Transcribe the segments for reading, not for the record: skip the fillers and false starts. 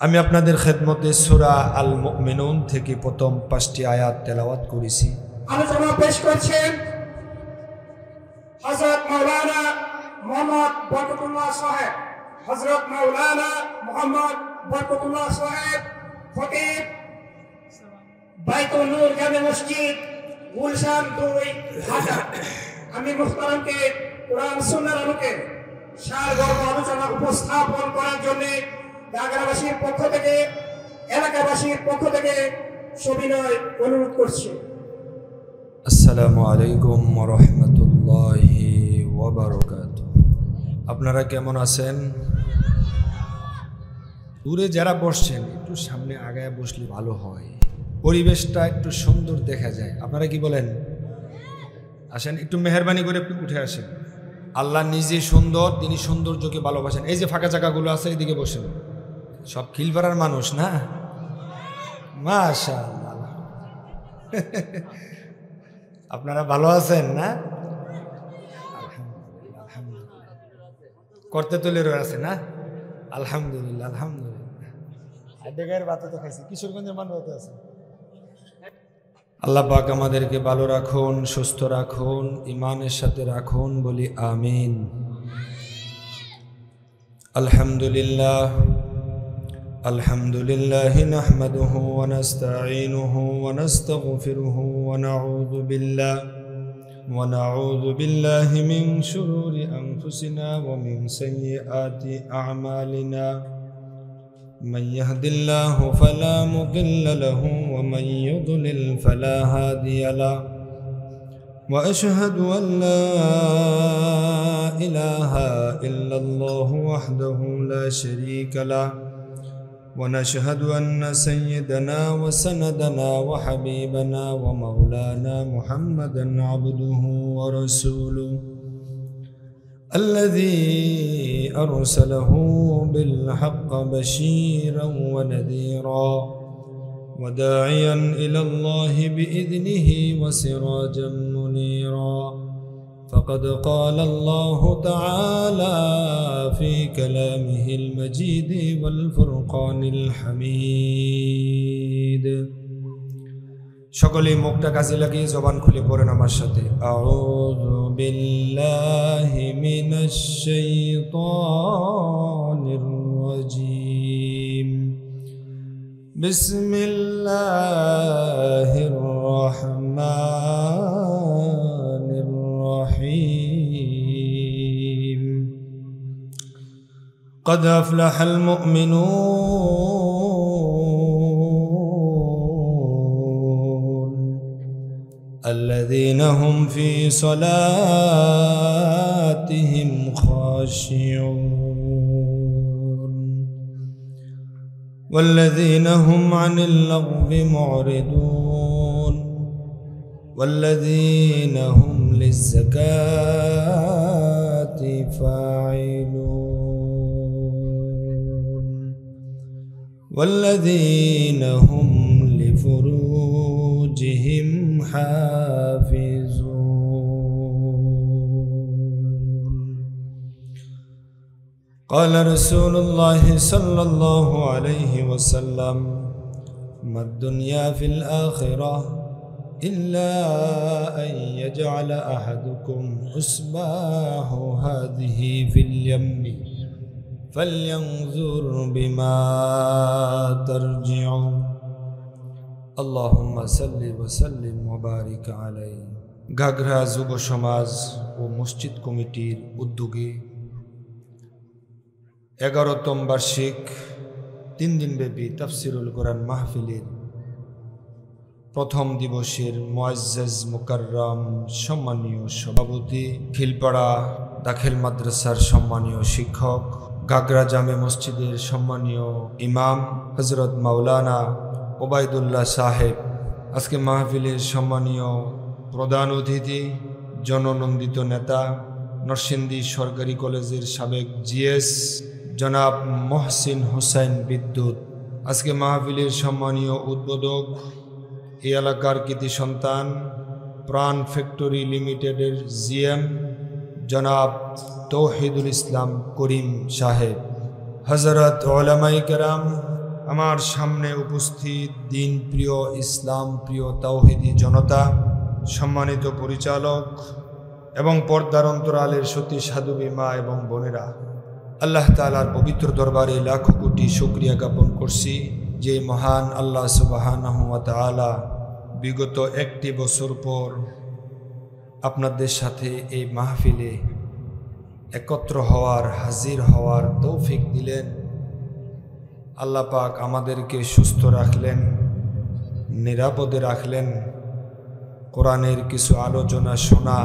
আমি আপনাদের খেদমতে সূরা আল মুমিনুন থেকে প্রথম 5টি আয়াত তেলাওয়াত করেছি। আলোচনা পেশ করছেন হযরত মাওলানা মোহাম্মদ বরকতুল্লাহ সাহেব। হযরত মাওলানা মোহাম্মদ বরকতুল্লাহ সাহেব খতিব বাইতুল নূর জামে মসজিদ গুলশান 2 ঢাকা। আমি মুহতারামকে কোরআন সুন্নাহর আলোকে সারগর্ভ আলোচনা উপস্থাপন করার জন্য ঢাকাবাসীর পক্ষ থেকে এলাকাবাসীর পক্ষ থেকে সবিনয় অনুরোধ করছি। আসসালামু আলাইকুম ওয়া রাহমাতুল্লাহি ওয়া বারাকাতুহু। আপনারা কেমন আছেন? দূরে যারা বসছেন একটু সামনে আগায় বসলে ভালো হয়, পরিবেশটা একটু সুন্দর দেখা যায়। আপনারা কি বলেন? আসেন, একটু মেহেরবানি করে একটু উঠে আসেন। আল্লাহ নিজে সুন্দর, তিনি সৌন্দর্যকে ভালোবাসেন। এই যে ফাঁকা জায়গাগুলো আছে এদিকে বসেন, সব খিলপাড়ার মানুষ না? মাশাআল্লাহ। আপনারা ভালো আছেন না? করতে তুলে রয়েছে না? আলহামদুলিল্লাহ আলহামদুলিল্লাহ। আড্ডেগায়ের বাতে তো খাইছি, কিশোরগঞ্জের মানুষ আছে। আল্লাহ পাক আমাদেরকে ভালো রাখুন, সুস্থ রাখুন, ইমানের সাথে রাখুন, বলি আমিন। আলহামদুলিল্লাহ আলহামদুলিল্লাহ নাহমাদুহু ওয়া নাস্তাঈনুহু ওয়া নাস্তাগফিরুহু ওয়া নাউযু বিল্লাহি মিন শুরুরি আনফুসিনা ওয়া মিন সাইয়্যাতি আ'মালিনা। من يهد الله فلا مضل له ومن يضلل فلا هادي له وأشهد أن لا إله إلا الله وحده لا شريك له ونشهد أن سيدنا وسندنا وحبيبنا ومولانا محمدا عبده ورسوله الذي أرسله بالحق بشيرا ونذيرا وداعيا إلى الله بإذنه وسراجا منيرا فقد قال الله تعالى في كلامه المجيد والفرقان الحميد। সকলেই মুখটা কাজে লাগিয়ে জবান খুলে পড়েন আমার সাথে। আউযু বিল্লাহি মিনাশ শাইতানির রাজীম। বিসমিল্লাহির রহমানির রহিম। قد أفلح المؤمنون الذين هم في صلاتهم خاشعون والذين هم عن اللغو معرضون والذين هم للزكاة فاعلون والذين هم لفروجهم حافظون. قال رسول الله صلى الله عليه وسلم ما الدنيا في الآخرة إلا أن يجعل أحدكم إصبعه هذه في اليم فلينظر بما ترجع اللهم صل وسلم وبارك عليه। গাগরা যুব সমাজ ও মসজিদ কমিটির উদ্যোগে 11তম বার্ষিক 3 দিনব্যাপী তাফসিরুল কোরআন মাহফিলের প্রথম দিবসের মুআজ্জাজ মুকাররম সম্মানীয় সভাপতি, খিলপাড়া দাখিল মাদ্রাসার সম্মানীয় শিক্ষক, গাগরা জামে মসজিদের সম্মানীয় ইমাম হযরত মাওলানা ওবায়দুল্লাহ সাহেব, আজকে মাহফিলের সম্মানীয় প্রধান অতিথি, জননন্দিত নেতা, নরসিংদী সরকারি কলেজের সাবেক জিএস জনাব মহসিন হোসেন বিদ্যুৎ, আজকে মাহফিলের সম্মানীয় উদ্বোধক, এই এলাকার কৃতি সন্তান, প্রাণ ফ্যাক্টরি লিমিটেডের জিএম জনাব তৌহিদুল ইসলাম করিম সাহেব, হযরত উলামায়ে কেরাম, আমার সামনে উপস্থিত দিন প্রিয় ইসলাম প্রিয় তাওহীদি জনতা, সম্মানিত পরিচালক এবং পর্দার অন্তরালের সতী সাধবী মা এবং বোনেরা, আল্লাহ তাআলার পবিত্র দরবারে লাখো কোটি শুকরিয়া জ্ঞাপন করছি যে মহান আল্লাহ সুবহানাহু ওয়া তাআলা বিগত একটি বছর পর আপনাদের সাথে এই মাহফিলে একত্র হওয়ার, হাজির হওয়ার তৌফিক দিলেন। আল্লাহ পাক আমাদেরকে সুস্থ রাখলেন, নিরাপদে রাখলেন। কোরআনের কিছু আলোচনা শোনা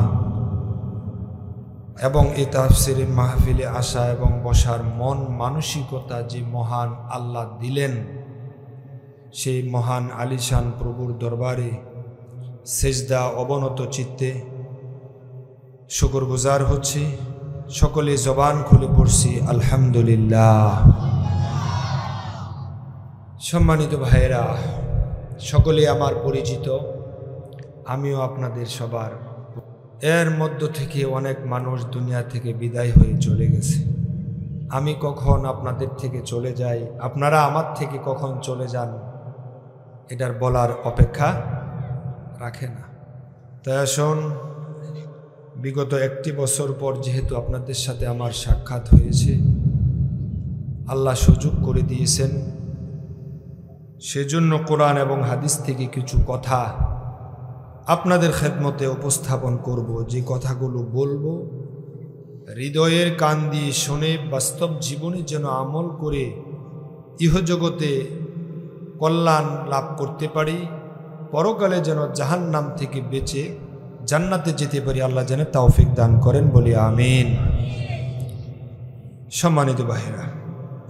এবং এই তাফসীরের মাহফিলে আসা এবং বসার মন মানসিকতা যে মহান আল্লাহ দিলেন, সেই মহান আলিশান প্রভুর দরবারে সেজদা অবনত চিত্তে শুকরগুজার হচ্ছি। সকলে জবান খুলে পড়ছি আলহামদুলিল্লাহ। সম্মানিত ভাইয়েরা, সকলে আমার পরিচিত, আমিও আপনাদের সবার। এর মধ্য থেকে অনেক মানুষ দুনিয়া থেকে বিদায় হয়ে চলে গেছে। আমি কখন আপনাদের থেকে চলে যাই, আপনারা আমার থেকে কখন চলে যান, এটার বলার অপেক্ষা রাখে না। তাই আসুন, বিগত একটি বছর পর যেহেতু আপনাদের সাথে আমার সাক্ষাৎ হয়েছে, আল্লাহ সুযোগ করে দিয়েছেন, সেজন্য কোরআন এবং হাদিস থেকে কিছু কথা আপনাদের খেদমতে উপস্থাপন করব। যে কথাগুলো বলবো হৃদয়ের কান দিয়ে শুনে বাস্তব জীবনে যেন আমল করে ইহজগতে কল্যাণ লাভ করতে পারি, পরকালে যেন জাহান্নাম থেকে বেঁচে জান্নাতে যেতে পারি। আল্লাহ যেন তৌফিক দান করেন, বলি আমিন। সম্মানিত ভাইরা,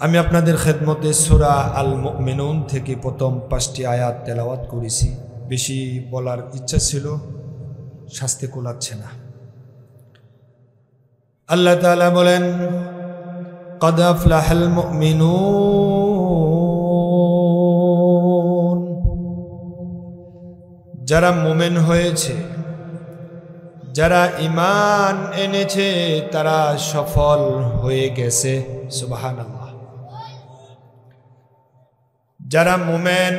আমি আপনাদের খেদমতে সূরা আল মুমিনুন থেকে প্রথম 5টি আয়াত তেলাওয়াত করেছি। বেশি বলার ইচ্ছা ছিল, শাস্তি কুলাচ্ছে না। আল্লাহ তাআলা বলেন, قد أفلح المؤمنون, যারা মুমিন হয়েছে, যারা ঈমান এনেছে, তারা সফল হয়ে গেছে। সুবহানাল্লাহ। যারা মুমিন,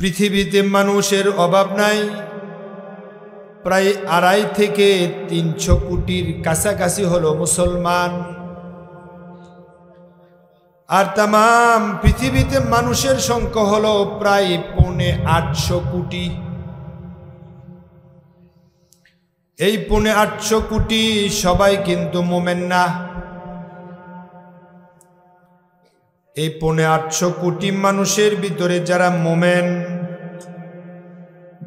পৃথিবীতে মানুষের অভাব নাই। প্রায় 2.5 থেকে 300 কোটির কাছাকাছি হলো মুসলমান। আর তাম পৃথিবীতে মানুষের সংখ্যা হলো প্রায় 850 কোটি। এই 850 কোটি সবাই কিন্তু মুমিন না। এই 850 কোটি মানুষের ভিতরে যারা মুমিন,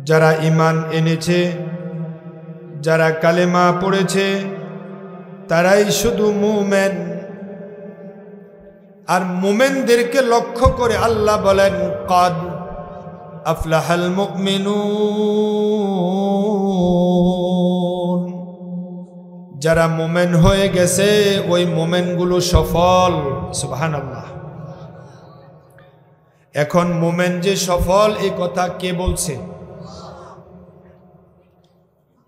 যারা ঈমান এনেছে, যারা কালেমা পড়েছে, তারাই শুধু মুমিন। আর মুমিনদেরকে লক্ষ্য করে আল্লাহ বলেন, قد أفلح المؤمنون, যারা মুমিন হয়ে গেছে ওই মুমিনগুলো সফল। সুবহানাল্লাহ। এখন মুমিন যে সফল, এই কথা কে বলছে?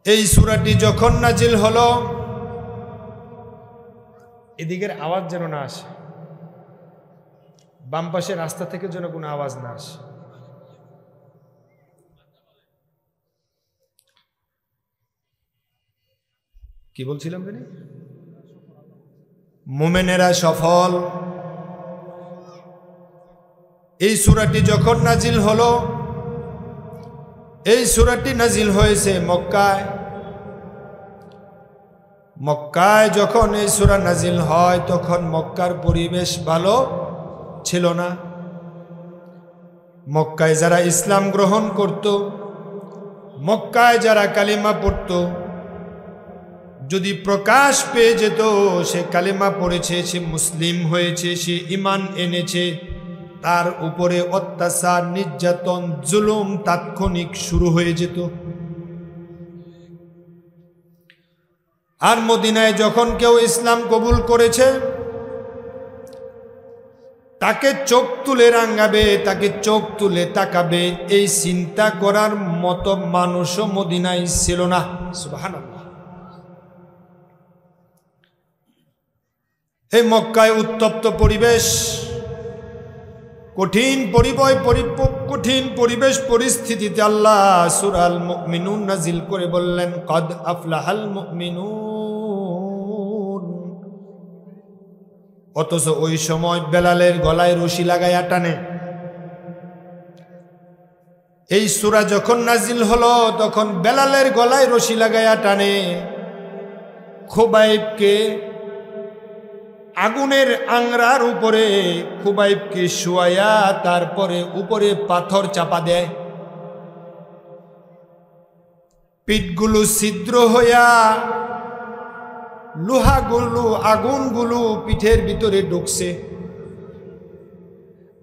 এই সূরাটি যখন নাজিল হলো, এদিকের আওয়াজ যেন না আসে, বাম পাশে রাস্তা থেকে যেন কোনো আওয়াজ না আসে। কি বলছিলাম জানি? মুমিনেরা সফল। এই সূরাটি যখন নাজিল হলো, এই সূরাটি নাজিল হয়েছে মক্কায়। মক্কায় যখন এই সূরা নাজিল হয়, তখন মক্কার পরিবেশ ভালো ছিল না। মক্কায় যারা ইসলাম গ্রহণ করত, মক্কায় যারা কালিমা পড়ত, যদি প্রকাশ পেয়ে যেত সে কালিমা পড়েছে, সে মুসলিম হয়েছে, সে ঈমান এনেছে, তার উপরে অত্যাচার, নির্যাতন, জুলুম তাৎক্ষণিক শুরু হয়ে যেত। আর মদিনায় যখন কেউ ইসলাম কবুল করেছে, তাকে চোখ তুলে রাঙাবে, তাকে চোখ তুলে তাকাবে, এই চিন্তা করার মতো মানুষও মদিনায় ছিল না। সুবহানাল্লাহ। এই মক্কায় উত্তপ্ত পরিবেশ, কঠিন পরিবেশ পরিস্থিতিতে আল্লাহ সূরা আল মুমিনুন নাজিল করে বললেন কদ আফলাহাল মুমিনুন। অথচ ওই সময় বেলালের গলায় রশি লাগাইয়া টানে। এই সূরা যখন নাজিল হলো তখন বেলালের গলায় রশি লাগাইয়া টানে। খুবাইবকে আগুনের আংরার উপরে খুবাইবকে শুয়াইয়া তারপরে উপরে পাথর চাপা দেয়। পিঠগুলো ছিদ্র হইয়া লোহাগুলো আগুনগুলো পিঠের ভিতরে ঢুকছে।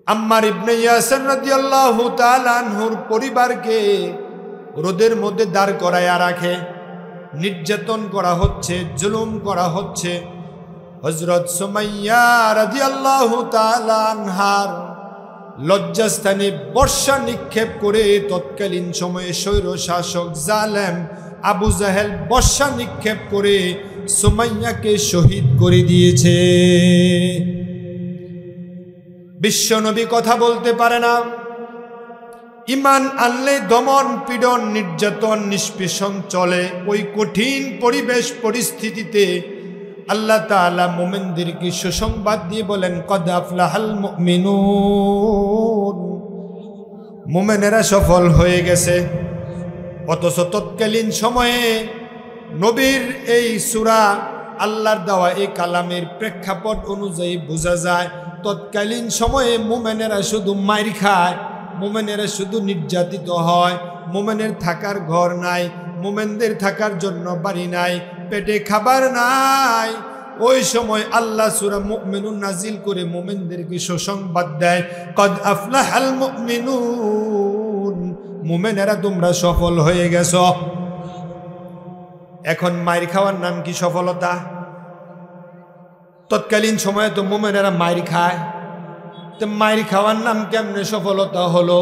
আম্মার ইবনে ইয়াসির রাদিয়াল্লাহু তাআলা আনহুর পরিবারকে রোদের মধ্যে দাঁড় করাইয়া রাখে, নির্যাতন করা হচ্ছে, জুলুম করা হচ্ছে। হযরত সুমাইয়া রাদিয়াল্লাহু তাআলা আনহার লজ্জাস্থানে বর্ষা নিক্ষেপ করে তৎকালীন সময়ে স্বৈর শাসক জালেম আবু জাহেল বর্ষা নিক্ষেপ করে সুমাইয়াকে শহীদ করে দিয়েছে। বিশ্বনবী কথা বলতে পারে না, ইমান আনলে দমন পীড়ন নির্যাতন নিষ্পেষণ চলে। ওই কঠিন পরিবেশ পরিস্থিতিতে আল্লাহ তাআলা মুমিনদেরকে সুসংবাদ দিয়ে বলেন কদ আফলাহাল মুমিনুন, মুমিনেরা সফল হয়ে গেছে। অথচ তৎকালীন সময়ে নবীর এই সূরা আল্লাহর দেওয়া এই কালামের প্রেক্ষাপট অনুযায়ী বোঝা যায় তৎকালীন সময়ে মুমিনেরা শুধু মাইর খায়, মুমিনেরা শুধু নির্যাতিত হয়, মুমিনের থাকার ঘর নাই, মুমিনদের থাকার জন্য বাড়ি নাই, পেটে খাবার নাই। ওই সময় আল্লাহ সূরা মুমিনুন নাজিল করে মুমিনদেরকে সুসংবাদ দেয় কদ আফলাহাল মুমিনুন, মুমিনেরা তোমরা সফল হয়ে গেছো। এখন মাইর খাওয়ার নাম কি সফলতা? তৎকালীন সময়ে তো মুমিনেরা মাইর খায়, তো মাইর খাওয়ার নাম কেমনে সফলতা হলো?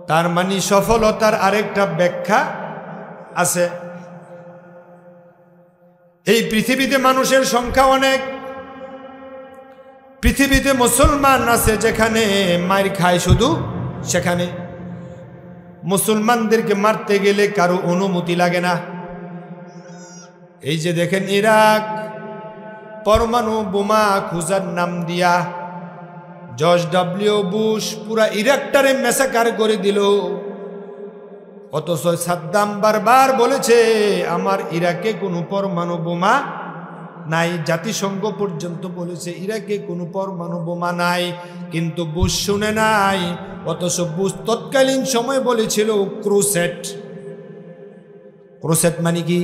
তার মানে সফলতার আরেকটা ব্যাখ্যা আছে। এই পৃথিবীতে মানুষের সংখ্যা অনেক, পৃথিবীতে মুসলমান আছে যেখানে মাইর খায় শুধু সেখানে। মুসলমানদেরকে মারতে গেলে কারো অনুমতি লাগে না। এই যে দেখেন ইরাক পরমাণু বোমা খোঁজার নাম দিয়া জর্জ ডব্লিউ বুশ পুরা ইরাকটারে ম্যাসাকার করে দিল। অথচ সাদ্দাম বারবার বলেছে আমার ইরাকে কোনো পরমাণু বোমা নাই, জাতিসংঘ পর্যন্ত বলেছে ইরাকে কোনো পরমাণু বোমা নাই, কিন্তু বুশ শুনে নাই। অথচ বুশ তৎকালীন সময় বলেছিল ক্রুসেড। ক্রুসেড মানে কি?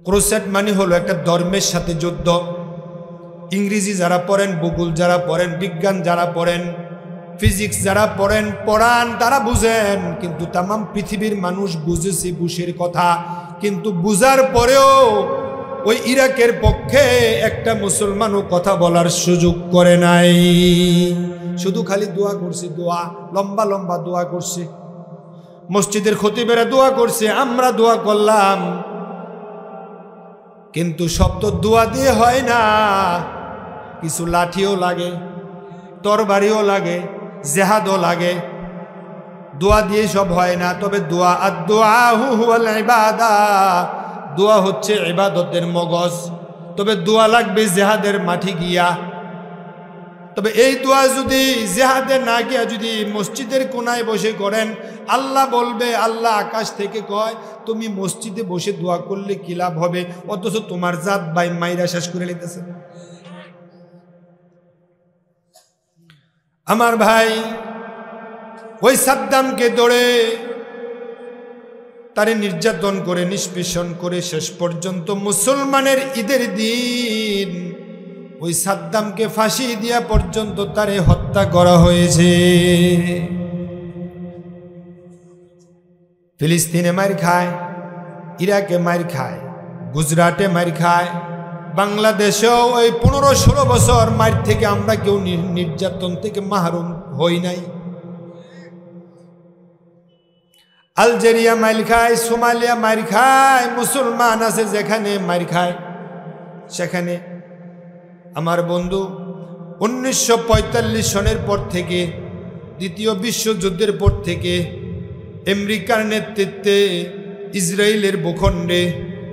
ক্রুসেড মানে হলো একটা ধর্মের সাথে যুদ্ধ। ইংরেজি যারা পড়েন, ভূগোল যারা পড়েন, বিজ্ঞান যারা পড়েন, ফিজিক্স যারা পড়ান তারা বুঝেন, কিন্তু তামাম পৃথিবীর মানুষ বুঝেছে বুশের কথা, কিন্তু বুঝার পরেও ওই ইরাকের পক্ষে একটা মুসলমানও কথা বলার সুযোগ করে নাই। শুধু খালি দোয়া করছে, দোয়া লম্বা লম্বা দোয়া করছে, মসজিদের খতিবেরা দোয়া করছে, আমরা দোয়া করলাম, কিন্তু সব তো দোয়া দিয়ে হয় না। কিছু লাঠিও লাগে, তরবারিও লাগে, জেহাদও লাগে, দোয়া দিয়ে সব হয় না। তবে দোয়া আর দোয়া হুয়াল ইবাদা, দোয়া হচ্ছে ইবাদতের মগজ। তবে দোয়া লাগবে জেহাদের মাঠে গিয়া। তবে এই দোয়া যদি জেহাদে না গিয়া যদি মসজিদের কোনায় বসে করেন, আল্লাহ বলবে, আল্লাহ আকাশ থেকে কয় তুমি মসজিদে বসে দোয়া করলে কি লাভ হবে, অথচ তোমার জাত ভাই মাইরা শেষ করে নিতেছে। আমার ভাই ওই সাদ্দামকে ধরে তারে নির্যাতন করে নিষ্পেষণ করে শেষ পর্যন্ত মুসলমানের ঈদের দিন ওই সাদ্দামকে ফাঁসি দিয়া পর্যন্ত তারে হত্যা করা হয়েছে। ফিলিস্তিনে মার খায়, ইরাকে মার খায়, গুজরাটে মার খায়, বাংলাদেশেও ওই 15-16 বছর মার থেকে আমরা কেউ নির্যাতন থেকে মাহরুম হই নাই। আলজেরিয়া মার খায়, সোমালিয়া মার খায়, মুসলমান আছে যেখানে মার খায় সেখানে। আমার বন্ধু 1945 সনের পর থেকে, দ্বিতীয় বিশ্বযুদ্ধের পর থেকে আমেরিকার নেতৃত্বে ইসরায়েলের ভূখণ্ডে,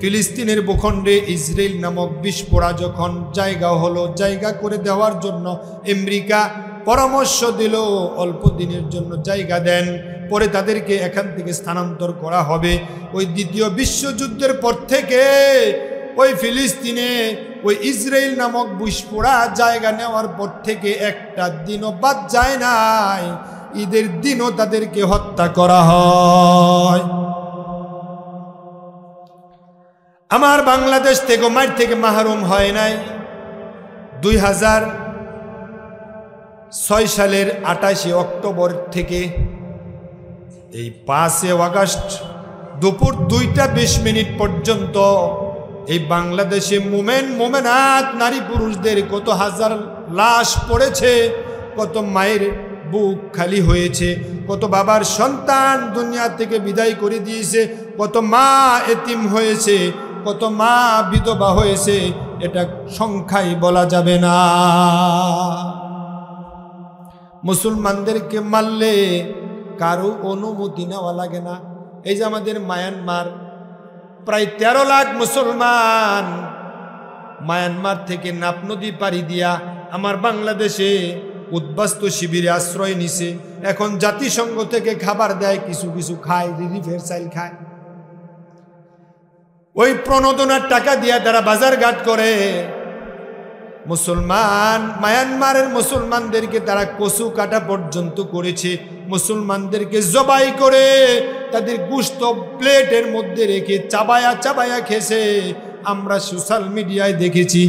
ফিলিস্তিনের ভূখণ্ডে ইসরায়েল নামক বিস্ফোরা যখন জায়গা হলো, জায়গা করে দেওয়ার জন্য আমেরিকা পরামর্শ দিল অল্প দিনের জন্য জায়গা দেন, পরে তাদেরকে এখান থেকে স্থানান্তর করা হবে। ওই দ্বিতীয় বিশ্বযুদ্ধের পর থেকে ওই ফিলিস্তিনে ওই ইসরায়েল নামক বিস্ফোরা জায়গা নেওয়ার পর থেকে একটা দিনও বাদ যায় নাই, ঈদের দিনও তাদেরকে হত্যা করা হয়। আমার বাংলাদেশ থেকে মার থেকে মাহরুম হয় নাই। 2006 সালের 28 অক্টোবর থেকে এই 5 আগস্ট দুপুর 2:20 পর্যন্ত এই বাংলাদেশে মোমেনাত নারী পুরুষদের কত হাজার লাশ পড়েছে, কত মায়ের বুক খালি হয়েছে, কত বাবার সন্তান দুনিয়া থেকে বিদায় করে দিয়েছে, কত মা এতিম হয়েছে, কত মা বিধবা হয়েছে, এটা সংখ্যাই বলা যাবে না। মুসলমানদেরকে মারলে কারো অনুমতি নেওয়া লাগে না। এই যে আমাদের মায়ানমার, প্রায় 13 লাখ মুসলমান মায়ানমার থেকে নাপ নদী পাড়ি দিয়া আমার বাংলাদেশে উদ্বাস্তু শিবিরে আশ্রয় নিছে। এখন জাতিসংঘ থেকে খাবার দেয়, কিছু কিছু খায়, রিলিফের চাইল খায়। ওই প্রণোদনার টাকা দিয়া তারা বাজার ঘাট করে। মুসলমান মায়ানমারের মুসলমানদেরকে তারা কচু কাটা পর্যন্ত করেছে, মুসলমানদেরকে জবাই করে তাদের গোশত প্লেটের মধ্যে রেখে চাবায়া চাবায়া খেয়েছে। আমরা সোশ্যাল মিডিয়ায় দেখেছি।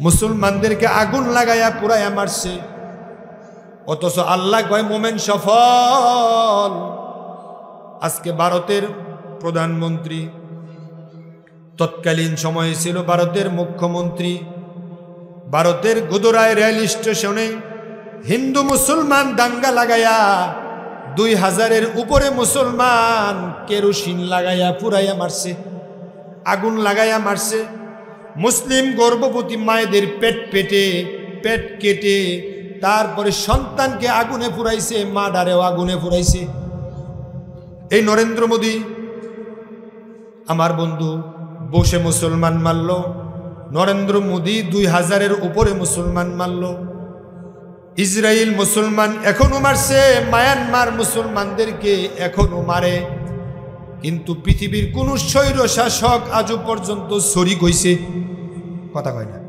মুসলমানদেরকে আগুন লাগায়া পুরাইয়া মারছে, অথচ আল্লাহ কয় মোমেন সফল। আজকে ভারতের প্রধানমন্ত্রী, তৎকালীন সময়ে ছিল ভারতের মুখ্যমন্ত্রী, ভারতের গুজরায় রেল স্টেশনে হিন্দু মুসলমান দাঙ্গা লাগায়া 2000-এর উপরে মুসলমান কেরোসিন লাগাইয়া পুরাইয়া মারছে, আগুন লাগাইয়া মারছে। মুসলিম গর্ভবতী মায়েদের পেট কেটে তারপরে সন্তানকে আগুনে পুরাইছে, মা ডারেও আগুনে পুরাইছে। এই নরেন্দ্র মোদী আমার বন্ধু বসে মুসলমান মারল। নরেন্দ্র মোদী 2000-এর উপরে মুসলমান মারল। ইসরায়েল মুসলমান এখনো মারছে, মায়ানমার মুসলমানদেরকে এখনো মারে। কিন্তু পৃথিবীর কোন স্বৈর শাসক আজও পর্যন্ত শরিক হইছে? কথা কয় না।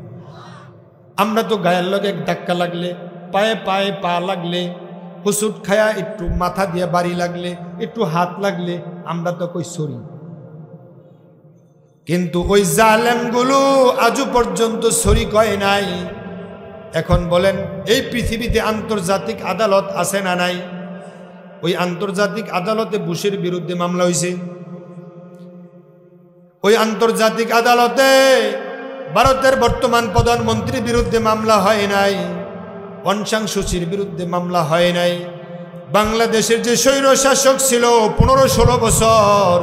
আমরা তো গায়ের লগে ধাক্কা লাগলে, পায়ে পায়ে পা লাগলে, হুসুট খায়া একটু মাথা দিয়ে বাড়ি লাগলে, একটু হাত লাগলে আমরা তো কই সরি। কিন্তু ওই জালেমগুলো আজও পর্যন্ত শরিক হয় নাই। এখন বলেন, এই পৃথিবীতে আন্তর্জাতিক আদালত আছে না নাই? ওই আন্তর্জাতিক আদালতে বুশের বিরুদ্ধে মামলা হয়েছে। ওই আন্তর্জাতিক আদালতে ভারতের বর্তমান প্রধানমন্ত্রীর বিরুদ্ধে মামলা হয় নাই, অং সান সুচির বিরুদ্ধে মামলা হয় নাই। বাংলাদেশের যে স্বৈর শাসক ছিল 15-16 বছর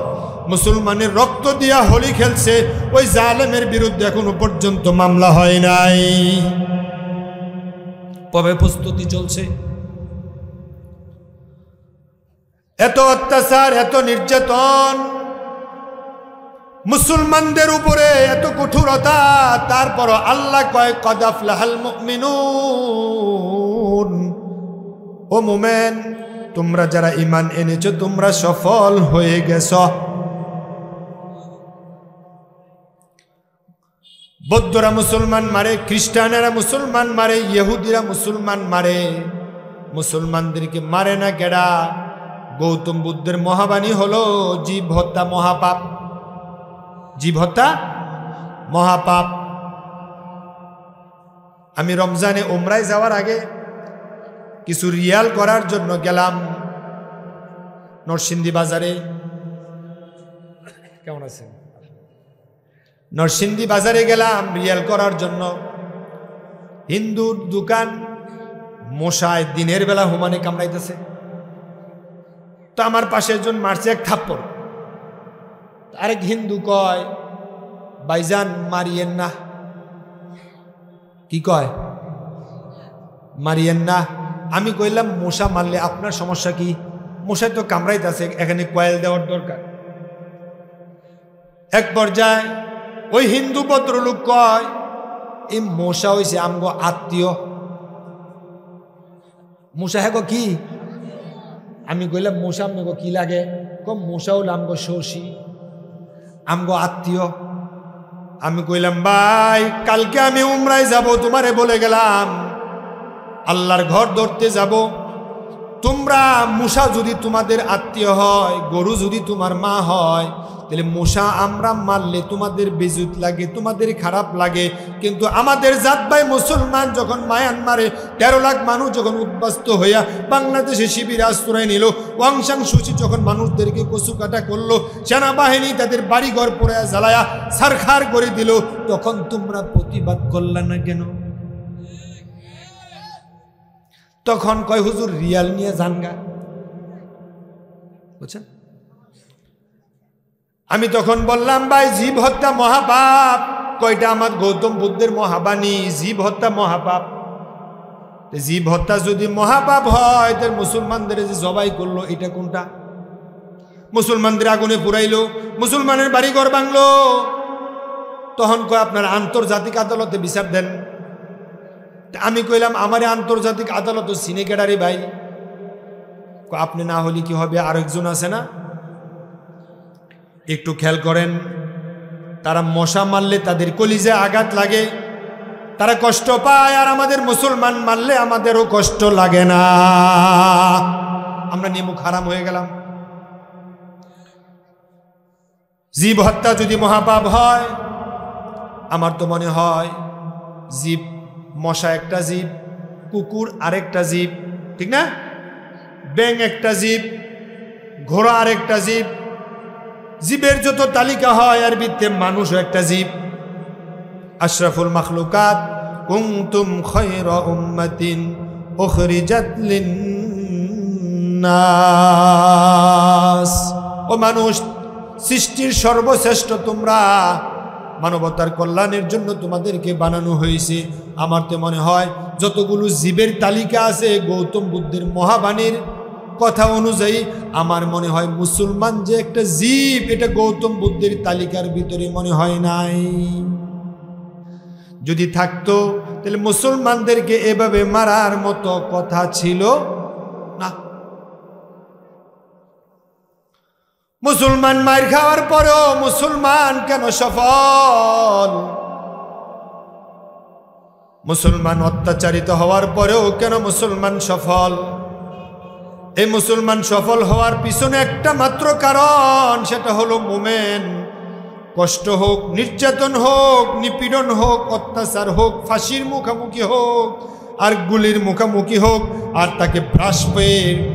মুসলমানের রক্ত দিয়া হোলি খেলছে, ওই জালেমের বিরুদ্ধে এখনো পর্যন্ত মামলা হয় নাই। কবে প্রস্তুতি চলছে? এত অত্যাচার, এত নির্যাতন মুসলমানদের উপরে, এত কঠোরতা, তারপর আল্লাহ কয় কদ আফলাহাল মুমিনুন, ও মুমিন তোমরা যারা ঈমান এনেছো তোমরা সফল হয়ে গেছো। বৌদ্ধরা মুসলমান মারে, খ্রিস্টানেরা মুসলমান মারে, ইহুদিরা মুসলমান মারে। মুসলমানদেরকে মারে না কেডা? গৌতম বুদ্ধের মহাবাণী হলো জীব হত্যা মহাপাপ, জীব হত্যা মহাপাপ। আমি রমজানে উমরায় যাওয়ার আগে কিছু রিয়াল করার জন্য গেলাম নরসিংদী বাজারে। কেমন আছেন? নরসিংদী বাজারে গেলাম রিয়াল করার জন্য। হিন্দুর দোকান, মশায় দিনের বেলা হুমানে কামড়াইতেছে। তো আমার পাশে একজন মারছে এক থাপ্পড়। আরেক হিন্দু কয়, ভাইজান মারিয়েন না। কি কয়? মারিয়েন না। আমি কইলাম মশা মারলে আপনার সমস্যা কি? মশায় তো কামড়াইতেছে, এখানে কয়েল দেওয়ার দরকার। এক পর্যায়ে ওই হিন্দু ভদ্রলোক কয় এই মশা হইছে আমগো আত্মীয়। মশা হ্যাঁ কি? আমি কইলাম মশা আমগো কি লাগে? মশা হলো আমগো শশী, আমগো আত্মীয়। আমি কইলাম ভাই কালকে আমি উমরায় যাব, তোমারে বলে গেলাম আল্লাহর ঘর ধরতে যাব। তোমরা মশা যদি তোমাদের আত্মীয় হয়, গরু যদি তোমার মা হয়, তাহলে মশা আমরা মারলে তোমাদের বেজুত লাগে, তোমাদের খারাপ লাগে। কিন্তু আমাদের জাত ভাই মুসলমান যখন মায়ানমারে 13 লাখ মানুষ যখন উদ্বাস্ত হইয়া বাংলাদেশে শিবিরে আশ্রয় নিল, ওয়াংশাং সুচি যখন মানুষদেরকে কচু কাটা করলো, সেনাবাহিনী তাদের বাড়িঘর পোড়ায়া জ্বালায়া ছারখার করে দিল, তখন তোমরা প্রতিবাদ করলা না কেন? তখন কয় হুজুর রিয়াল নিয়ে জানগা, বুঝছেন? আমি তখন বললাম ভাই জীব হত্যা মহাপাপ। কয়টা আমার গৌতম বুদ্ধের মহাবাণী, জীব হত্যা মহাপাপ। জীব হত্যা যদি মহাপাপ হয়, তার মুসলমানদের যে জবাই করলো এটা কোনটা? মুসলমানদের আগুনে পুরাইলো, মুসলমানের বাড়িঘর ভাঙলো, তখন কয় আপনার আন্তর্জাতিক আদালতে বিচার দেন। আমি কইলাম আমার আন্তর্জাতিক আদালত সিনেকেডারি ভাই। আপনি না হলে কি হবে, আরেকজন আছে না? একটু খেয়াল করেন, তারা মশা মারলে তাদের কলিজায় আঘাত লাগে, তারা কষ্ট পায়, আর আমাদের মুসলমান মারলে আমাদেরও কষ্ট লাগে না। আমরা নিমুখ হারাম হয়ে গেলাম। জীব হত্যা যদি মহাপাপ হয়, আমার তো মনে হয় জীব, মশা একটা জীব, কুকুর আরেকটা জীব, ঠিক না? ব্যাঙ একটা জীব, ঘোড়া আরেকটা জীব। জীবের যত তালিকা হয় আর ভিত্তে মানুষও একটা জীব। আশরাফুল মাখলুকাত কুনতুম খায়রা উম্মাতিন উখরিজাত লিন্নাস। ও মানুষ, সৃষ্টির সর্বশ্রেষ্ঠ তোমরা, মানবতার কল্যাণের জন্য তোমাদেরকে বানানো হয়েছে। আমার তো মনে হয় যতগুলো জীবের তালিকা আছে গৌতম বুদ্ধের মহাবাণীর কথা অনুযায়ী, আমার মনে হয় মুসলমান যে একটা জীব, এটা গৌতম বুদ্ধের তালিকার ভিতরে মনে হয় নাই। যদি থাকতো তাহলে মুসলমানদেরকে এভাবে মারার মতো কথা ছিল না। মুসলমান মার খাওয়ার পরেও মুসলমান কেন সফল? মুসলমান অত্যাচারিত হওয়ার পরেও কেন মুসলমান সফল? এই মুসলমান সফল হওয়ার পিছনে একটা মাত্র কারণ, সেটা হলো মোমেন। কষ্ট হোক, নির্যাতন হোক, নিপীড়ন হোক, অত্যাচার হোক, ফাঁসির মুখোমুখি হোক আর গুলির মুখোমুখি হোক, আর তাকে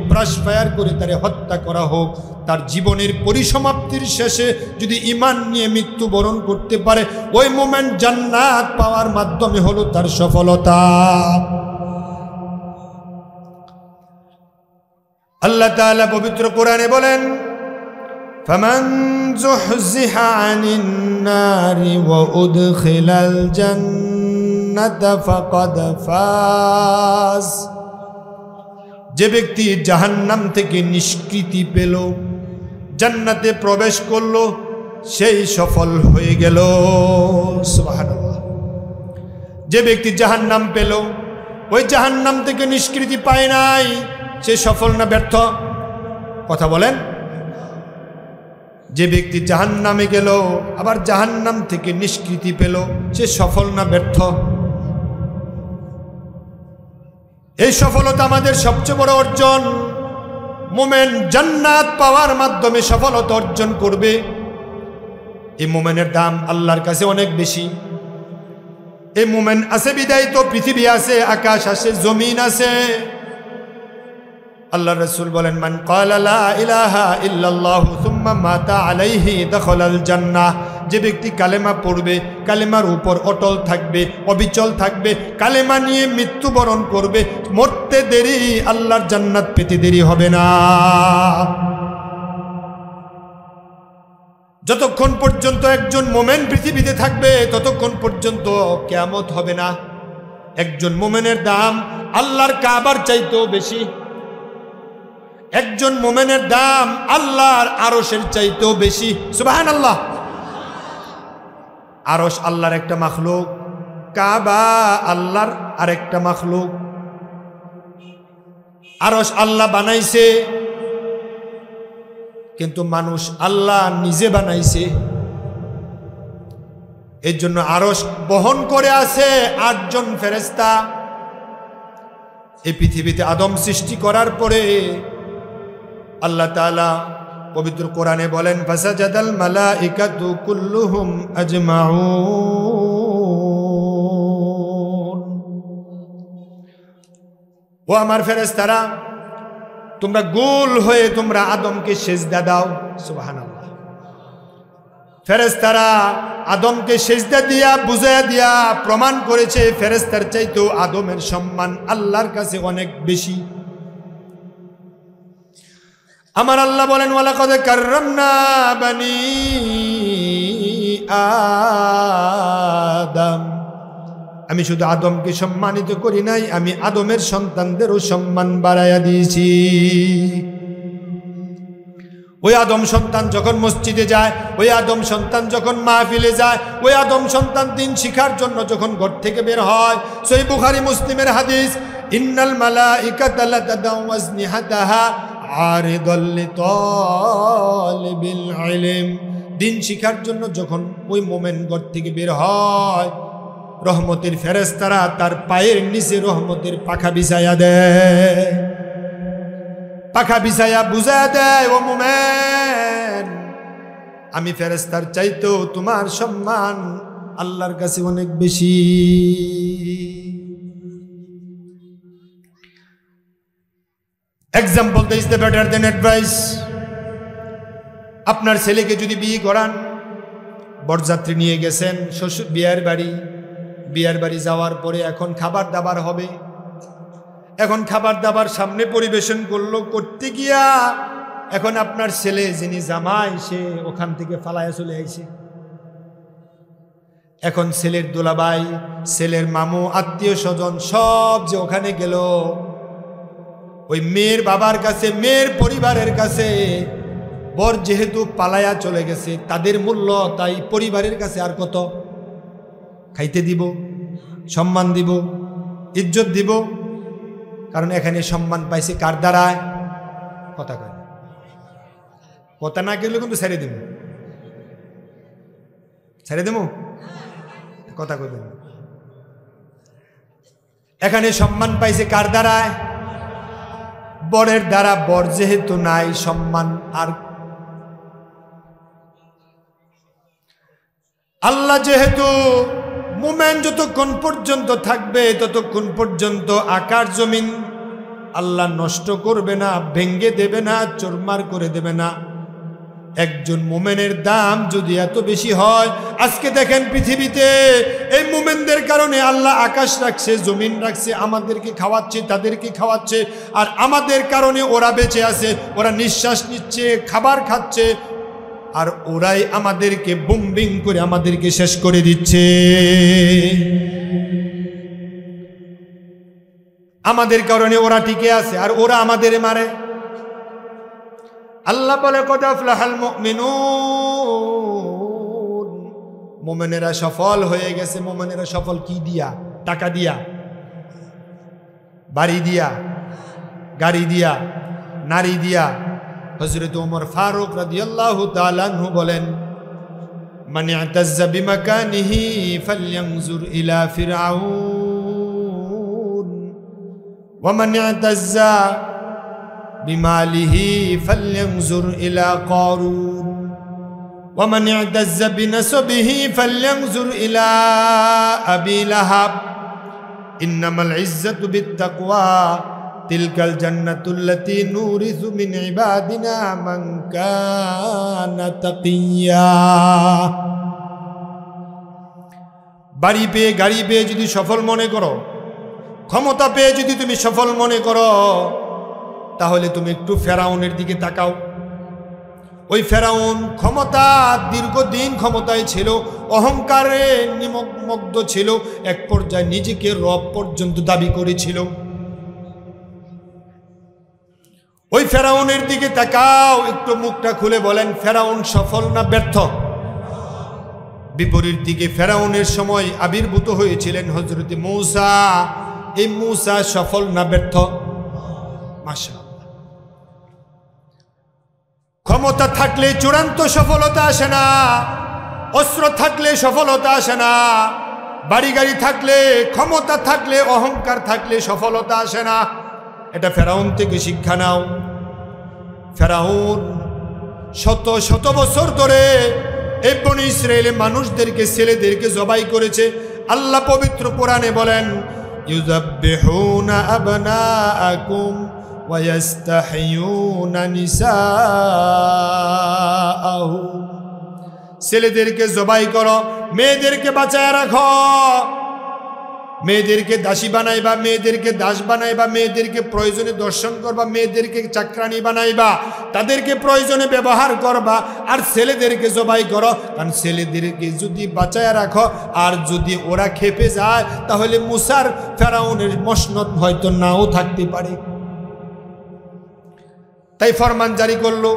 ব্রাশ ফায়ার করে তারে হত্যা করা হোক, তার জীবনের পরিসমাপ্তির শেষে যদি ঈমান নিয়ে মৃত্যুবরণ করতে পারে, ওই মোমেন্ট জান্নাত পাওয়ার মাধ্যমে হলো তার সফলতা। আল্লাহ তাআলা পবিত্র কোরআনে বলেন, ফামান যুহজিহা আনিন নারি ওয়া উদখিলাল জান্নাতা ফাকাদ ফাজ। যে ব্যক্তি জাহান্নাম থেকে নিষ্কৃতি পেল, জান্নাতে প্রবেশ করলো, সেই সফল হয়ে গেল। সুবহানাল্লাহ। যে ব্যক্তি জাহান্নাম পেল, ওই জাহান্নাম থেকে নিষ্কৃতি পায় নাই, সে সফল না ব্যর্থ? কথা বলেন। যে ব্যক্তি জাহান্নামে গেল আবার জাহান্নাম থেকে নিষ্কৃতি পেল, সে সফল না ব্যর্থ? এই সফলতা আমাদের সবচেয়ে বড় অর্জন। মোমেন জান্নাত পাওয়ার মাধ্যমে সফলতা অর্জন করবে। এই মোমেনের দাম আল্লাহর কাছে অনেক বেশি। এই মোমেন আছে বিদায় তো পৃথিবী আছে, আকাশ আছে, জমিন আছে। আল্লাহ রাসূল বলেন, মান ক্বালা লা ইলাহা ইল্লাল্লাহু সুম্মা মাতা আলাইহি দাখালাল জান্নাহ। যে ব্যক্তি কালেমা পড়বে, কালেমার উপর অটল থাকবে, অবিচল থাকবে, কালেমা নিয়ে মৃত্যুবরণ করবে, মরতে দেরি, আল্লাহর জান্নাত পেতে দেরি হবে না। যতক্ষণ পর্যন্ত একজন মোমেন পৃথিবীতে থাকবে, ততক্ষণ পর্যন্ত কিয়ামত হবে না। একজন মুমিনের দাম আল্লাহর কাবার চাইতেও বেশি। একজন মুমিনের দাম আল্লাহর আরশের চাইতেও বেশি। সুবহানাল্লাহ। আরশ আল্লাহর একটা মাখলুক, কাবা আল্লাহর আরেকটা মাখলুক। আরশ আল্লাহ বানাইছে, কিন্তু মানুষ আল্লাহ নিজে বানাইছে। এর জন্য আরশ বহন করে আছে 8 জন ফেরেশতা। এই পৃথিবীতে আদম সৃষ্টি করার পরে আল্লাহ তাআলা পবিত্র কোরআনে বলেন, ফাসাজাদাল মালাইকাতু কুল্লুহুম আজমাউন। ও আমার ফেরেশতারা, তোমরা গোল হয়ে তোমরা আদমকে সিজদা দাও। সুবহানাল্লাহ। ফেরেশতারা আদমকে সিজদা দিয়া বুঝাইয়া দিয়া প্রমাণ করেছে ফেরেশতার চাইতেও আদমের সম্মান আল্লাহর কাছে অনেক বেশি। আমার আল্লাহ বলেন, ওয়ালাকাদ কাররামনা বানি আদম। আমি শুধু আদমকে সম্মানিত করি নাই, আমি আদমের সন্তানদেরও সম্মান বাড়াইয়া দিয়েছি। ওই আদম সন্তান যখন মসজিদে যায়, ওই আদম সন্তান যখন মাহফিলে যায়, ওই আদম সন্তান দিন শিখার জন্য যখন ঘর থেকে বের হয়, সহিহ বুখারী মুসলিমের হাদিস, ইন্নাল মালাইকাতা লাতাদাউ আজনিহাতাহা আরিদাল লিতালিবিল ইলম। দিন শিখার জন্য যখন ওই মোমেন ঘর থেকে বের হয়, রহমতের ফেরেশতারা তার পায়ের নিচে রহমতের পাখা বিছায়া দেয়। পাখা বিছায়া বুঝায়া দেয়, ও মোমেন, আমি ফেরেশতার চাইতেও তোমার সম্মান আল্লাহর কাছে অনেক বেশি। Example is the better then advice. আপনার ছেলেকে যদি বিয়ে করান, বরযাত্রী নিয়ে গেছেন শ্বশুর বিয়ার বাড়ি যাওয়ার পরে এখন খাবার দাবার হবে। এখন খাবার দাবার সামনে পরিবেশন করতে গিয়া এখন আপনার ছেলে যিনি জামাই, সে ওখান থেকে ফালায়া চলে আইছে। এখন ছেলের দুলাভাই, ছেলের মামু, আত্মীয় স্বজন সব যে ওখানে গেল, ওই মেয়ের বাবার কাছে, মেয়ের পরিবারের কাছে বর যেহেতু পালায়া চলে গেছে, তাদের মূল্য তাই পরিবারের কাছে আর কত খাইতে দিব, সম্মান দিব, ইজ্জত দিব। কারণ এখানে সম্মান পাইছে কার দ্বারায়? কথা কয়, কথা না গেলে কিন্তু ছেড়ে দেব, কথা কই দেব। এখানে সম্মান পাইছে কার দ্বারায়? বরের দ্বারা। বর যেহেতু নাই, সম্মান আর আল্লাহ যেহেতু মোমেন যতক্ষণ পর্যন্ত থাকবে ততক্ষণ পর্যন্ত আকাশ জমিন আল্লাহ নষ্ট করবে না, ভেঙ্গে দেবে না, চুরমার করে দেবে না। একজন মোমেনের দাম যদি এত বেশি হয়, আজকে দেখেন পৃথিবীতে এই মোমেনদের কারণে আল্লাহ আকাশ রাখছে, জমিন রাখছে, আমাদেরকে খাওয়াচ্ছে, তাদেরকে খাওয়াচ্ছে, আর আমাদের কারণে ওরা বেঁচে আছে, ওরা নিঃশ্বাস নিচ্ছে, খাবার খাচ্ছে, আর ওরাই আমাদেরকে বুমবিং করে আমাদেরকে শেষ করে দিচ্ছে। আমাদের কারণে ওরা টিকে আছে আর ওরা আমাদের মারে। আল্লাহ বলে, কদ আফলাহাল মুমিনুন, মুমিনেরা সফল হয়ে গেছে। মুমিনেরা সফল কি দিয়া? টাকা দিয়া, বাড়ি দিয়া, গাড়ি দিয়া, নারী দিয়া। হযরত ওমর ফারুক রাদিয়াল্লাহু তাআলা আনহু বলেন, মান ইতাজ্জা বিমাকানিহি ফালইয়ানজুর ইলা ফিরআউন ওয়া মান ইতাজ্জা বিমালিহি ফালইয়ানজুর ইলা কারুন ওয়া মান ইতাজ্জা বিনাসবিহি ফালইয়ানজুর ইলা আবি লাহাব ইন্নামাল ইজ্জাতু বিত্তাকওয়া তিলকাল জান্নাতুল্লাতী নুরিসু মিন ইবাদিনা মান কানা তাকিয়া। বাড়ি পেয়ে, গাড়ি পেয়ে যদি সফল মনে করো, ক্ষমতা পেয়ে যদি তুমি সফল মনে করো, তাহলে তুমি একটু ফেরাউনের দিকে তাকাও। ওই ফেরাউন ক্ষমতা দীর্ঘদিন ক্ষমতায় ছিল, অহংকারে নিমগ্ন ছিল, এক পর্যায়ে নিজেকে রব পর্যন্ত দাবি করেছিল। ওই ফেরাউনের দিকে তাকাও, একটু মুখটা খুলে বলেন, ফেরাউন সফল না ব্যর্থ? বিপরীত দিকে ফেরাউনের সময় আবির্ভূত হয়েছিলেন হযরত মূসা। এই মূসা সফল না ব্যর্থ? মাশাআল্লাহ। ক্ষমতা থাকলে চূড়ান্ত সফলতা আসে না, অস্ত্র থাকলে সফলতা আসে না, বাড়ি গাড়ি থাকলে, ক্ষমতা থাকলে, অহংকার থাকলে সফলতা আসে না। এটা ফেরাউন থেকে শিক্ষা নাও। ফেরাউন শত শত বছর ধরে এই বনী ইসরায়েলের মানুষদেরকে, ছেলেদেরকে জবাই করেছে। আল্লাহ পবিত্র কোরআনে বলেন, ইউযাব্বিহুনা আবনাআকুম ওয়া ইস্তাহয়ুনা নিসাআহুম। ছেলেদেরকে জবাই করো, মেয়েদেরকে বাঁচায় রাখো। মেয়েদেরকে দাসী বানাইবা, মেয়েদেরকে দাস বানাইবা, মেয়েদেরকে প্রয়োজনে দর্শন করবা, মেয়েদেরকে চাকরানি বানাইবা, তাদেরকে প্রয়োজনে ব্যবহার করবা, আর ছেলেদেরকে জবাই করো। কারণ ছেলেদেরকে যদি বাঁচায় রাখো আর যদি ওরা খেপে যায়, তাহলে মুসার ফেরাউনের মসনদ হয়তো নাও থাকতে পারে। তাই ফরমান জারি করলো,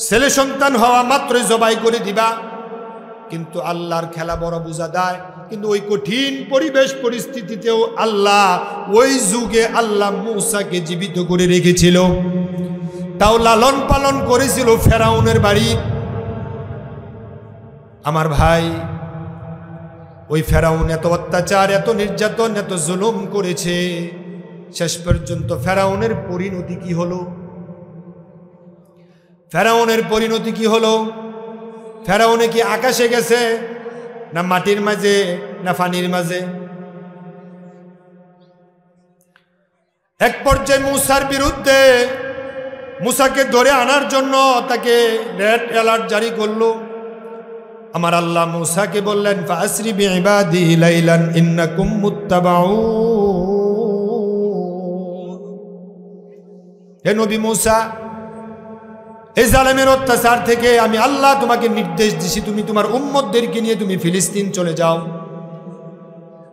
ছেলে সন্তান হওয়া মাত্রই জবাই করে দিবা। কিন্তু আল্লাহর খেলা বড় বোঝা দেয়। কিন্তু ওই কঠিন পরিবেশ পরিস্থিতিতেও আল্লাহ, ওই যুগে আল্লাহ মূসাকে জীবিত করে রেখেছিল, তাও লালন পালন করেছিল ফেরাউনের বাড়ি। আমার ভাই, ওই ফেরাউন এত অত্যাচার, এত নির্যাতন, এত জুলুম করেছে, শেষ পর্যন্ত ফেরাউনের পরিণতি কি হলো? ফেরাউনের পরিণতি কি হলো? ফেরাউনে কি আকাশে গেছে, না মাটির মাঝে, না পানির মাঝে? এক পর্যায়ে মূসার বিরুদ্ধে, মূসাকে ধরে আনার জন্য তাকে রেড অ্যালার্ট জারি করলো। আমার আল্লাহ মূসাকে বললেন, ফাসরি বিইবাদি লাইলান ইন্নাকুম মুত্তাবাউন। হে নবী মূসা, এই জালেমের অত্যাচার থেকে আমি আল্লাহ তোমাকে নির্দেশ দিছি, তুমি তোমার উম্মতদেরকে নিয়ে তুমি ফিলিস্তিন চলে যাও।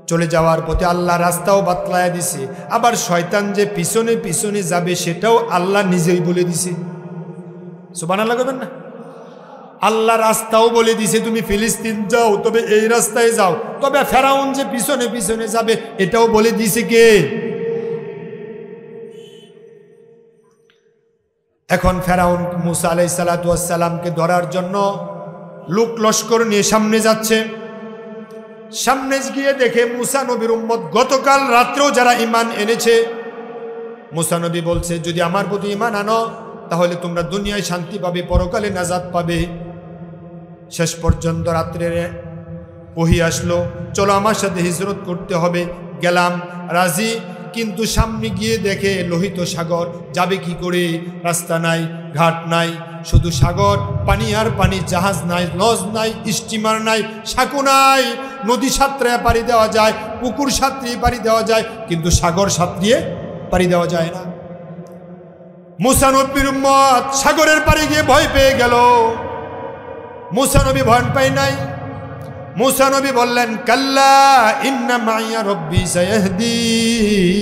চলে যাওয়ার পথে আল্লাহ রাস্তাও বাতলায় দিছে, আবার শয়তান যে পিছনে পিছনে যাবে সেটাও আল্লাহ নিজেই বলে দিছে। সুবহানাল্লাহ বলবেন না? আল্লাহ রাস্তাও বলে দিছে, তুমি ফিলিস্তিন যাও, তবে এই রাস্তায় যাও। তবে ফেরাউন যে পিছনে পিছনে যাবে এটাও বলে দিছে কে? এখন ফেরাউন মূসা আলাইহিস সালাতু ওয়াস সালামকে ধরার জন্য লোক লস্কর নিয়ে সামনে যাচ্ছে। সামনে গিয়ে দেখে মূসা নবীর উম্মত গতকাল রাত্রেও যারা ঈমান এনেছে, মূসা নবী বলছে, যদি আমার প্রতি ঈমান আনো তাহলে তোমরা দুনিয়ায় শান্তি পাবে, পরকালে নাজাত পাবে। শেষ পর্যন্ত রাত্রে ওহী আসলো, চলো আমার সাথে হিজরত করতে হবে। গেলাম, রাজি। কিন্তু সামনে গিয়ে দেখে লোহিত সাগর, যাবে কি করে? রাস্তা নাই, ঘাট নাই, শুধু সাগর, পানি আর পানি, জাহাজ নাই, লঞ্চ নাই, স্টিমার নাই, সাঁকো নাই। নদী সাঁতরিয়ে পাড়ি দেওয়া যায়, পুকুর সাঁতরিয়ে পাড়ি দেওয়া যায়, কিন্তু সাগর সাঁতরিয়ে পাড়ি দেওয়া যায় না। মূসা নবীর উম্মত সাগরের পাড়ি গিয়ে ভয় পেয়ে গেল। মূসা নবী ভয় পায় নাই। মূসা নবী বললেন, কাল্লা ইন্না মাইয়া রব্বি সায়াহদিন।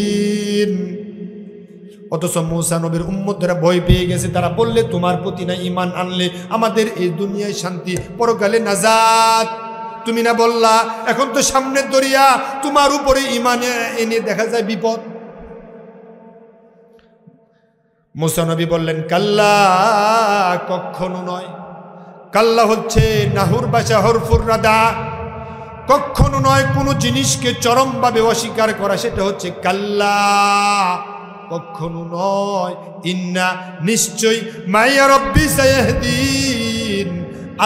অথচ মূসা নবীর উম্মতরা ভয় পেয়ে গেছে। তারা বললে, তোমার প্রতি না ঈমান আনলে আমাদের এই দুনিয়ায় শান্তি, পরকালে নাজাত। তুমি না বললা, এখন তো সামনের দরিয়া, তোমার উপরে ঈমান এনে দেখা যায় বিপদ। মূসা নবী বললেন, কাল্লা, কখনো নয়। কাল্লা হচ্ছে নাহুর ভাষা হরফুর রাদা, কখনো নয়। কোনো জিনিসকে চরমভাবে অস্বীকার করা, সেটা হচ্ছে কাল্লা, কখনো নয়। ইন্না, নিশ্চয়, মাইয়া রব্বি সায়াহদিন,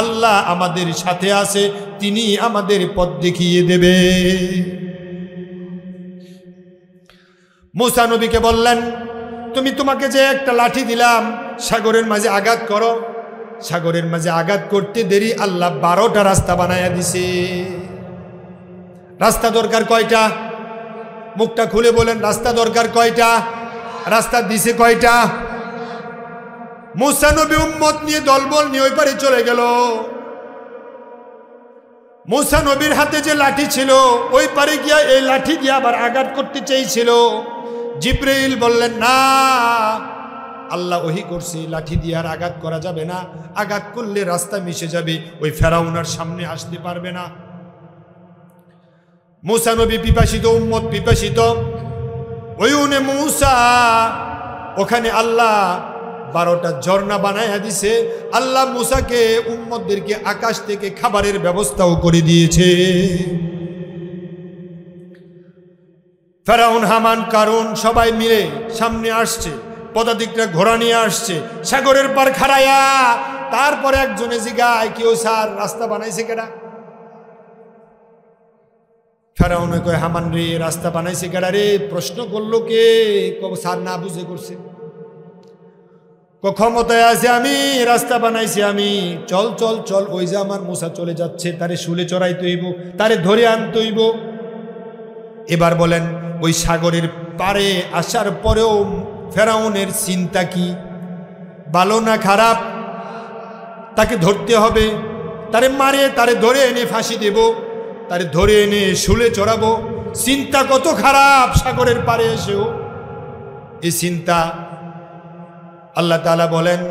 আল্লাহ আমাদের সাথে আছে, তিনি আমাদের পথ দেখিয়ে দেবে। মূসা নবীকে বললেন, তোমাকে যে একটা লাঠি দিলাম, সাগরের মাঝে আঘাত করো। সাগরের মাঝে আঘাত করতে দেরি আল্লাহ 12টা রাস্তা বানায়া দিছে। রাস্তা দরকার কয়টা? মুখটা খুলে বলেন, রাস্তা দরকার কয়টা? রাস্তা দিছে কয়টা? মুসা নবী উম্মত নিয়ে দলবল নিয়ে ওই পারে চলে গেল। মুসা নবীর হাতে যে লাঠি ছিল ওই পারে গিয়া এই লাঠি দিয়ে আবার আঘাত করতে চেয়েছিল। জিব্রাইল বললেন, না, আল্লাহ ওহী করছে লাঠি দিয়ে আর আঘাত করা যাবে না, আঘাত করলে রাস্তা মিশে যাবে, ওই ফেরাউনের সামনে আসতে পারবে না। মুসা নবী পিপাসিত, উম্মত পিপাসিত। ওই উনে মুসা, ওখানে আল্লাহ 12টা ঝর্ণা বানায়া দিছে। আল্লাহ মুসাকে উম্মতদেরকে আকাশ থেকে খাবারের ব্যবস্থাও করে দিয়েছে। ফেরাউন, হামান, কারুন সবাই মিলে সামনে আসছে, পদাতিকরা ঘোড়া নিয়ে আসছে, সাগরের পার খাড়াইয়া। তারপরে একজনে জিগায়, কেউ স্যার রাস্তা বানাইছে কেডা? ফেরাউন কয়, হামান রে, রাস্তা বানাইছে কেডা রে? প্রশ্ন করলো কে? স্যার না বুঝে করছে। ক্ষমতায় আছে আমি, রাস্তা বানাইছি আমি। চল চল চল, ওই যে আমার মুসা চলে যাচ্ছে, তারে শুলে চড়াইতে হইব, তারে ধরে আনতে হইব। এবার বলেন, ওই সাগরের পারে আসার পরেও ফেরাউনের চিন্তা কি? ভালো না খারাপ? তাকে ধরতে হবে, তারে মারে, তারে ধরে এনে ফাঁসি দেব, তারে ধরে এনে শুলে চড়াবো। চিন্তা কত খারাপ! সাগরের পারে এসেও এই চিন্তা। আল্লাহ তাআলা বলেন,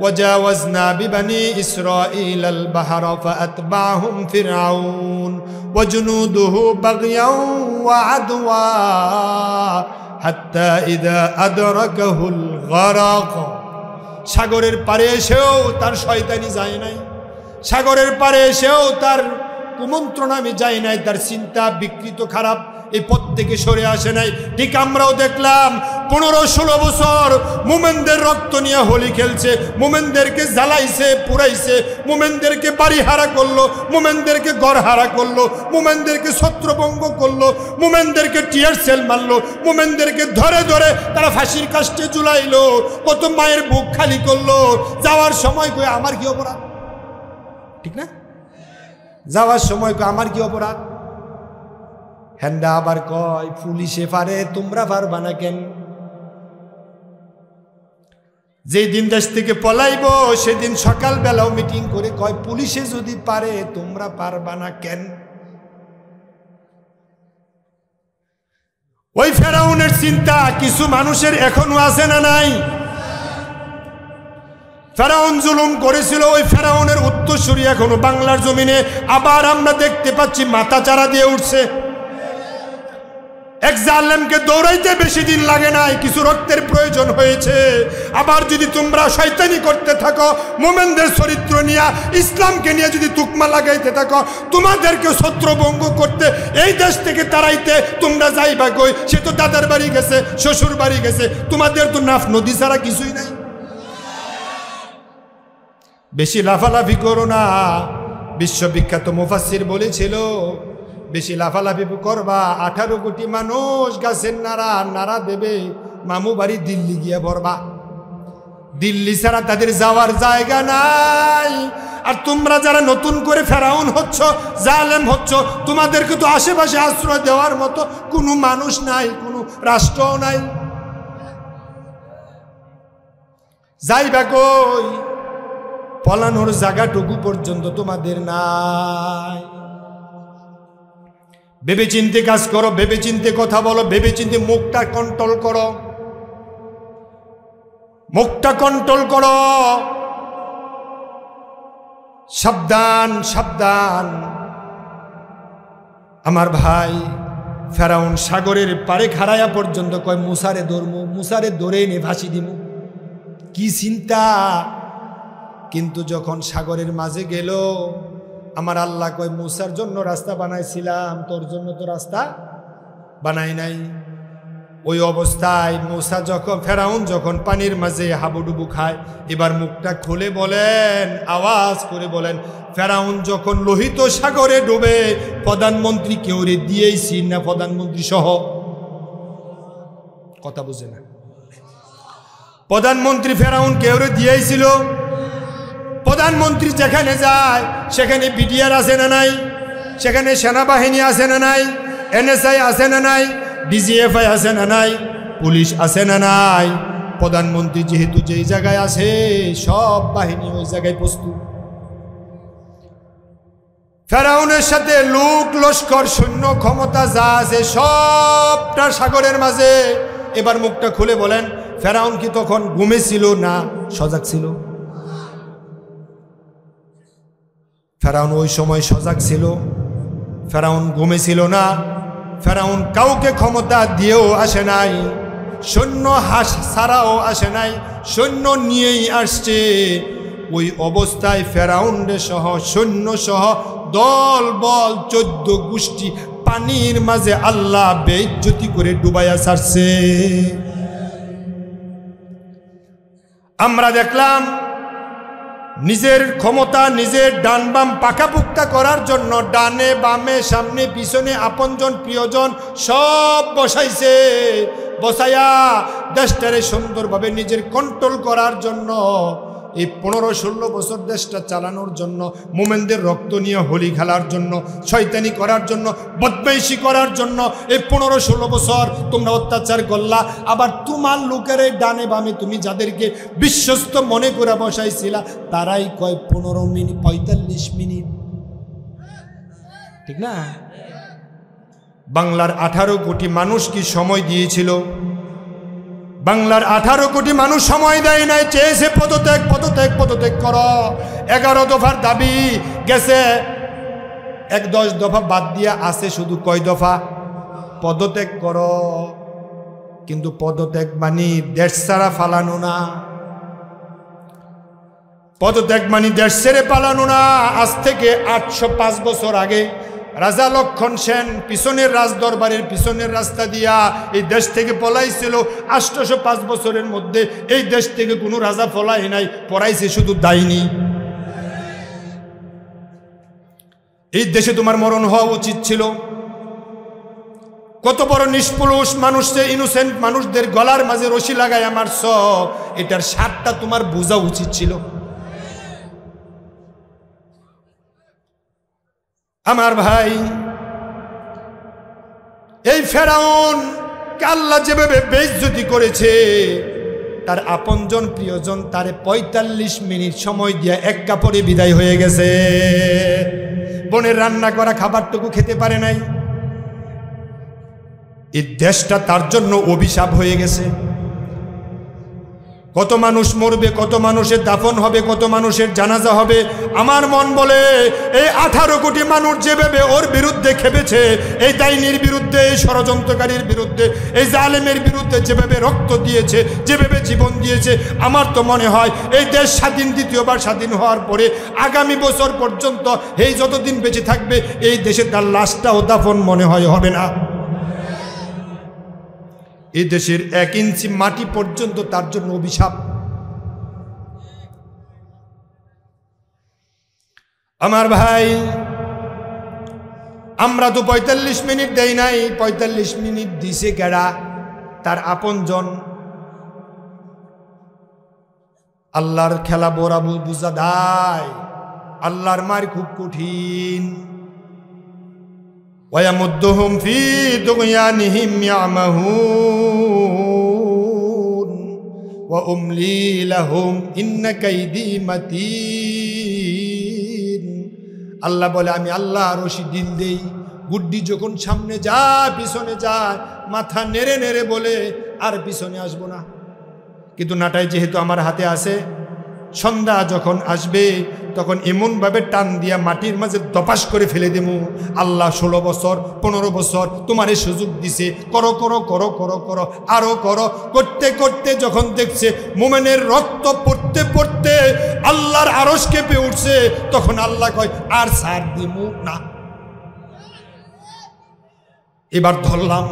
ওয়াজাওয়াজনা বিবানি ইসরাঈলাল বাহরা ফাআতবাহুম ফিরআউন ওয়া জুনুদুহু বাগয়াও ওয়া আদওয়া হাত্তা ইযা আদরাকাহুল গরাক। সাগরের পারে এসেও তার শয়তানি যায় নাই, সাগরের পারে এসেও তার কুমন্ত্রণা আমি যাই নাই, তার চিন্তা বিকৃত খারাপ এই পথ থেকে সরে আসে নাই। ঠিক আমরাও দেখলাম 15-16 বছর মুমিনদের রক্ত নিয়ে হোলি খেলছে, মুমিনদেরকে জ্বালাইছে, পুরাইছে, মুমিনদেরকে বাড়ি হারা করলো, মুমিনদেরকে ঘর হারা করলো, মুমিনদেরকে ছত্রভঙ্গ করলো, মুমিনদেরকে টিয়ার সেল মারলো, মুমিনদেরকে ধরে ধরে তারা ফাঁসির কাস্টে ঝুলাইলো, কত মায়ের বুক খালি করলো। যাওয়ার সময় কই আমার কি অপরাধ? ঠিক না? যাওয়ার সময় কই আমার কি অপরাধ? হ্যান্ডা আবার কয়, পুলিশে পারে, তোমরা পারবা না কেন? যেদিন দেশ থেকে পলাইব সেদিন সকালবেলাও মিটিং করে কয়, পুলিশে যদি পারে তোমরা পারবা না কেন? ওই ফেরাউনের চিন্তা কিছু মানুষের এখনো আছে না নাই? ফেরাউন জুলুম করেছিল, ওই ফেরাউনের উত্তরসূরি এখনো বাংলার জমিনে আবার আমরা দেখতে পাচ্ছি মাথা চারা দিয়ে উঠছে। এক জালেমকে দৌড়াইতে বেশি দিন লাগে নাই, কিছু রক্তের প্রয়োজন হয়েছে। আবার যদি তোমরা শয়তানি করতে থাকো, মুমিনদের চরিত্র নিয়ে, ইসলামকে নিয়ে যদি তুকমা লাগাইতে থাকো, তোমাদেরকে ছত্রভঙ্গ করতে, এই দেশ থেকে তাড়াইতে তোমরা যাইবা কই? সে তো দাদার বাড়ি গেছে, শ্বশুর বাড়ি গেছে, তোমাদের তো নাফ নদী ছাড়া কিছুই নাই। বেশি লাফালাফি করো না। বিশ্ববিখ্যাত মুফাসসির বলেছিল, বেশি লাফালাফি করবা 18 কোটি মানুষ গাছের নাড়া দেবে, মামু বাড়ি দিল্লি গিয়ে ভরবা। দিল্লি ছাড়া তাদের যাওয়ার জায়গা নাই। আর তোমরা যারা নতুন করে ফেরাউন হচ্ছ, জালেম হচ্ছ, তোমাদেরকে তো আশেপাশে আশ্রয় দেওয়ার মতো কোনো মানুষ নাই, কোনো রাষ্ট্রও নাই। যাইবা কই? পলানোর জায়গাটুকু পর্যন্ত তোমাদের নাই। ভেবে চিন্তে কাজ করো, ভেবে চিন্তে কথা বলো, ভেবে চিন্তে মুখটা কন্ট্রোল করো, মুখটা কন্ট্রোল করো। সাবধান সাবধান আমার ভাই। ফেরাউন সাগরের পারে খাড়াইয়া পর্যন্ত কয়, মুসারে ধরমু, মুসারে ধরে এনে ফাঁসি দিমু। কি চিন্তা! কিন্তু যখন সাগরের মাঝে গেল, আমার আল্লাহ কয়, মুসার জন্য রাস্তা বানাইছিলাম, তোর জন্য তো রাস্তা বানাই নাই। ওই অবস্থায় মুসা যখন, ফেরাউন যখন পানির মাঝে হাবুডুবু খায়, এবার মুখটা খুলে বলেন, আওয়াজ করে বলেন, ফেরাউন যখন লোহিত সাগরে ডুবে, প্রধানমন্ত্রী কেউ রে দিয়েছি না? প্রধানমন্ত্রী সহ? কথা বুঝে না? প্রধানমন্ত্রী ফেরাউন কেউ রে দিয়েছিল? প্রধানমন্ত্রী যেখানে যায় সেখানে বিডিআর আছে না নাই? সেখানে সেনাবাহিনী আছে না নাই? NSI আছে না নাই? DGFI আছে না নাই? পুলিশ আছে না নাই? প্রধানমন্ত্রী যেহেতু যেই জায়গায় আছে সব বাহিনী ওই জায়গায় প্রস্তুত। ফেরাউনের সাথে লোক লস্কর সৈন্য ক্ষমতা যা আছে সবটা সাগরের মাঝে। এবার মুখটা খুলে বলেন, ফেরাউন কি তখন ঘুমেছিল না সজাগ ছিল? ফেরাউন ওই সময় সজাগ ছিল, ফেরাউন ঘুমেছিল না। ফেরাউন কাউকে ক্ষমতা দিয়েও আসে নাই, সৈন্য হাস ছাড়াও আসে নাই, সৈন্য নিয়েই আসছে। ওই অবস্থায় ফেরাউন্ডে সহ সৈন্য সহ দল বল 14 গোষ্ঠী পানির মাঝে আল্লাহ বেইজ্জতি করে ডুবাইয়া ছাড়ছে। আমরা দেখলাম নিজের ক্ষমতা নিজের ডান বাম পাকাপুক্তা করার জন্য ডানে বামে সামনে পিছনে আপনজন প্রিয়জন সব বসাইছে। বসাইয়া দেশটারে সুন্দরভাবে নিজের কন্ট্রোল করার জন্য এই 15-16 বছর দেশটা চালানোর জন্য, মোমেনদের রক্ত নিয়ে হোলি খেলার জন্য, শয়তানি করার জন্য, বদমাইশি করার জন্য এই 15-16 বছর তোমরা অত্যাচার করলা। আবার তোমার লোকের ডানে বামে তুমি যাদেরকে বিশ্বস্ত মনে করে বসাইছিলা তারাই কয় 15 মিনিট 45 মিনিট, ঠিক না? বাংলার 18 কোটি মানুষ কি সময় দিয়েছিল? বাংলার 18 কোটি মানুষ সময় দেয় নাই, চেয়েছে পদত্যাগ পদত্যাগ পদত্যাগ করো। 11 দফার দাবি গেছে, 10 দফা বাদ দিয়া আছে শুধু কয় দফা? পদত্যাগ করো। কিন্তু পদত্যাগ মানে দেশ ছাড়া ফালানো না, পদত্যাগ মানে দেশ ছেড়ে পালানো না। আজ থেকে 805 বছর আগে রাজা লক্ষণ সেন পিছনের রাজদরবারের পিছনের রাস্তা দিয়া এই দেশ থেকে পলাইছিল। 805 বছরের মধ্যে এই দেশ থেকে কোনো রাজা পলাই নাই, পড়াইছে শুধু দাইনি। এই দেশে তোমার মরণ হওয়া উচিত ছিল। কত বড় নিষ্পুরুষ মানুষে ইনোসেন্ট মানুষদের গলার মাঝে রশি লাগায় মারছ, এটার স্বাদটা তোমার বোঝা উচিত ছিল। আমার ভাই, এই ফেরাউন আল্লাহ যেভাবে বেইজ্জতি করেছে, তার আপনজন প্রিয়জন তারে 45 মিনিট সময় দিয়ে এক কাপড়ে বিদায় হয়ে গেছে। বোনের রান্না করা খাবারটুকু খেতে পারে নাই। এই দেশটা তার জন্য অভিশাপ হয়ে গেছে। কত মানুষ মরবে, কত মানুষের দাফন হবে, কত মানুষের জানাজা হবে। আমার মন বলে এই 18 কোটি মানুষ যেভাবে ওর বিরুদ্ধে খেপেছে, এই ডাইনির বিরুদ্ধে, এই ষড়যন্ত্রকারীর বিরুদ্ধে, এই জালেমের বিরুদ্ধে যেভাবে রক্ত দিয়েছে, যেভাবে জীবন দিয়েছে, আমার তো মনে হয় এই দেশ স্বাধীন, দ্বিতীয়বার স্বাধীন হওয়ার পরে আগামী বছর পর্যন্ত এই যতদিন বেঁচে থাকবে এই দেশে তার লাশটাও দাফন মনে হয় হবে না। এই দেশের 1 ইঞ্চি মাটি পর্যন্ত তার জন্য অভিশাপ। আমার ভাই, আমরা তো 45 মিনিট দেই নাই, 45 মিনিট দিছে কেডা? তার আপনজন। আল্লাহর খেলা বড় বুঝা দায়, আল্লাহর মার খুব কঠিন। وَيَمُدُّهُمْ فِي طُغْيَانِهِمْ يَعْمَهُونَ وَأُمْلِي لَهُمْ إِنَّ كَيْدِي مَتِينٌ। আল্লাহ বলে, আমি আল্লাহ রশি দিল দেই। গুড্ডি যখন সামনে যায় পিছনে যায়, মাথা নেড়ে নেড়ে বলে আর পিছনে আসবো না। কিন্তু নাটাই যেহেতু আমার হাতে আছে, সন্ধ্যা যখন আসবে তখন এমনভাবে টান দিয়া মাটির মাঝে দপাস করে ফেলে দেবো। আল্লাহ 16 বছর 15 বছর তোমার এই সুযোগ দিছে, করো করো করো করো করো আরো করো। করতে করতে যখন দেখছে মোমেনের রক্ত পড়তে পড়তে আল্লাহর আরশ কেঁপে উঠছে, তখন আল্লাহ কয় আর ছাড় দিমু না, এবার ধরলাম।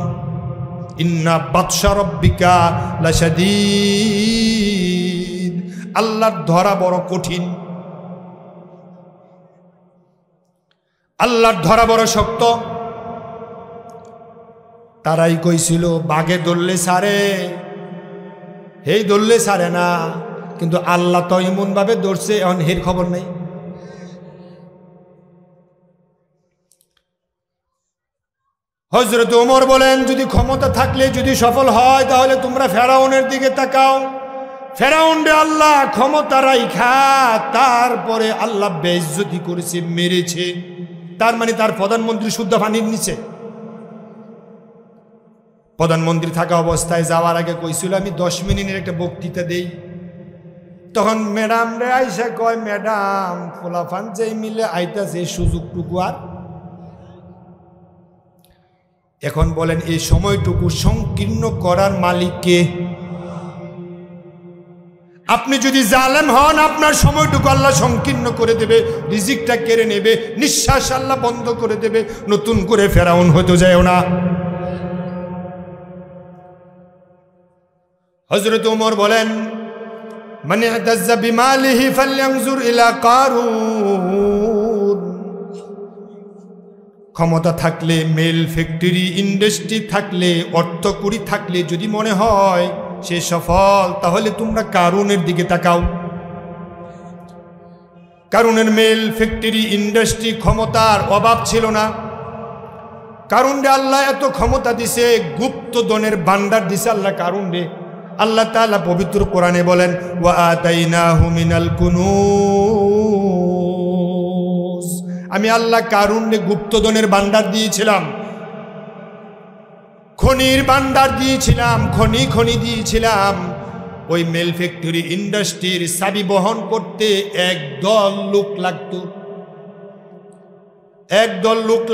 ইন্না বাতশা রব্বিকা লাশাদীদ। আল্লাহর ধরা বড় কঠিন, আল্লাহর ধরা বড় শক্ত। তারাই কইছিল বাঘে ধরলে সারে, হেই ধরলে সারে না, কিন্তু আল্লাহ তো এমন ভাবে ধরছে এখন হের খবর নেই। হযরত ওমর বলেন, যদি ক্ষমতা থাকলে যদি সফল হয় তাহলে তোমরা ফেরাউনের দিকে তাকাও। ফেরাউন রে আল্লাহ ক্ষমতা রাইখা তারপরে আল্লাহ বেইজ্জতি করেছে, মেরেছে। তার মানে তার প্রধানমন্ত্রী শুদ্ধ পানির নিচে। প্রধানমন্ত্রী থাকা অবস্থায় যাওয়ার আগে কইছিল আমি 10 মিনিটের একটা বক্তৃতা দেই। তখন ম্যাডাম রে আইসা কয়, ম্যাডাম ফোলাফান যেই মিলে আইতাছে সুযোগটুকু আর। এখন বলেন এই সময়টুকু সংকীর্ণ করার মালিক কে? আপনি যদি জালেম হন আপনার সময়টুকু আল্লাহ সংকীর্ণ করে দেবে, রিজিকটা কেড়ে নেবে, নিঃশ্বাস আল্লাহ বন্ধ করে দেবে। নতুন করে ফেরাউন হতে যায় না। হযরত ওমর বলেন, মান ইতাজ্জা বিমালিহি ফালয়ানজুর ইলা কারুন। ক্ষমতা থাকলে, মেল ফ্যাক্টরি ইন্ডাস্ট্রি থাকলে, অর্থকড়ি থাকলে যদি মনে হয় সে সফল, তাহলে তোমরা কারুনের দিকে তাকাও। কারুনের মেল ফ্যাক্টরি ইন্ডাস্ট্রি ক্ষমতার অভাব ছিল না। কারুন রে আল্লাহ এত ক্ষমতা দিছে, গুপ্তধনের ভান্ডার দিছে আল্লাহ কারুন রে। আল্লাহ তাআলা পবিত্র কোরআনে বলেন, ওয়া আতাইনাহু মিনাল কুনুজ। আমি আল্লাহ কারুন রে গুপ্তধনের ভান্ডার দিয়েছিলাম, খনির ভান্ডার দিয়েছিলাম, খনি দিয়েছিলাম। ওই মেল ফ্যাক্টরি ইন্ডাস্ট্রির চাবি বহন করতে একদল লোক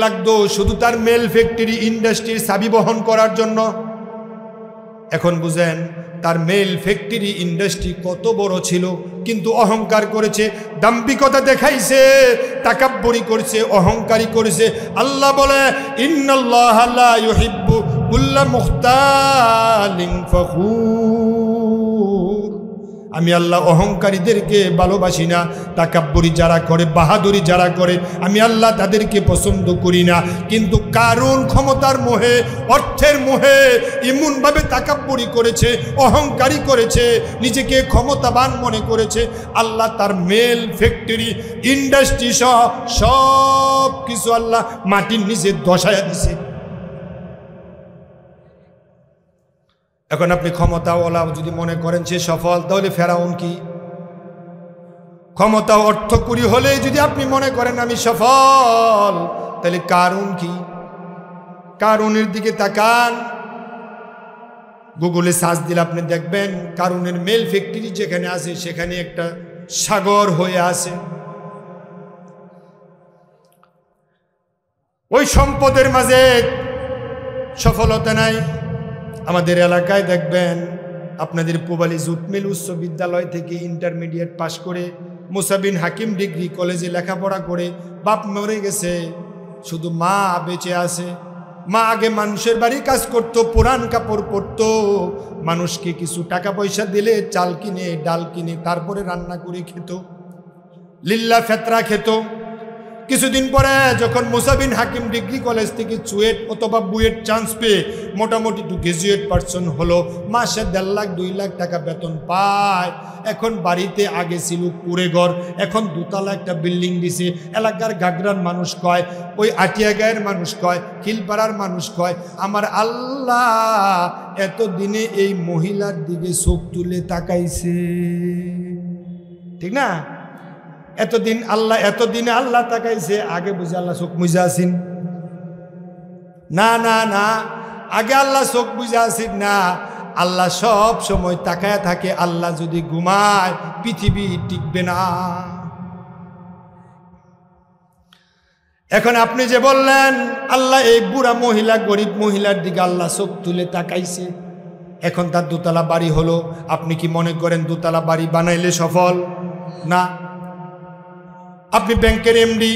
লাগতো শুধু তার মেল ফ্যাক্টরি ইন্ডাস্ট্রির চাবি বহন করার জন্য। এখন বুঝেন তার মেল ফ্যাক্টরি ইন্ডাস্ট্রি কত বড় ছিল, কিন্তু অহংকার করেছে, দাম্ভিকতা দেখাইছে, তাকাব্বুরি করেছে, অহংকারী করেছে। আল্লাহ বলে, ইন্নাল্লাহা লা ইউহিব্বু কুল্লা মুখতালিন ফখুর। আমি আল্লাহ অহংকারীদেরকে ভালোবাসি না। তাকাব্বুরি যারা করে, বাহাদুরি যারা করে, আমি আল্লাহ তাদেরকে পছন্দ করি না। কিন্তু কারুন ক্ষমতার মোহে, অর্থের মোহে এমনভাবে তাকাব্বুরি করেছে, অহংকারী করেছে, নিজেকে ক্ষমতাবান মনে করেছে। আল্লাহ তার মেল ফ্যাক্টরি ইন্ডাস্ট্রি সহ সব কিছু আল্লাহ মাটির নিচে দশায়া দিছে। এখন আপনি ক্ষমতাওয়ালা যদি মনে করেন সে সফল, তাহলে ফেরাউন কি? ক্ষমতা অর্থকড়ি হলে যদি আপনি মনে করেন আমি সফল, তাহলে কারুন কি? কারুনের দিকে তাকান, গুগলে সার্চ দিলে আপনি দেখবেন কারুনের মেল ফ্যাক্টরি যেখানে আছে সেখানে একটা সাগর হয়ে আছে। ওই সম্পদের মাঝে সফলতা নাই। আমাদের এলাকায় দেখবেন আপনাদের পুবালি জুটমিল উচ্চ বিদ্যালয় থেকে ইন্টারমিডিয়েট পাশ করে মুসা বিন হাকিম ডিগ্রি কলেজে লেখাপড়া করে বাপ মরে গেছে, শুধু মা বেঁচে আছে। মা আগে মানুষের বাড়ি কাজ করত, পুরান কাপড় পরতো, মানুষকে কিছু টাকা পয়সা দিলে চাল কিনে ডাল কিনে তারপরে রান্না করে খেত, লিল্লা ফেতরা খেত। কিছুদিন পরে যখন মুসা বিন হাকিম ডিগ্রি কলেজ থেকে চুয়েট অথবা বুয়েট চান্স পেয়ে মোটামুটি একটু গ্রাজুয়েট পারসন হলো, মাসে 1.5 লাখ 2 লাখ টাকা বেতন পায়। এখন বাড়িতে আগে ছিল কুড়ে ঘর, এখন 2 তলা একটা বিল্ডিং দিছে। এলাকার গাগরার মানুষ কয়, ওই আটিয়া গায়ের মানুষ কয়, খিলপাড়ার মানুষ কয়, আমার আল্লাহ এতদিনে এই মহিলার দিকে চোখ তুলে তাকাইছে। ঠিক না? এতদিনে আল্লাহ তাকাইছে, আগে বুঝে আল্লাহ চোখ মুজা আসিন না। না না, আগে আল্লাহ চোখ বুঝে আসিন না। আল্লাহ সব সময় তাকায় থাকে। আল্লাহ যদি ঘুমায় পৃথিবী টিকবে না। এখন আপনি যে বললেন আল্লাহ এই বুড়া মহিলা, গরিব মহিলার দিকে আল্লাহ চোখ তুলে তাকাইছে, এখন তার 2 তলা বাড়ি হলো, আপনি কি মনে করেন 2 তলা বাড়ি বানাইলে সফল? না। আপনি ব্যাংকের এমডি,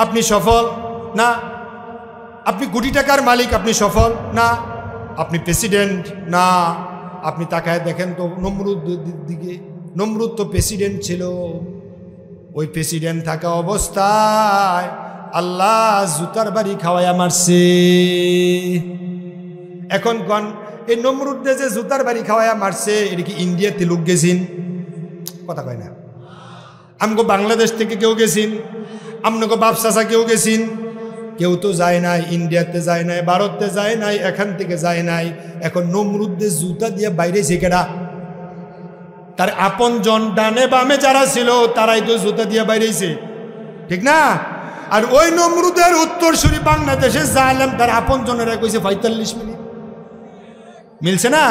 আপনি সফল না। আপনি কোটি টাকার মালিক, আপনি সফল না। আপনি প্রেসিডেন্ট না। আপনি তাকায় দেখেন তো নমরুদের দিকে, নমরুদ তো প্রেসিডেন্ট ছিল। ওই প্রেসিডেন্ট থাকা অবস্থায় আল্লাহ জুতার বাড়ি খাওয়াইয়া মারছে। এখন কোন এই নমরুদে যে জুতার বাড়ি খাওয়াইয়া মারছে, এটা কি ইন্ডিয়াতে লোক গেছেন? কথা কয় না। আমগো বাংলাদেশ থেকে কেউ গেছেন? আপনাকে বাপ চাচা কেউ গেছেন? কেউ তো যায় নাই, ইন্ডিয়াতে যায় নাই, ভারতে যায় নাই, এখান থেকে যায় নাই। এখন নমরুদদের জুতা দিয়ে বাইরেছে কেডা? তার আপন জন ডানে বামে যারা ছিল তারাই তো জুতা দিয়ে বাইরেছে, ঠিক না? আর ওই নমরুদের উত্তরসূরি বাংলাদেশে জালেম তার আপন জনেরা কইছে 45 মিনিট। মিলছে না?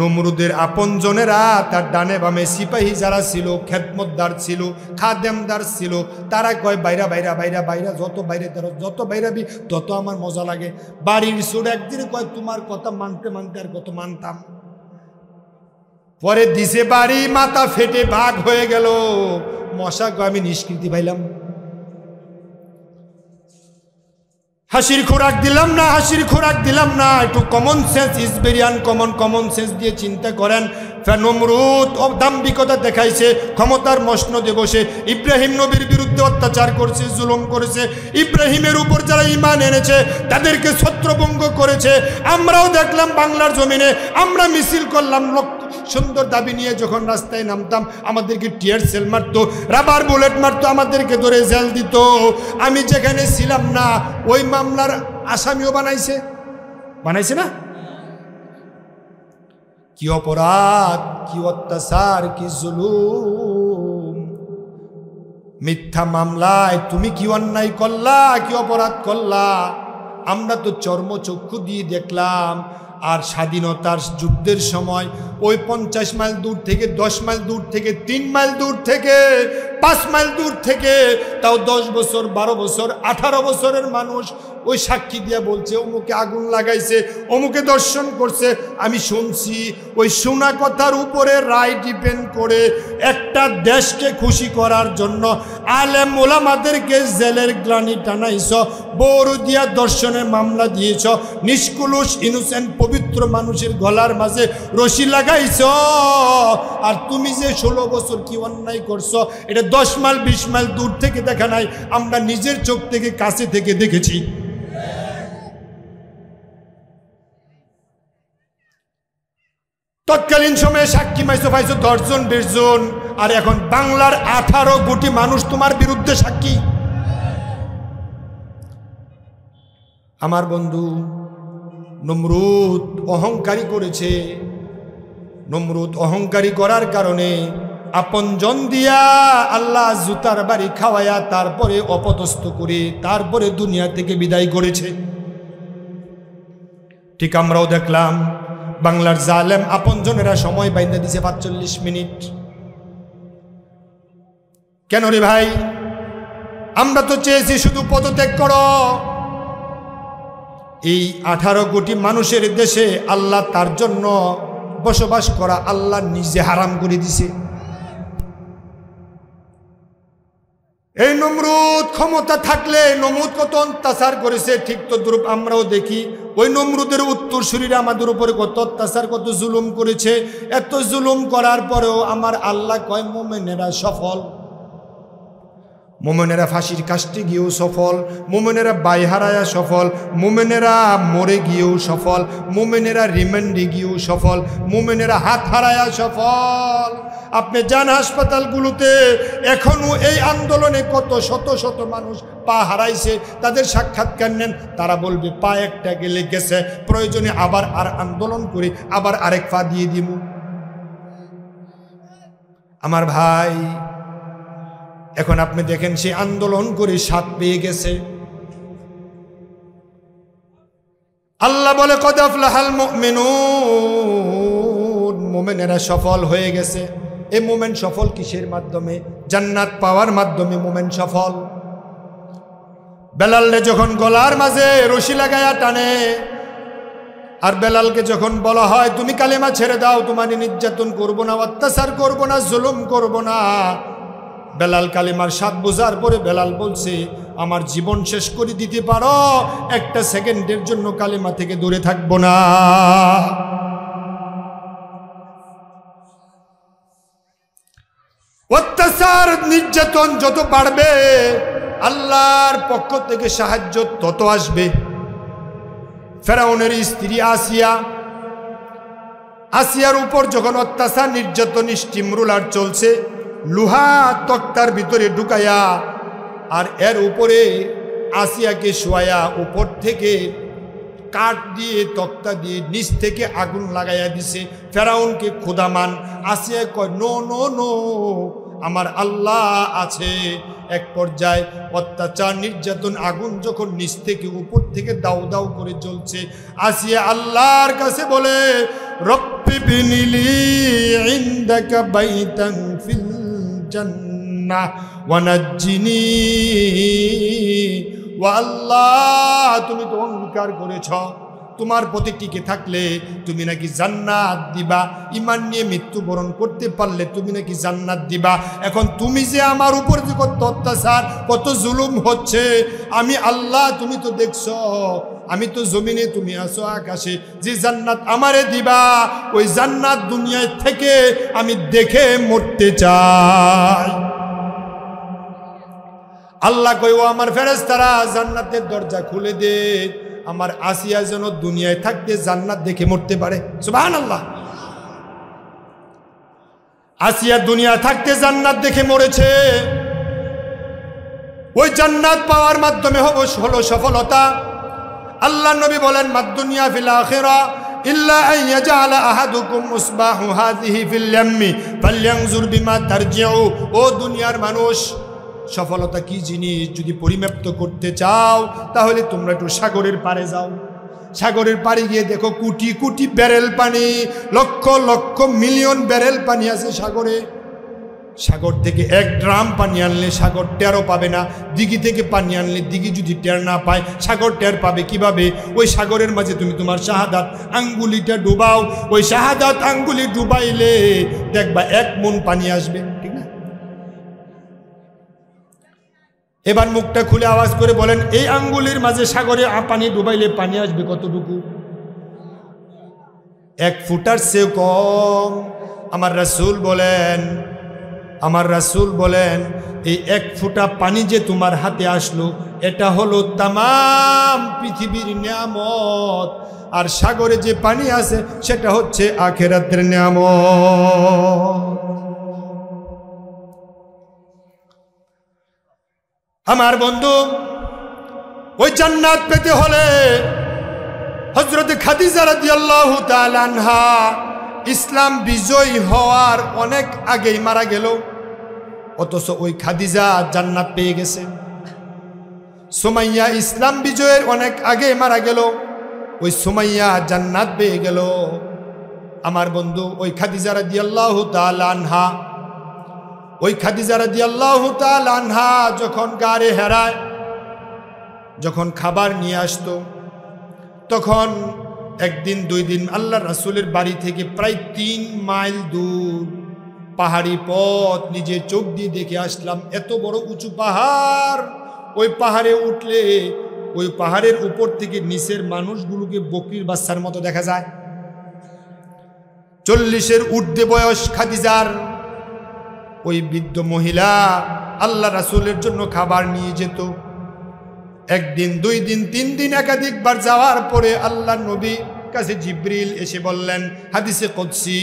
নমরুদের আপন জনেরা তার ডানে বামে সিপাহী যারা ছিল, খেদমতদার ছিল, খাদেমদার ছিল, তারা কয় বাইরা বাইরা বাইরা বাইরা, যত বাইরে তারা যত বাইরাবি তত আমার মজা লাগে। বাড়ির সুর একদিন কয় তোমার কথা মানতে মানতে আর কত মানতাম। পরে দিছে বাড়ি, মাথা ফেটে ভাগ হয়ে গেল। মশা কয় আমি নিষ্কৃতি পাইলাম, হাসির খোরাক দিলাম না, হাসির খোরাক দিলাম না। একটু common sense is very uncommon, common sense দিয়ে চিন্তা করেন। নমরুদ দাম্ভিকতা দেখাইছে, ক্ষমতার মসনদে বসে ইব্রাহিম নবীর বিরুদ্ধে অত্যাচার করছে, জুলুম করেছে। ইব্রাহিমের উপর যারা ঈমান এনেছে তাদেরকে ছত্রভঙ্গ করেছে। আমরাও দেখলাম বাংলার জমিনে, আমরা মিছিল করলাম, সুন্দর দাবি নিয়ে যখন রাস্তায় নামতাম আমাদেরকে টিয়ার সেল মারতো, রাবার বুলেট মারতো, আমাদেরকে ধরে জেল দিত। আমি যেখানে ছিলাম না ওই মামলার আসামিও বানাইছে, বানাইছে না? কি অপরাধ, কি অত্যাচার, কি জুলুম! মিথ্যা মামলায় তুমি কি অন্যায় করলা, কি অপরাধ করলা! আমরা তো চর্মচক্ষু দিয়ে দেখলাম। আর স্বাধীনতার যুদ্ধের সময় ওই 50 মাইল দূর থেকে, 10 মাইল দূর থেকে, 3 মাইল দূর থেকে, 5 মাইল দূর থেকে, তাও 10 বছর, 12 বছর, 18 বছরের মানুষ ওই সাক্ষী দিয়ে বলছে অমুকে আগুন লাগাইছে, অমুকে দর্শন করছে। আমি শুনছি ওই শোনা কথার উপরে রায় ডিপেন্ড করে একটা দেশকে খুশি করার জন্য আলেম ওলামাদেরকে জেলের গ্লানি টানাইছ, বড় দিয়া দর্শনের মামলা দিয়েছ, নিষ্কুলুষ ইনোসেন্ট পবিত্র মানুষের গলার মাঝে রশি লাগাইছ। আর তুমি যে 16 বছর কি অন্যায় করছো এটা 10 মাইল 20 মাইল দূর থেকে দেখা নাই, আমরা নিজের চোখ থেকে কাছে থেকে দেখেছি। তৎকালীন সময়ে সাক্ষী পাইছো 10 জন 20 জন, আর এখন বাংলার 18 কোটি মানুষ তোমার বিরুদ্ধে সাক্ষী। আমার বন্ধু নমরুদ অহংকারী করেছে। নমরুদ অহংকারী করার কারণে আপনজন দিয়া আল্লাহ জুতার বাড়ি খাওয়ায়া তারপরে অপদস্থ করে তারপরে দুনিয়া থেকে বিদায় করেছে। ঠিক আমরাও দেখলাম বাংলার জালেম আপনজনেরা সময় বাইন্ধা দিছে 45 মিনিট। কেন রে ভাই? আমরা তো চেয়েছি শুধু পদত্যাগ করো। এই 18 কোটি মানুষের দেশে আল্লাহ তার জন্য বসবাস করা আল্লাহ নিজে হারাম করে দিছে। এই নমরুদ ক্ষমতা থাকলে নমরুদ কত অত্যাচার করেছে, ঠিক তো দ্রুপ আমরাও দেখি। ওই নমরুদের উত্তরসূরিরা আমাদের উপরে কত অত্যাচার, কত জুলুম করেছে। এত জুলুম করার পরেও আমার আল্লাহ কয় মুমিনেরা সফল। মুমিনেরা ফাঁসির কাস্টে গিয়েও সফল, মুমিনেরা বাই হারায়া সফল, মুমিনেরা মরে গিয়েও সফল, মুমিনেরা রিমান্ডে গিয়েও সফল, মুমিনেরা হাত হারায়া সফল। আপনি যান হাসপাতালগুলোতে, এখনো এই আন্দোলনে কত শত শত মানুষ পা হারাইছে, তাদের সাক্ষাৎকার নেন, তারা বলবে পা একটা গেলে গেছে, প্রয়োজনে আবার আর আন্দোলন করে আবার আরেক পা দিয়ে দিব। আমার ভাই, এখন আপনি দেখেন সে আন্দোলন করে স্বাদ পেয়ে গেছে। আল্লাহ বলে কদ আফলাহাল মুমিনুন, মুমিনেরা সফল হয়ে গেছে। এই মুমিন সফল কিসের মাধ্যমে? জান্নাত পাওয়ার মাধ্যমে মুমিন সফল। বেলালে যখন গলার মাঝে রশি লাগায়া টানে, আর বেলালকে যখন বলা হয় তুমি কালেমা ছেড়ে দাও, তোমার নির্যাতন করবো না, অত্যাচার করবো না, জুলুম করবো না, বেলাল কালেমার স্বাদ বোঝার পরে বেলাল বলছে আমার জীবন শেষ করে দিতে পারো, একটা সেকেন্ডের জন্য কালেমা থেকে দূরে থাকবো না। অত্যাচার নির্যাতন যত বাড়বে আল্লাহর পক্ষ থেকে সাহায্য তত আসবে। ফেরাউনের স্ত্রী আসিয়ার উপর যখন অত্যাচার নির্যাতন স্টিম রুলার চলছে, লোহা তক্তার ভিতরে ঢুকায়া আর এর উপরে আসিয়াকে শোয়া উপর থেকে কাঠ দিয়ে তক্তা দিয়ে নিচ থেকে আগুন লাগাইয়া দিছে। ফেরাউনকে খোদামান। আসিয়া কয় নো নো নো, আমার আল্লাহ আছে। এক পর্যায়ে অত্যাচার নির্যাতন আগুন যখন নিচ থেকে উপর থেকে দাউ দাউ করে জ্বলছে, আসিয়া আল্লাহর কাছে বলে রব্বি বিনিলি ইনদাকা বাইতান ফিল জান্নাহ ওয়া নাজ্জিনি। ওয়া আল্লাহ, তুমি তো অঙ্গীকার করেছ তোমার পথে টিকে থাকলে তুমি নাকি জান্নাত দিবা, ঈমান নিয়ে মৃত্যুবরণ করতে পারলে তুমি নাকি জান্নাত দিবা। এখন তুমি যে আমার উপর যে কত অত্যাচার কত জুলুম হচ্ছে, আমি আল্লাহ তুমি তো দেখছো, আমি তো জমিনে তুমি আছো আকাশে, যে জান্নাত আমারে দিবা ওই জান্নাত দুনিয়ায় থেকে আমি দেখে মরতে চাই। আল্লাহ কই ও আমার ফেরেশতারা জান্নাতের দরজা খুলে দে, আমার আসিয়া যেন দুনিয়ায় থাকতে জান্নাত দেখে মরতে পারে। সুবহানাল্লাহ। আসিয়া দুনিয়া থাকতে জান্নাত দেখে মরেছে। ওই জান্নাত পাওয়ার মাধ্যমে হলো সফলতা। আল্লাহ নবী বলেন মাদ-দুনিয়া ফিল আখিরা ইল্লা আন ইয়াজআলা আহাদুকুম মুসবাহু হাযিহি ফিল ইয়াম্মি ফালয়ানজুর বিমা তারজিউ। ও দুনিয়ার মানুষ, সফলতা কি জিনিস যদি পরিমাপ্ত করতে চাও তাহলে তোমরা একটু সাগরের পাড়ে যাও। সাগরের পাড়ে গিয়ে দেখো কোটি কোটি ব্যারেল পানি, লক্ষ লক্ষ মিলিয়ন ব্যারেল পানি আছে সাগরে। সাগর থেকে এক ড্রাম পানি আনলে সাগর টেরও পাবে না, দিঘি থেকে পানি আনলে দিঘি যদি টের না পায় সাগর টের পাবে কিভাবে? ওই সাগরের মাঝে তুমি তোমার শাহাদাত আঙ্গুলিটা ডুবাও, ওই শাহাদাত আঙ্গুলি ডুবাইলে দেখবা 1 মণ পানি আসবে, ঠিক না? এবার মুখটা খুলে আওয়াজ করে বলেন, এই আঙ্গুলির মাঝে সাগরে পানি ডুবাইলে পানি আসবে কতটুকু? 1 ফুটার চেয়ে কম। আমার রাসূল বলেন এই 1 ফুটা পানি যে তোমার হাতে আসলো এটা হলো তামাম পৃথিবীর নিয়ামত, আর সাগরে যে পানি আছে সেটা হচ্ছে আখিরাতের নিয়ামত। আমার বন্ধু, ওই জান্নাত পেতে হলে হযরত খাদিজা রাদিয়াল্লাহু তাআলা আনহা ইসলাম বিজয় হওয়ার অনেক আগেই মারা গেল, অথচ ওই খাদিজা জান্নাত পেয়ে গেছে। সুমাইয়া ইসলাম বিজয়ের অনেক আগে মারা গেল, ওই সুমাইয়া জান্নাত পেয়ে গেল। আমার বন্ধু, ওই খাদিজা রাদিয়াল্লাহু তাআলা আনহা, ওই খাদিজা রাদিয়াল্লাহু তাআলা আনহা যখন গারে হেরায় যখন খাবার নিয়ে আসতো, তখন 1 দিন 2 দিন আল্লাহ রাসূলের বাড়ি থেকে প্রায় 3 মাইল দূর পাহাড়ি পথ নিজের চোখ দিয়ে দেখে আসলাম। এত বড় উঁচু পাহাড়, ওই পাহাড়ে উঠলে ওই পাহাড়ের উপর থেকে নিচের মানুষগুলোকে বকরির বাচ্চার মতো দেখা যায়। 40-এর ঊর্ধ্বে বয়স খাদিজার। ওই বৃদ্ধ মহিলা আল্লাহ রাসূলের জন্য খাবার নিয়ে যেত। 1 দিন 2 দিন 3 দিন একাধিকবার যাওয়ার পরে আল্লাহ নবী কাছে জিবরিল এসে বললেন, হাদিসে কুদসি,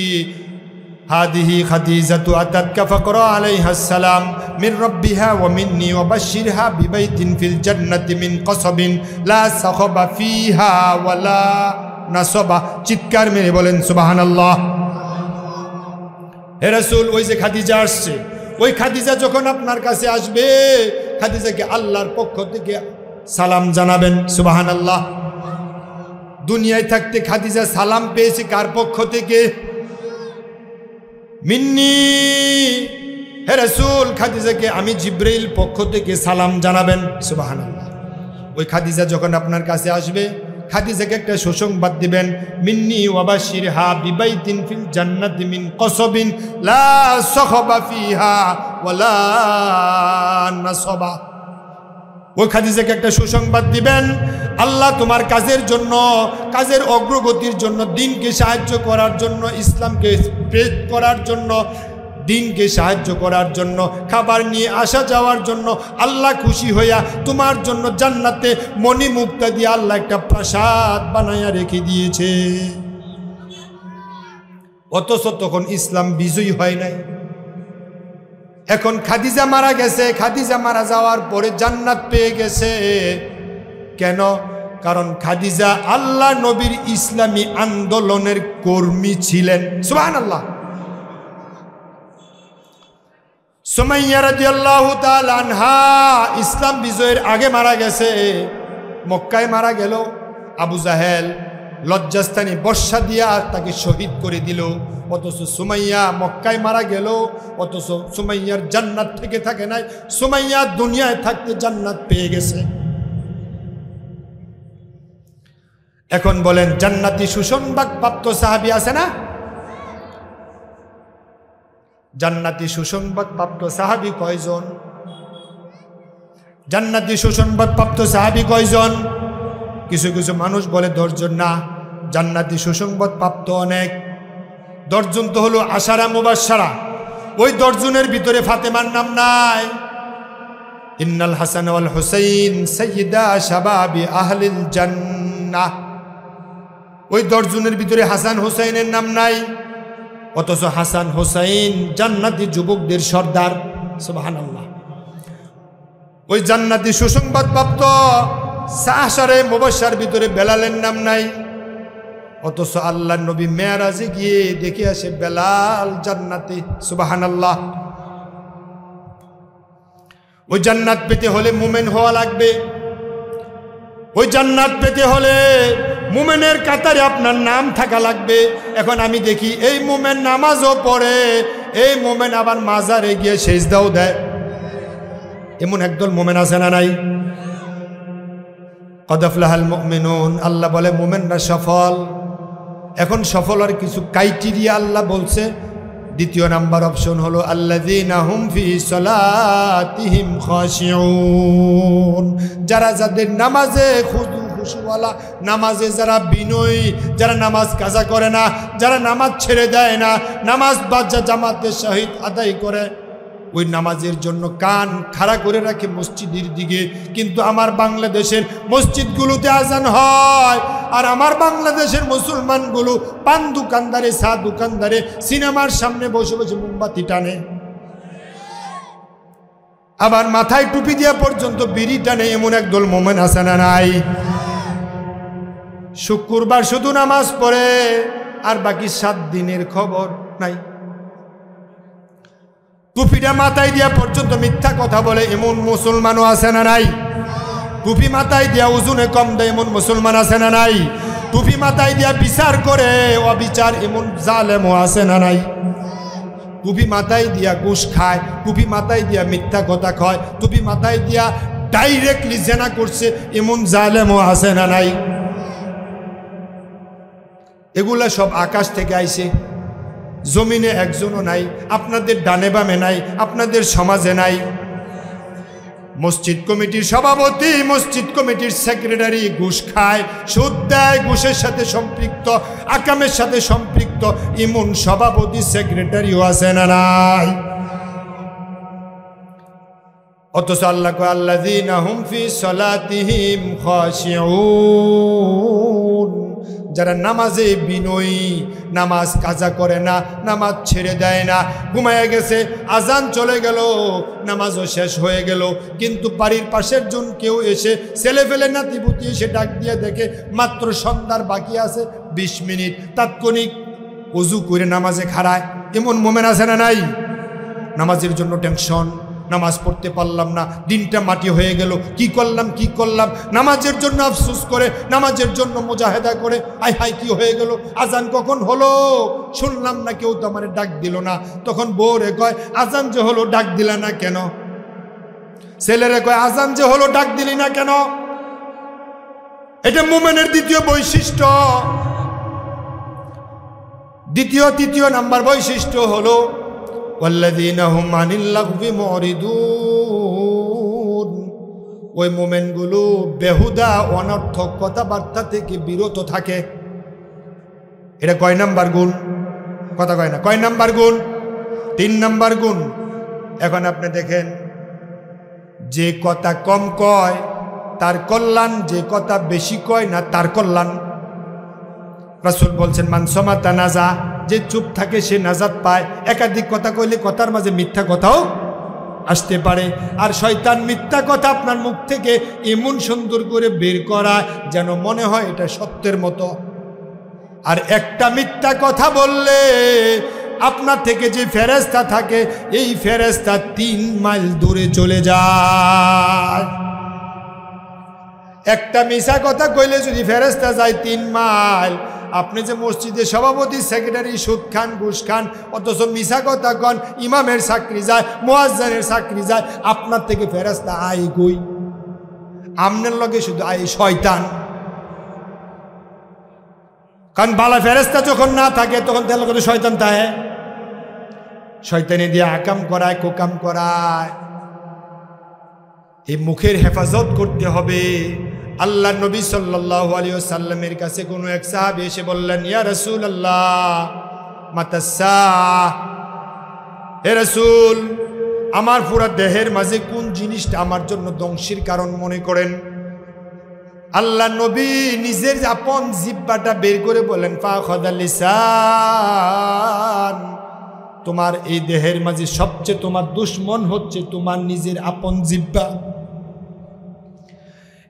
হাদিহি খাদিজাতু আতাতকা ফাকরা আলাইহাস সালাম মিন রাব্বিহা ওয়া মিন্নি ওয়া বাশশিরহা বিবাইতিন ফিল জান্নাতি মিন কসবিন লা সাখাবা ফিহা ওয়ালা নাসাবা। চিৎকার মেরে বলেন সুবহানাল্লাহ। হে রাসূল, ওই যে খাদিজা আসছে, ওই খাদিজা যখন আপনার কাছে আসবে খাদিজাকে আল্লাহর পক্ষ থেকে সালাম জানাবেন। সুবহানাল্লাহ। দুনিয়ায় থাকতে খাদিজা সালাম পেয়েছে কার পক্ষ থেকে? মিন্নি। হে রাসূল, খাদিজাকে আমি জিবরাইল পক্ষ থেকে সালাম জানাবেন। সুবহানাল্লাহ। ওই খাদিজা যখন আপনার কাছে আসবে খাদিজাকে একটা সুসংবাদ দিবেন, মিন্নি ওয়া বাশশিরহা বিবাইতিন ফিল জান্নাতি মিন কসবিন লা সাখাবা ফিহা ওয়ালা নাসাবা। ওই খাদিজাকে একটা সুসংবাদ দিবেন, আল্লাহ তোমার কাজের জন্য, কাজের অগ্রগতির জন্য, দিনকে সাহায্য করার জন্য, ইসলামকে প্রেস করার জন্য, দিনকে সাহায্য করার জন্য, খাবার নিয়ে আসা যাওয়ার জন্য আল্লাহ খুশি হইয়া তোমার জন্য জান্নাতে মণিমুক্তা দিয়ে আল্লাহ একটা প্রাসাদ বানাইয়া রেখে দিয়েছে। অথচ তখন ইসলাম বিজয়ী হয় নাই। এখন খাদিজা মারা গেছে, খাদিজা মারা যাওয়ার পরে জান্নাত পেয়ে গেছে। কেন? কারণ খাদিজা আল্লাহ নবীর ইসলামী আন্দোলনের কর্মী ছিলেন। সুবহানাল্লাহ। সুমাইয়া রাদিয়াল্লাহু তাআলা আনহা ইসলাম বিজয়ের আগে মারা গেছে, মক্কায় মারা গেল। আবু জাহেল লজ্জাস্থানে বর্ষা দিয়া তাকে শহীদ করে দিল। অথচ সুমাইয়া মক্কায় মারা গেল, অথচ সুমাইয়ার জান্নাত থেকে থাকে নাই। সুমাইয়া দুনিয়ায় থাকতে জান্নাত পেয়ে গেছে। এখন বলেন, জান্নাতি সুসংবাদ প্রাপ্ত সাহাবী আছে না? জান্নাতি সুসংবাদ প্রাপ্ত সাহাবী কয়জন? জান্নাতি সুসংবাদ প্রাপ্ত সাহাবী কয়জন? কিছু কিছু মানুষ বলে 10 জন। না, জান্নাতি সুসংবাদ প্রাপ্ত অনেক। 10 জন তো হলো আশারা মুবাশশারা। ওই 10 জনের ভিতরে ফাতেমার নাম নাই। ইন্নাল হাসান ওয়াল হুসাইন সাইয়্যিদা শাবাবি আহলিল জান্নাহ। ওই 10 জনের ভিতরে হাসান হুসাইনের নাম নাই, অথচ হাসান হুসাইন জান্নাতি যুবকদের সর্দার। সুবহানাল্লাহ। ওই জান্নাতি সুসংবাদ প্রাপ্ত আশারে মুবাশশার ভিতরে বেলালের নাম নাই, অথচ আল্লাহর নবী মেরাজে গিয়ে দেখে আসে বেলাল জান্নাতি। সুবহানাল্লাহ। ওই জান্নাত পেতে হলে মুমিন হওয়া লাগবে। ওই জান্নাত পেতে হলে মুমিনের কাতারে আপনার নাম থাকা লাগবে। এখন আমি দেখি এই মুমিন নামাজও পড়ে, এই মুমিন আবার মাজারে গিয়ে সেজদাও দেয়। এমন একদল মুমিন আছে না নাই? কদ আফলাহাল মুমিনুন, আল্লাহ বলে মুমিনরা সফল। এখন সফলের কিছু ক্রাইটেরিয়া আল্লাহ বলছে। দ্বিতীয় নাম্বার অপশন হলো আল্লাযীনা হুম ফি সালাতিহিম খাশিউন, যারা যাদের নামাজে খুশু খুশুওয়ালা, নামাজে যারা বিনয়ী, যারা নামাজ কাজা করে না, যারা নামাজ ছেড়ে দেয় না, নামাজ বাজ্জা জামাতের সহিত আদায় করে, ওই নামাজের জন্য কান খাড়া করে রাখে মসজিদের দিকে। কিন্তু আমার বাংলাদেশের মসজিদগুলোতে আজান হয়, আর আমার বাংলাদেশের মুসলমানগুলো পান দোকানদারে, চা দোকানদারে সিনেমার সামনে বসে বসে মোমবাতি টানে, আবার মাথায় টুপি দিয়া পর্যন্ত বিড়ি টানে। এমন একদল মোমেন আছে না নাই? শুক্রবার শুধু নামাজ পড়ে, আর বাকি 7 দিনের খবর নাই। টুপিটা মাথায় দিয়া পর্যন্ত মিথ্যা কথা বলে, এমন মুসলমানও আছে না নাই? টুপি মাথায় দিয়া ওজনে কম দেয়, এমন মুসলমান আছে না নাই? টুপি মাথায় দিয়া বিচার করে অবিচার, এমন জালেমও আছে না নাই? টুপি মাথায় দিয়া ঘুষ খায়, টুপি মাথায় দিয়া মিথ্যা কথা কয়, টুপি মাথায় দিয়া ডাইরেক্টলি জেনা করছে, এমন জালেমও আছে না নাই? এগুলা সব আকাশ থেকে আইছে, জমিনে একজনও নাই। আপনাদের ডানে বামে নাই, আপনাদের সমাজে নাই। মসজিদ কমিটির সভাপতি, মসজিদ কমিটির সেক্রেটারি ঘুষ খায়, সুদ দেয়, ঘুষের সাথে সম্পৃক্ত, আকামের সাথে সম্পৃক্ত, এমন সভাপতি সেক্রেটারিও আছে না নাই? অথচ আল্লাহ কয় আল্লাযীনা হুম ফি সালাতিহিম খাশিউন, যারা নামাজে বিনয়ী, নামাজ কাজা করে না, নামাজ ছেড়ে দেয় না। ঘুমায় গেছে, আজান চলে গেল, নামাজও শেষ হয়ে গেল, কিন্তু বাড়ির পাশের জন কেউ এসে ছেলে ফেলে নাতিপুতি এসে ডাক দিয়ে দেখে মাত্র সন্ধ্যার বাকি আছে 20 মিনিট, তাৎক্ষণিক ওযু করে নামাজে খাড়ায়। এমন মোমেন আছে না নাই? নামাজের জন্য টেনশন, নামাজ পড়তে পারলাম না, দিনটা মাটি হয়ে গেল, কি করলাম। নামাজের জন্য আফসোস করে, নামাজের জন্য মুজাহেদা করে, আয় হায় কি হয়ে গেল, আজান কখন হলো, শুনলাম না, কেউ তো আমার ডাক দিল না। তখন বউরে কয় আজান যে হলো ডাক দিলা না কেন? ছেলেরে কয় আজান যে হলো ডাক দিলি না কেন? এটা মুমিনের দ্বিতীয় বৈশিষ্ট্য। তৃতীয় নাম্বার বৈশিষ্ট্য হলো ওয়াল্লাযীনা হুম আনিল লাগবি মুরিদুন, ওই মোমেনগুলো বেহুদা অনর্থক কথাবার্তা থেকে বিরত থাকে। এটা কয় নাম্বার গুণ? কথা কয় না, কয় নাম্বার গুণ? 3 নাম্বার গুণ। এখন আপনি দেখেন, যে কথা কম কয় তার কল্যাণ, যে কথা বেশি কয় না তার কল্যাণ। রাসূল বলছেন মান সামাতা নাজা, যে চুপ থাকে সে নাজাত পায়। একাধিক কথা কইলে কথার মাঝে মিথ্যা কথাও আসতে পারে। আর শয়তান মিথ্যা কথা আপনার মুখ থেকে এমন সুন্দর করে বের করা যেন মনে হয় এটা সত্যের মতো। আর একটা মিথ্যা কথা বললে আপনার থেকে যে ফেরেশতা থাকে এই ফেরেশতা 3 মাইল দূরে চলে যায়। একটা মিছা কথা কইলে যদি ফেরেশতা যায় 3 মাইল, আপনি যে মসজিদের সভাপতি সেক্রেটারি সুদ খান ঘুষ খান, অথচ মিছা কথা কন, ইমামের চাকরি যায়, মুয়াজ্জিনের চাকরি যায়, আপনার থেকে ফেরেশতা আয় কই? আমনের লগে শুধু আয় শয়তান। কারণ বালা ফেরেশতা যখন না থাকে তখন তার লগে শয়তান থাকে, শয়তানে দিয়ে আকাম করায় কোকাম করায়। এই মুখের হেফাজত করতে হবে। আল্লাহ নবী সাল্লাল্লাহু আলাইহি ওয়াসাল্লামের কাছে কোনো এক সাহাবী এসে বললেন, ইয়া রাসূলুল্লাহ মাতাসসাহ, হে রাসূল আমার পুরা দেহের মাঝে কোন জিনিসটা আমার জন্য ধ্বংসের কারণ মনে করেন? আল্লাহ নবী নিজের আপন জিহ্বাটা বের করে বলেন, ফাখাদাল লিসান, তোমার এই দেহের মাঝে সবচেয়ে তোমার দুশ্মন হচ্ছে তোমার নিজের আপন জিহ্বা।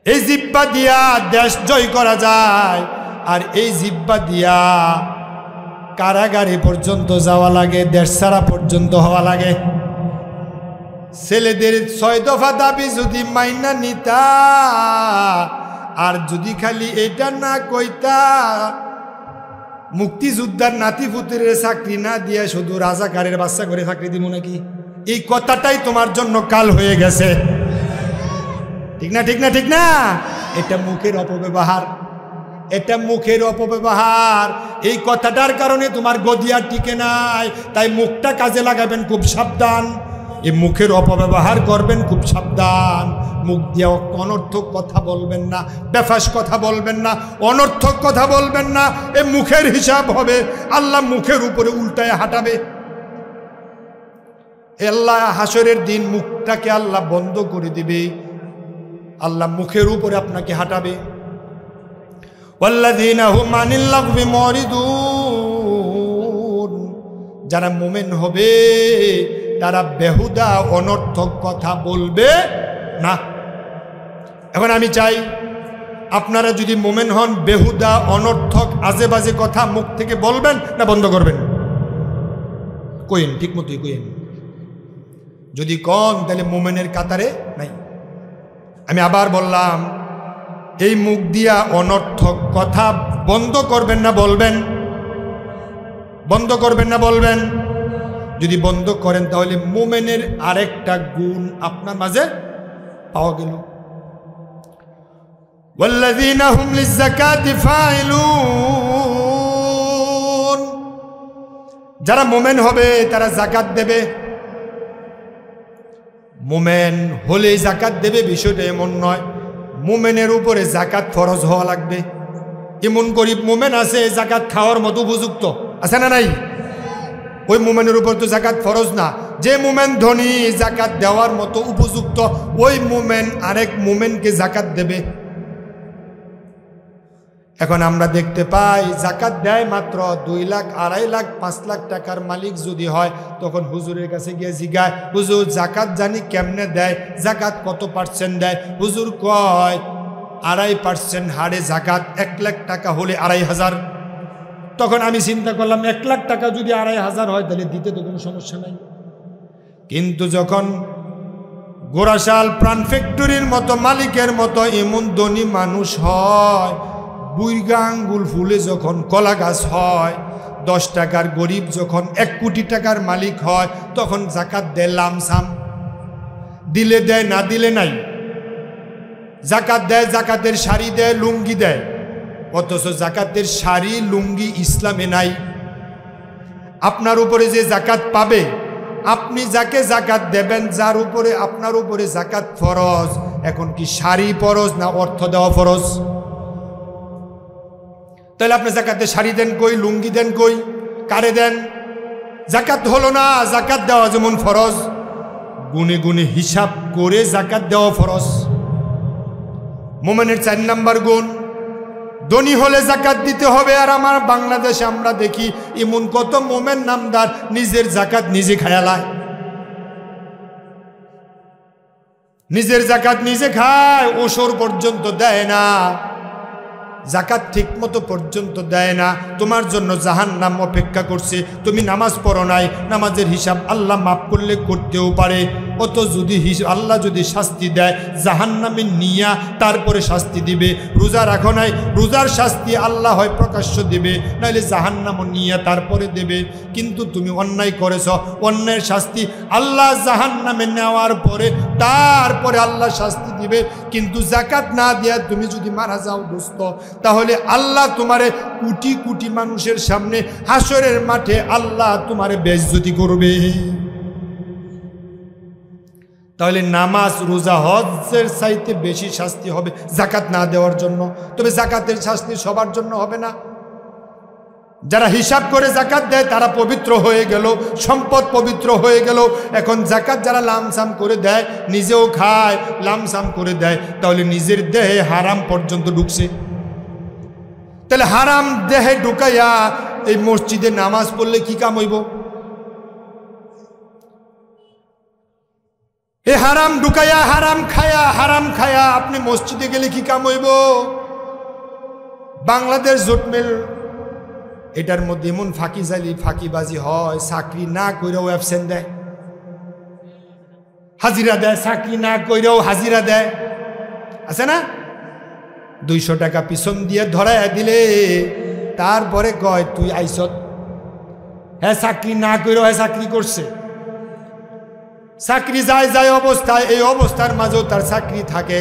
এই জিহ্বা দিয়া দেশ জয় করা যায়, আর এই জিহ্বা দিয়া কারাগারে পর্যন্ত যাওয়া লাগে, দেশ ছাড়া পর্যন্ত হওয়া লাগে। ছেলেদের 6 দফা দাবি যদি মাইনা নিতা, আর যদি খালি এটা না কইতা মুক্তিযোদ্ধার নাতি পুত্রের চাকরি না দিয়া শুধু রাজাকারের বাচ্চা করে চাকরি দিব নাকি, এই কথাটাই তোমার জন্য কাল হয়ে গেছে। ঠিক না ঠিক না ঠিক না? এটা মুখের অপব্যবহার, এটা মুখের অপব্যবহার। এই কথাটার কারণে তোমার গদিয়া টিকে নাই, তাই মুখটা কাজে লাগাবেন, খুব সাবধান। এই মুখের অপব্যবহার করবেন, খুব সাবধান। মুখ দিয়ে অনর্থক কথা বলবেন না, বেফাস কথা বলবেন না, অনর্থক কথা বলবেন না। এই মুখের হিসাব হবে, আল্লাহ মুখের উপরে উল্টায় হাঁটাবে। আল্লাহ হাসরের দিন মুখটাকে আল্লাহ বন্ধ করে দিবে, আল্লাহ মুখের উপরে আপনাকে হাঁটাবে। ওয়াল্লাযীনা হুম আনিল লাগবি মুরিদুন, যারা মুমিন হবে তারা বেহুদা অনর্থক কথা বলবে না। এখন আমি চাই আপনারা যদি মুমিন হন, বেহুদা অনর্থক আজে বাজে কথা মুখ থেকে বলবেন না বন্ধ করবেন? কইন, ঠিক মতোই কইন। যদি কন তাহলে মুমিনের কাতারে নাই। আমি আবার বললাম, এই মুখ দিয়া অনর্থক কথা বন্ধ করবেন না বলবেন? বন্ধ করবেন না বলবেন? যদি বন্ধ করেন তাহলে মুমিনের আরেকটা গুণ আপনার মাঝে পাওয়া গেল। ওয়াল্লাযীনা হুম লিয-যাকাতি ফাইলুন, যারা মুমিন হবে তারা যাকাত দেবে। মুমিন হলে যাকাত দেবে বিষয়টা এমন নয়। মুমিনের উপরে যাকাত ফরজ হওয়া লাগবে। এমন গরিব মুমিন আছে যাকাত খাওয়ার মতো উপযুক্ত, আছে না নাই? ওই মুমিনের উপর তো যাকাত ফরজ না। যে মুমিন ধনী, যাকাত দেওয়ার মতো উপযুক্ত, ওই মুমিন আরেক মুমিনকে যাকাত দেবে। এখন আমরা দেখতে পাই যাকাত দেয় মাত্র 2 লাখ, 2.5 লাখ, 5 লাখ টাকার মালিক যদি হয়, তখন হুজুরের কাছে গিয়ে জিগায়, হুজুর যাকাত জানি কেমনে দেয়, যাকাত কত পার্সেন্ট দেয়? হুজুর কয় 2.5% হারে যাকাত, 1 লাখ টাকা হলে 2,500। তখন আমি চিন্তা করলাম 1 লাখ টাকা যদি 2,500 হয় তাহলে দিতে তো কোনো সমস্যা নাই। কিন্তু যখন গোরাশাল প্রাণ ফ্যাক্টরির মতো মালিকের মতো এমন ধনী মানুষ হয়, বুইগা আঙ্গুল ফুলে যখন কলা গাছ হয়, 10 টাকার গরিব যখন 1 কোটি টাকার মালিক হয়, তখন যাকাত দেয় লামসাম। দিলে দেয়, না দিলে নাই। যাকাত দেয়, যাকাতের শাড়ি দেয়, লুঙ্গি দেয়, অথচ যাকাতের শাড়ি লুঙ্গি ইসলামে নাই। আপনার উপরে যে যাকাত পাবে, আপনি যাকে যাকাত দেবেন, যার উপরে আপনার উপরে যাকাত ফরজ, এখন কি শাড়ি ফরজ না অর্থ দেওয়া ফরজ? তাহলে আপনি যাকাতে শাড়ি দেন কই, লুঙ্গি দেন কই, কারে দেন? যাকাত হলো না। যাকাত দেওয়া যেমন ফরজ, গুনে গুনে হিসাব করে যাকাত দেওয়া ফরজ। মুমিনের 4 নাম্বার গুণ, ধনী হলে যাকাত দিতে হবে। আর আমার বাংলাদেশে আমরা দেখি এমন কত মুমিন নামদার নিজের যাকাত নিজে খায়ালায়। নিজের জাকাত নিজে খায়, ওসর পর্যন্ত দেয় না, জাকাত ঠিক মতো পর্যন্ত দেয় না, তোমার জন্য জাহান্নাম অপেক্ষা করছে। তুমি নামাজ পড়ো নাই, নামাজের হিসাব আল্লাহ মাফ করলে করতেও পারে, অত যদি আল্লাহ যদি শাস্তি দেয় জাহান্নামে নিয়া তারপরে শাস্তি দিবে। রোজা রাখো নাই, রোজার শাস্তি আল্লাহ হয় প্রকাশ্য দিবে, নাহলে জাহান্নামও নিয়া তারপরে দেবে। কিন্তু তুমি অন্যায় করেছ, অন্যায়ের শাস্তি আল্লাহ জাহান্নামে নেওয়ার পরে তারপরে আল্লাহ শাস্তি দিবে। কিন্তু জাকাত না দেয়া তুমি যদি মারা যাও দোস্ত, তাহলে আল্লাহ তোমারে কোটি কোটি মানুষের সামনে হাসরের মাঠে আল্লাহ তোমারে বেইজ্জতি করবে। তাহলে নামাজ রোজা হজ্জের চাইতে বেশি শাস্তি হবে জাকাত না দেওয়ার জন্য। তবে জাকাতের শাস্তি সবার জন্য হবে না। যারা হিসাব করে জাকাত দেয় তারা পবিত্র হয়ে গেল, সম্পদ পবিত্র হয়ে গেল। এখন জাকাত যারা লামসাম করে দেয়, নিজেও খায়, লামসাম করে দেয়, তাহলে নিজের দেহে হারাম পর্যন্ত ঢুকছে। তাহলে হারাম দেহে ঢুকাইয়া এই মসজিদে নামাজ পড়লে কি কাম হইব? এ হারাম ঢুকাইয়া হারাম খায়া আপনি মসজিদে গেলে কি কাম হইব? বাংলাদেশ জোটমেল এটার মধ্যে এমন ফাঁকিবাজি হয়, চাকরি না কইরাও অ্যাবসেন্ট দেয়, হাজিরা দেয়, চাকরি না কইরাও হাজিরা দেয়, আছে না? 200 টাকা পিছন দিয়ে ধরাইয়া দিলে তারপরে কয় তুই আইসত। হ্যাঁ, চাকরি না কইরাও হ্যাঁ চাকরি করছে। চাকরি যায় অবস্থায়, এই অবস্থার মাঝেও তার চাকরি থাকে।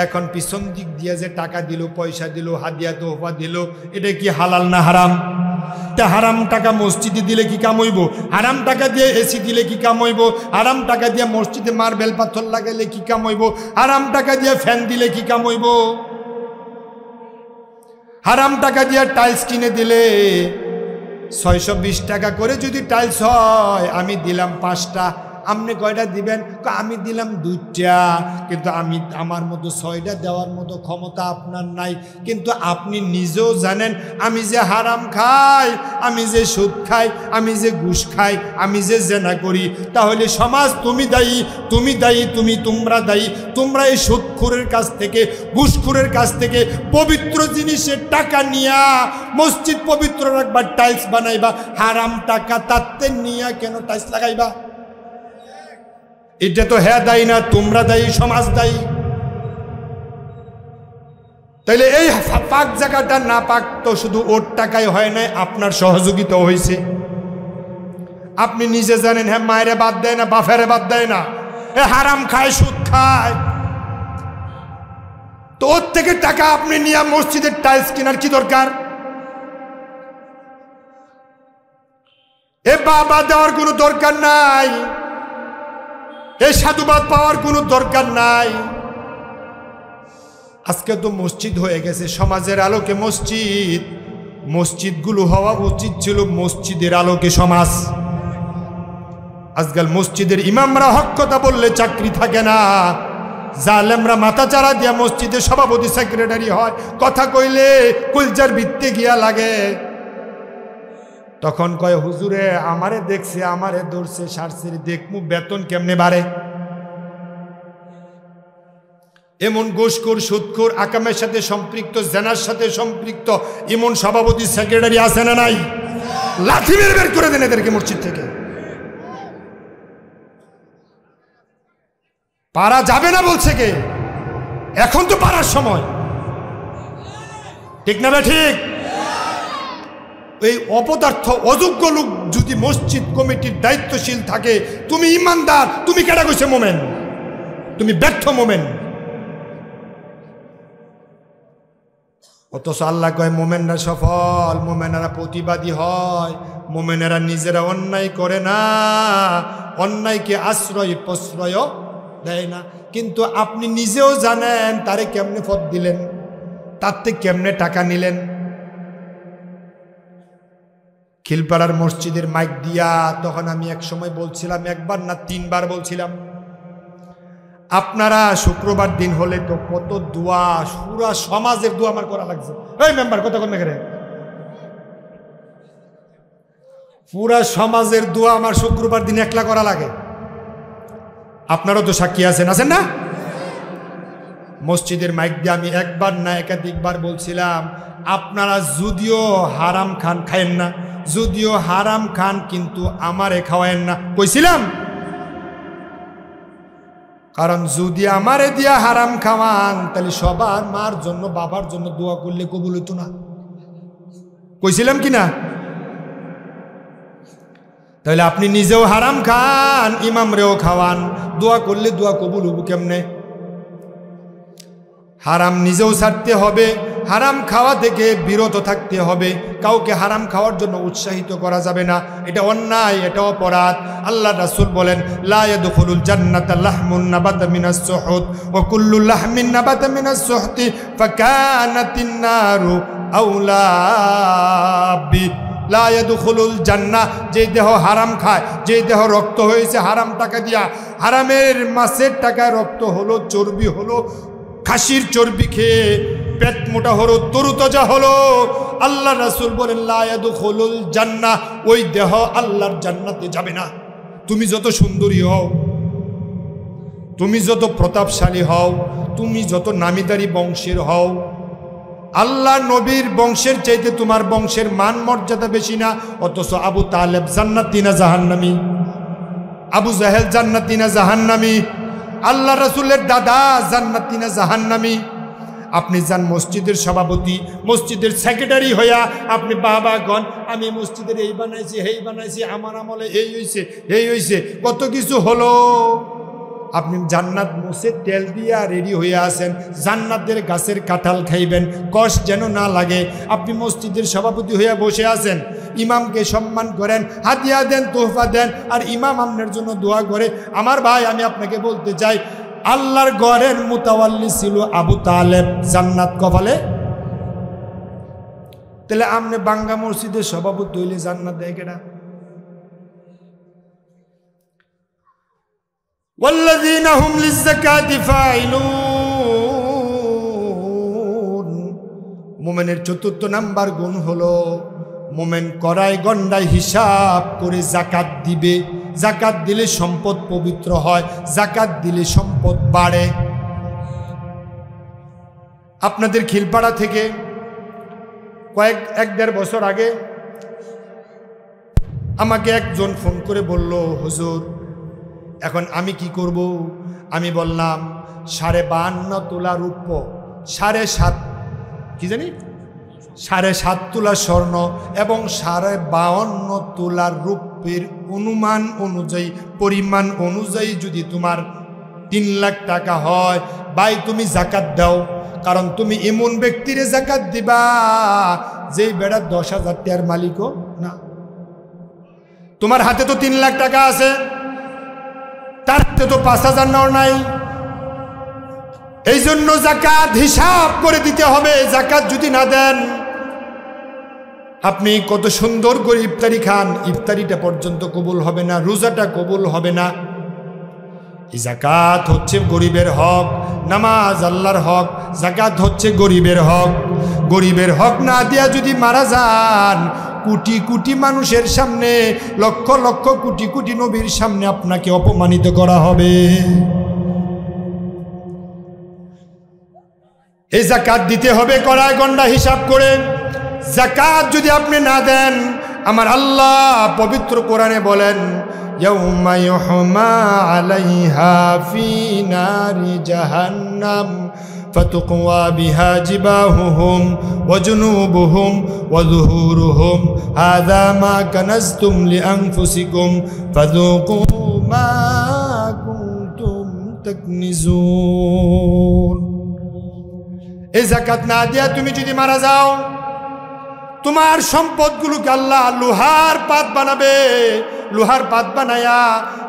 এখন পিছন দিক দিয়ে যে টাকা দিল, পয়সা দিল, হাদিয়া তোহফা দিল, এটা কি হালাল না হারাম? তা হারাম টাকা মসজিদে দিলে কি কাম হইব? হারাম টাকা দিয়ে এসি দিলে কি কাম হইব? হারাম টাকা দিয়ে মসজিদে মার্বেল পাথর লাগাইলে কি কাম হইব? হারাম টাকা দিয়ে ফ্যান দিলে কি কাম হইব? হারাম টাকা দিয়ে টাইলস কিনে দিলে 620 টাকা করে যদি টাইলস হয়, আমি দিলাম 5টা, আপনি কয়টা দিবেন? আমি দিলাম 2টা, কিন্তু আমার মতো 6টা দেওয়ার মতো ক্ষমতা আপনার নাই। কিন্তু আপনি নিজেও জানেন আমি যে হারাম খাই, আমি যে সুদ খাই, আমি যে ঘুষ খাই, আমি যে জেনা করি। তাহলে সমাজ তুমি দায়ী, তোমরা দায়ী। তোমরা এই সুদখোরের কাছ থেকে, ঘুষখোরের কাছ থেকে পবিত্র জিনিসের টাকা নিয়া মসজিদ পবিত্র রাখবা, টাইলস বানাইবা, হারাম টাকা তাতে নিয়া কেন টাইলস লাগাইবা? এটা তো হ্যাঁ দায়ী না, তোমরা দায়ী, সমাজ দায়ী। তাইলে এই পাক জায়গাটা না পাক তো শুধু ওর টাকায় হয় নাই, আপনার সহযোগিতা হয়েছে। আপনি নিজে জানেন, হ্যাঁ মায়েরে বাদ দেয় না, বাফেরে বাদ দেয় না, এ হারাম খায়, সুদ খায়, তো ওর থেকে টাকা আপনি নিয়ে মসজিদের টাইলস কেনার কি দরকার? এ বাবা দেওয়ার কোনো দরকার নাই, এই সাধুবাদ পাওয়ার কোনো দরকার নাই। আজকে তো মসজিদ হয়ে গেছে সমাজের আলোকে মসজিদ। মসজিদগুলো হওয়া উচিত ছিল মসজিদের আলোকে সমাজ। আজকাল মসজিদের ইমামরা হক কথা বললে চাকরি থাকে না, জালেমরা মাথা চারা দিয়া মসজিদের সভাপতি সেক্রেটারি হয়, কথা কইলে কলজার ভিত্তে গিয়া লাগে। তখন কয় হুজুরে আমারে দেখছে, আমারে ধরছে, সারছে, দেখমু বেতন কেমনে বাড়ে। এমন ঘুষখোর, সুদখোর, আকামের সাথে সম্পৃক্ত, জেনার সাথে সম্পৃক্ত এমন সভাপতি সেক্রেটারি আছে না নাই? লাঠি মেরে বের করে দেন এদেরকে মসজিদ থেকে। পারা যাবে না বলছে কে? এখন তো পারার সময়, ঠিক না? ঠিক। এই অপদার্থ অযোগ্য লোক যদি মসজিদ কমিটির দায়িত্বশীল থাকে, তুমি ইমানদার, তুমি কেডা কইছে মোমেন? তুমি ব্যর্থ মোমেন। অথচ আল্লাহ কয় মোমেনরা সফল, মোমেনেরা প্রতিবাদী হয়, মোমেনেরা নিজেরা অন্যায় করে না, অন্যায়কে আশ্রয় প্রশ্রয় দেয় না। কিন্তু আপনি নিজেও জানেন তারে কেমনে পথ দিলেন, তার থেকে কেমনে টাকা নিলেন। খিলপাড়ার মসজিদের মাইক দিয়া তখন আমি এক সময় বলছিলাম, একবার না 3 বার বলছিলাম, আপনারা শুক্রবার দিন হলে তো কত দোয়া, পুরা সমাজের দোয়া আমার করা লাগছে। এই মেম্বার কত কমে গেলে, পুরা সমাজের দোয়া আমার শুক্রবার দিন একলা করা লাগে। আপনারও তো সাক্ষী আছেন না? মসজিদের মাইক দিয়ে আমি একবার না একাধিকবার বলছিলাম, আপনারা যদিও হারাম খান খায়েন না, যদিও হারাম খান কিন্তু আমারে খাওয়ায়েন না, কইছিলাম। কারণ যদি আমারে দিয়া হারাম খাওয়ান তাহলে সবার মার জন্য বাবার জন্য দোয়া করলে কবুল হইতো না, কইছিলাম কি না? তাহলে আপনি নিজেও হারাম খান, ইমামরেও খাওয়ান, দোয়া করলে দোয়া কবুল হবো কেমনে? হারাম নিজেও ছাড়তে হবে, হারাম খাওয়া থেকে বিরত থাকতে হবে, কাউকে হারাম খাওয়ার জন্য উৎসাহিত করা যাবে না, এটা অন্যায়, এটা অপরাধ। আল্লাহ রাসূল বলেন, লা ইয়াদখুলুল জান্নাতা লাহমুন নাবাতা মিনাস সুহুত ওয়া কুল্লু লাহমিন নাবাতা মিনাস সুহতি ফাকানাতিন নারু আওলা বি। লা ইয়াদখুলুল জান্নাহ, যে দেহ হারাম খায়, যে দেহ রক্ত হয়েছে হারাম টাকা দিয়া, হারামের মাছের টাকায় রক্ত হলো, চর্বি হলো, খাসির চর্বি খেয়ে পেট মোটা হলো, তরুতাজা হলো, আল্লাহ রাসূল বলেন লা ইয়াদখুলুল জান্নাহ, ওই দেহ আল্লাহর জান্নাতে যাবে না। তুমি যত সুন্দরী হও, তুমি যত প্রতাপশালী হও, তুমি যত নামিদারি বংশের হও, আল্লাহ নবীর বংশের চাইতে তোমার বংশের মান মর্যাদা বেশি না, অথচ আবু তালেব জান্নাতি না জাহান্নামী? আবু জাহেল জান্নাতি না জাহান্নামী? আল্লাহ রাসূলের দাদা জান্নাতি না জাহান্নামী? আপনি যান মসজিদের সভাপতি, মসজিদের সেক্রেটারি হইয়া আপনি বাবা গণ, আমি মসজিদের এই বানাইছি, এই বানাইছি, আমার আমলে এই হইছে, এই হইছে, কত কিছু হলো। আপনি জান্নাত মুছে তেল দিয়া রেডি হয়ে আছেন, জান্নাতের গাছের কাঁঠাল খাইবেন, কষ যেন না লাগে। আপনি মসজিদের সভাপতি হইয়া বসে আছেন, ইমামকে সম্মান করেন, হাদিয়া দেন, তোহফা দেন, আর ইমাম আপনার জন্য দোয়া করে। আমার ভাই, আমি আপনাকে বলতে চাই, আল্লাহর ঘরের মুতাওয়াল্লি ছিল আবু তালেব, জান্নাত কপালে। তাহলে আপনি বাঙ্গা মসজিদের সভাপতি হইলে জান্নাত দেয় কেডা? ওয়াল্লাযীনা হুম লিয-যাকাতি ফাইলুন। মুমিনের চতুর্থ নাম্বার গুণ হলো মুমিন কড়াই গন্ডায় হিসাব করে যাকাত দিবে। যাকাত দিলে সম্পদ পবিত্র হয়, যাকাত দিলে সম্পদ বাড়ে। আপনাদের খিলপাড়া থেকে এক দেড় বছর আগে আমাকে একজন ফোন করে বলল, হুজুর এখন আমি কি করব? আমি বললাম 52.5 তোলা রূপ্য, 7.5 তোলা স্বর্ণ এবং 52.5 তোলার রূপের অনুমান অনুযায়ী, পরিমাণ অনুযায়ী যদি তোমার 3 লাখ টাকা হয়, ভাই তুমি যাকাত দাও। কারণ তুমি এমন ব্যক্তিরে যাকাত দিবা যেই বেড়া 10,000 টাকার মালিকও না। তোমার হাতে তো 3 লাখ টাকা আছে, তার হাতে তো 5,000 নাও নাই। এই জন্য যাকাত হিসাব করে দিতে হবে। যাকাত যদি না দেন, আপনি কত সুন্দর করে ইফতারি খান, ইফতারিটা পর্যন্ত কবুল হবে না, রোজাটা কবুল হবে না। এই যাকাত হচ্ছে গরিবের হক, নামাজ আল্লাহর হক, যাকাত হচ্ছে গরিবের হক। গরিবের হক না দিয়া যদি মারা যান, কোটি কোটি মানুষের সামনে, লক্ষ লক্ষ কোটি কোটি নবীর সামনে আপনাকে অপমানিত করা হবে। এই যাকাত দিতে হবে কড়াই গন্ডা হিসাব করে। যাকাত যদি আপনি না দেন, আমার আল্লাহ পবিত্র কোরআনে বলেন, ইয়াউমা ইউহমা আলাইহা ফি নারি জাহান্নাম ফাতুকওয়া বিহা জিবাহুহুম ওয়া জুনুবুহুম ওয়া যুহুরুহুম হাযা মা কানাজতুম লিআনফুসিকুম ফাযুকু মা কুনতুম তাকনিজুন। এই যাকাত না দিয়া তুমি যদি মারা যাও, তোমার সম্পদগুলোকে আল্লাহ লোহার পাত বানাবে। লোহার পাত বানায়া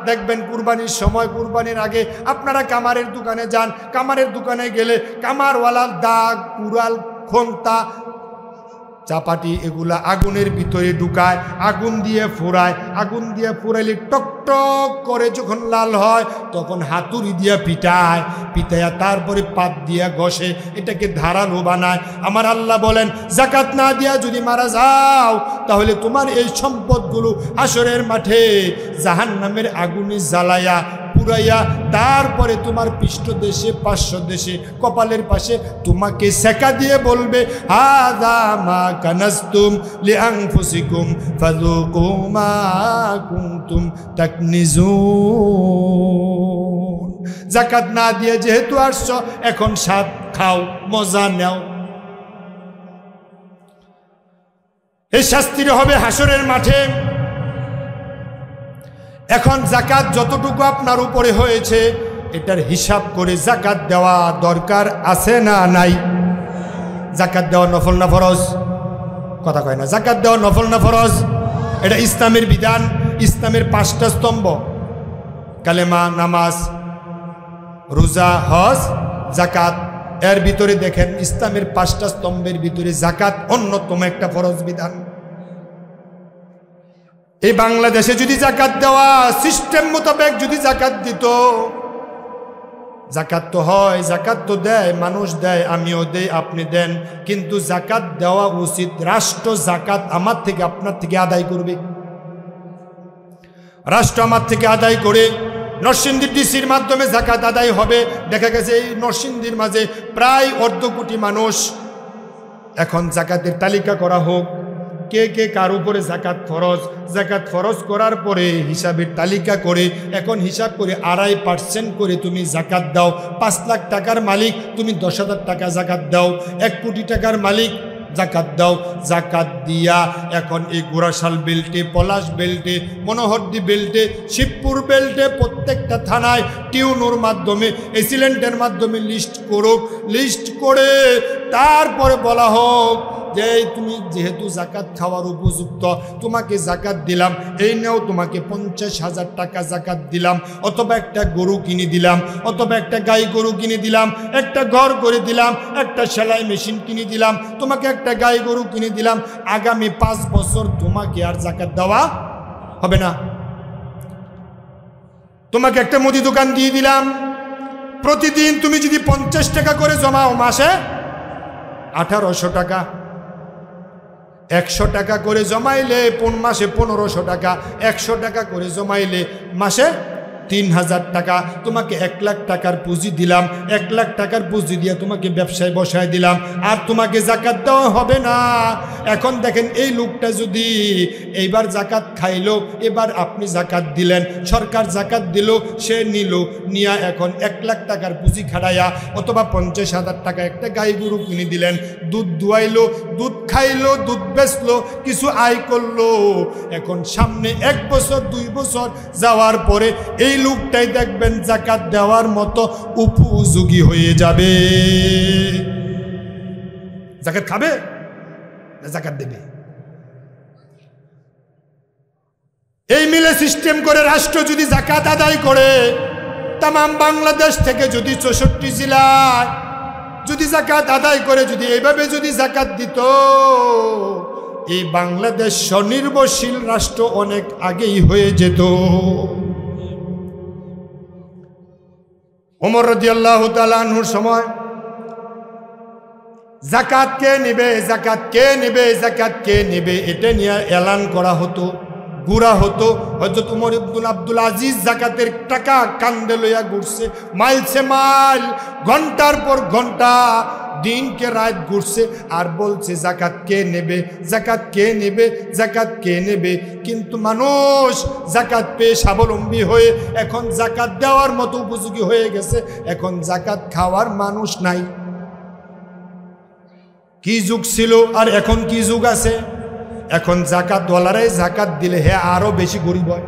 দেখবেন কুরবানির সময়, কুরবানির আগে আপনারা কামারের দোকানে যান, কামারের দোকানে গেলে কামারওয়ালার দাগ, কুড়াল, খন্তা, চাপাটি এগুলা আগুনের ভিতরে ঢুকায়, আগুন দিয়ে ফোড়ায়। আগুন দিয়ে ফোড়াইলে টকটক করে যখন লাল হয়, তখন হাতুড়ি দিয়া পিটায়, পিটাইয়া তারপরে পাত দিয়া ঘষে, এটাকে ধারালো বানায়। আমার আল্লাহ বলেন, যাকাত না দিয়া যদি মারা যাও, তাহলে তোমার এই সম্পদগুলো হাসরের মাঠে জাহান্নামের আগুনে জ্বালায়া পুরাইয়া তারপরে তোমার পৃষ্ঠ দেশে পার্শ্ব দেশে কপালের পাশে তোমাকে সেকা দিয়ে বলবে হাযা মা কানাজতুম লিআনফুসিকুম ফাযুকু মা কুনতুম তাকনিজুন। যাকাত না দিয়ে যেহেতু আসছো, এখন স্বাদ খাও, মজা নাও। এই শাস্তির হবে হাসরের মাঠে। এখন যাকাত যতটুকু আপনার উপরে হয়েছে এটার হিসাব করে যাকাত দেওয়া দরকার আছে না নাই? যাকাত দেওয়া নফল না ফরজ? কথা কয় না। যাকাত দেওয়া নফল না ফরজ? এটা ইসলামের বিধান। ইসলামের 5টা স্তম্ভ, কালেমা, নামাজ, রোজা, হজ, যাকাত। এর ভিতরে দেখেন ইসলামের 5টা স্তম্ভের ভিতরে যাকাত অন্যতম একটা ফরজ বিধান। এই বাংলাদেশে যদি যাকাত দেওয়া সিস্টেম মোতাবেক যদি যাকাত দিত, যাকাত তো হয়, যাকাত তো দেয়, মানুষ দেয়, আমিও দেই, আপনি দেন, কিন্তু যাকাত দেওয়া উচিত। রাষ্ট্র যাকাত আমার থেকে আপনার থেকে আদায় করবে। রাষ্ট্র আমার থেকে আদায় করে নরসিংদী ডিসির মাধ্যমে যাকাত আদায় হবে। দেখা গেছে এই নরসিংদীর মাঝে প্রায় 1.5 কোটি মানুষ। এখন যাকাতের তালিকা করা হোক, কে কে কার উপরে যাকাত ফরজ। যাকাত ফরজ করার পরে হিসাবের তালিকা করে এখন হিসাব করে 2.5% করে তুমি যাকাত দাও। 5 লাখ টাকার মালিক তুমি 10,000 টাকা যাকাত দাও। 1 কোটি টাকার মালিক যাকাত দাও। যাকাত দিয়া এখন এই গোরাশাল বেল্টে, পলাশ বেল্টে, মনোহরদী বেল্টে, শিবপুর বেল্টে প্রত্যেকটা থানায় টিউনোর মাধ্যমে, এসিলেন্টের মাধ্যমে লিস্ট করুক। লিস্ট করে তারপরে বলা হোক যে তুমি যেহেতু যাকাত খাওয়ার উপযুক্ত, তোমাকে যাকাত দিলাম, এই নেও তোমাকে 50,000 টাকা যাকাত দিলাম, অথবা একটা গরু কিনে দিলাম, অথবা একটা গাই গরু কিনে দিলাম, একটা ঘর করে দিলাম, একটা সেলাই মেশিন কিনে দিলাম, তোমাকে একটা গাই গরু কিনে দিলাম। আগামী 5 বছর তোমাকে আর যাকাত দেওয়া হবে না। তোমাকে একটা মুদি দোকান দিয়ে দিলাম, প্রতিদিন তুমি যদি 50 টাকা করে জমাও, মাসে 1800 টাকা। 100 টাকা করে জমাইলে মাসে 1500 টাকা। 100 টাকা করে জমাইলে মাসে 3000 টাকা। তোমাকে 1 লাখ টাকার পুঁজি দিলাম, 1 লাখ টাকার পুঁজি দিয়ে তোমাকে ব্যবসায় বসায় দিলাম, আর তোমাকে যাকাত দেওয়া হবে না। এখন দেখেন এই লোকটা যদি এইবার যাকাত খাইলো, এবার আপনি যাকাত দিলেন, সরকার যাকাত দিল, সে নিল, নিয়া এখন 1 লাখ টাকার পুঁজি খাড়াইয়া অথবা 50,000 টাকা একটা গাই গরু কিনে দিলেন, দুধ দুয়াইলো, দুধ খাইলো, দুধ বেচলো, কিছু আয় করলো। এখন সামনে 1 বছর 2 বছর যাওয়ার পরে এই লোকটাই দেখবেন যাকাত দেওয়ার মতো উপযোগী হয়ে যাবে। যাকাত খাবে না যাকাত দেবে? এই মিলে সিস্টেম করে রাষ্ট্র যদি যাকাত আদায় করে, তামাম বাংলাদেশ থেকে যদি 64 জেলায় যদি যাকাত আদায় করে, যদি এইভাবে যদি যাকাত দিত, এই বাংলাদেশ স্বনির্ভরশীল রাষ্ট্র অনেক আগেই হয়ে যেত। ওমর রাদিয়াল্লাহু তাআলা আনহুর সময় যাকাত কে নেবে, যাকাত কে নেবে, যাকাত কে নেবে, এটা নিয়ে এলান করা হতো, ঘুরা হতো। হযরত ওমর ইবনে আব্দুল আজিজ যাকাতের টাকা কান্দে লইয়া ঘুরছে, মাইলছে মাইল, ঘন্টার পর ঘন্টা, দিনকে রাত ঘুরছে আর বলছে যাকাত কে নেবে, যাকাত কে নেবে, যাকাত কে নেবে। কিন্তু মানুষ যাকাত পেয়ে স্বাবলম্বী হয়ে এখন যাকাত দেওয়ার মতো উপযোগী হয়ে গেছে, এখন যাকাত খাওয়ার মানুষ নাই। কি যুগ ছিল আর এখন কি যুগ আছে? এখন যাকাত ওয়ালারাই যাকাত দিলে হে আরো বেশি গরিব হয়।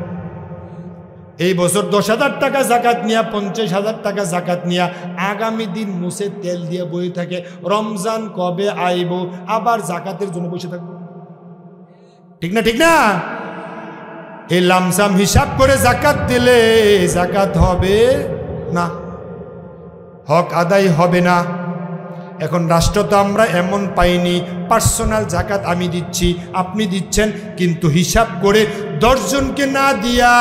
এই বছর 10,000 টাকা যাকাত নিয়া, 50,000 টাকা যাকাত নিয়া আগামী দিন মুছে তেল দিয়ে বই থাকে, রমজান কবে আইব, আবার যাকাতের জন্য বসে থাকবো। ঠিক না? ঠিক না? এই লামসাম হিসাব করে যাকাত দিলে যাকাত হবে না, হক আদায় হবে না। এখন রাষ্ট্র তো আমরা এমন পাইনি, পার্সোনাল যাকাত আমি দিচ্ছি, আপনি দিচ্ছেন, কিন্তু হিসাব করে 10 জনকে না দিয়া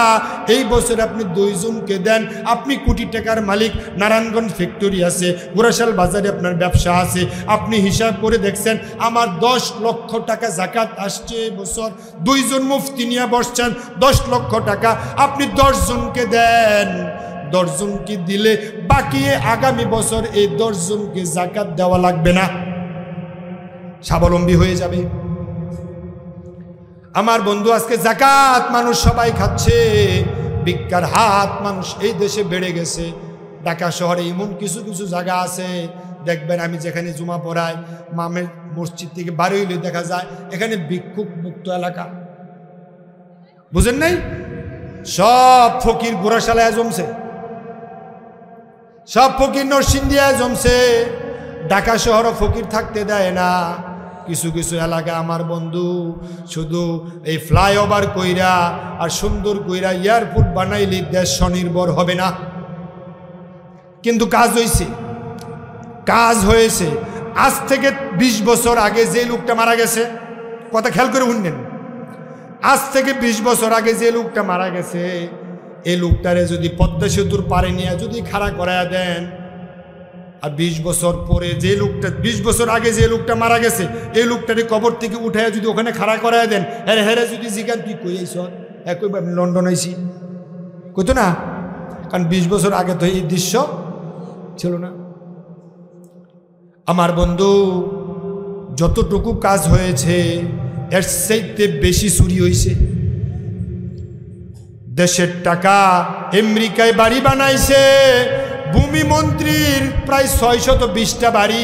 এই বছর আপনি 2 জনকে দেন। আপনি কোটি টাকার মালিক, নারায়ণগঞ্জ ফ্যাক্টরি আছে, গোরাশাল বাজারে আপনার ব্যবসা আছে, আপনি হিসাব করে দেখছেন আমার 10 লক্ষ টাকা যাকাত আসছে বছর, 2 জন মুফতি নিয়ে বসছেন, 10 লক্ষ টাকা, আপনি 10 জনকে দেন। 10 জনকে দিলে বাকি আগামী বছর এই 10 জনকে যাকাত দেওয়া লাগবে না, স্বাবলম্বী হয়ে যাবে। আমার বন্ধু, আজকে যাকাত মানুষ সবাই খাচ্ছে, ভিক্ষার হাত মানুষ এই দেশে বেড়ে গেছে। ঢাকা শহরে এমন কিছু কিছু জায়গা আছে, দেখবেন আমি যেখানে জুমা পড়াই, মামের মসজিদ থেকে বাড়ি হইলে দেখা যায় এখানে ভিক্ষুক মুক্ত এলাকা। বুঝেন নাই? সব ফকির গোরাশালায় জমছে, সব ফকির নরসিংদীয়ায় জমছে। ঢাকা শহরে ফকির থাকতে দেয় না। কিছু কিছু এলাকা আমার বন্ধু শুধু এই ফ্লাইওভার কইরা আর সুন্দর কইরা এয়ারপোর্ট বানাইলে দেশ স্বনির্ভর হবে না, কিন্তু কাজ হয়েছে, কাজ হয়েছে। আজ থেকে 20 বছর আগে যে লোকটা মারা গেছে, কথা খেয়াল করে শুনলেন, আজ থেকে 20 বছর আগে যে লোকটা মারা গেছে, এই লোকটারে যদি পদ্মা সেতুর পারে নিয়ে যদি খাড়া করায়া দেন, আর 20 বছর পরে যে লোকটা 20 বছর আগে যে লোকটা মারা গেছে, এই লোকটারে কবর থেকে উঠাইয়া যদি ওখানে খাড়া করায়া দেন, হ্যাঁ হ্যাঁ যদি জিজ্ঞান তুই কই আইস, একই লন্ডন আইসি কইতো না, কারণ 20 বছর আগে তো এই দৃশ্য ছিল না। আমার বন্ধু, যতটুকু কাজ হয়েছে এর চাইতে বেশি চুরি হয়েছে। দেশের টাকা আমেরিকায় বাড়ি বানাইছে, ভূমি মন্ত্রীর প্রায় 620টা বাড়ি,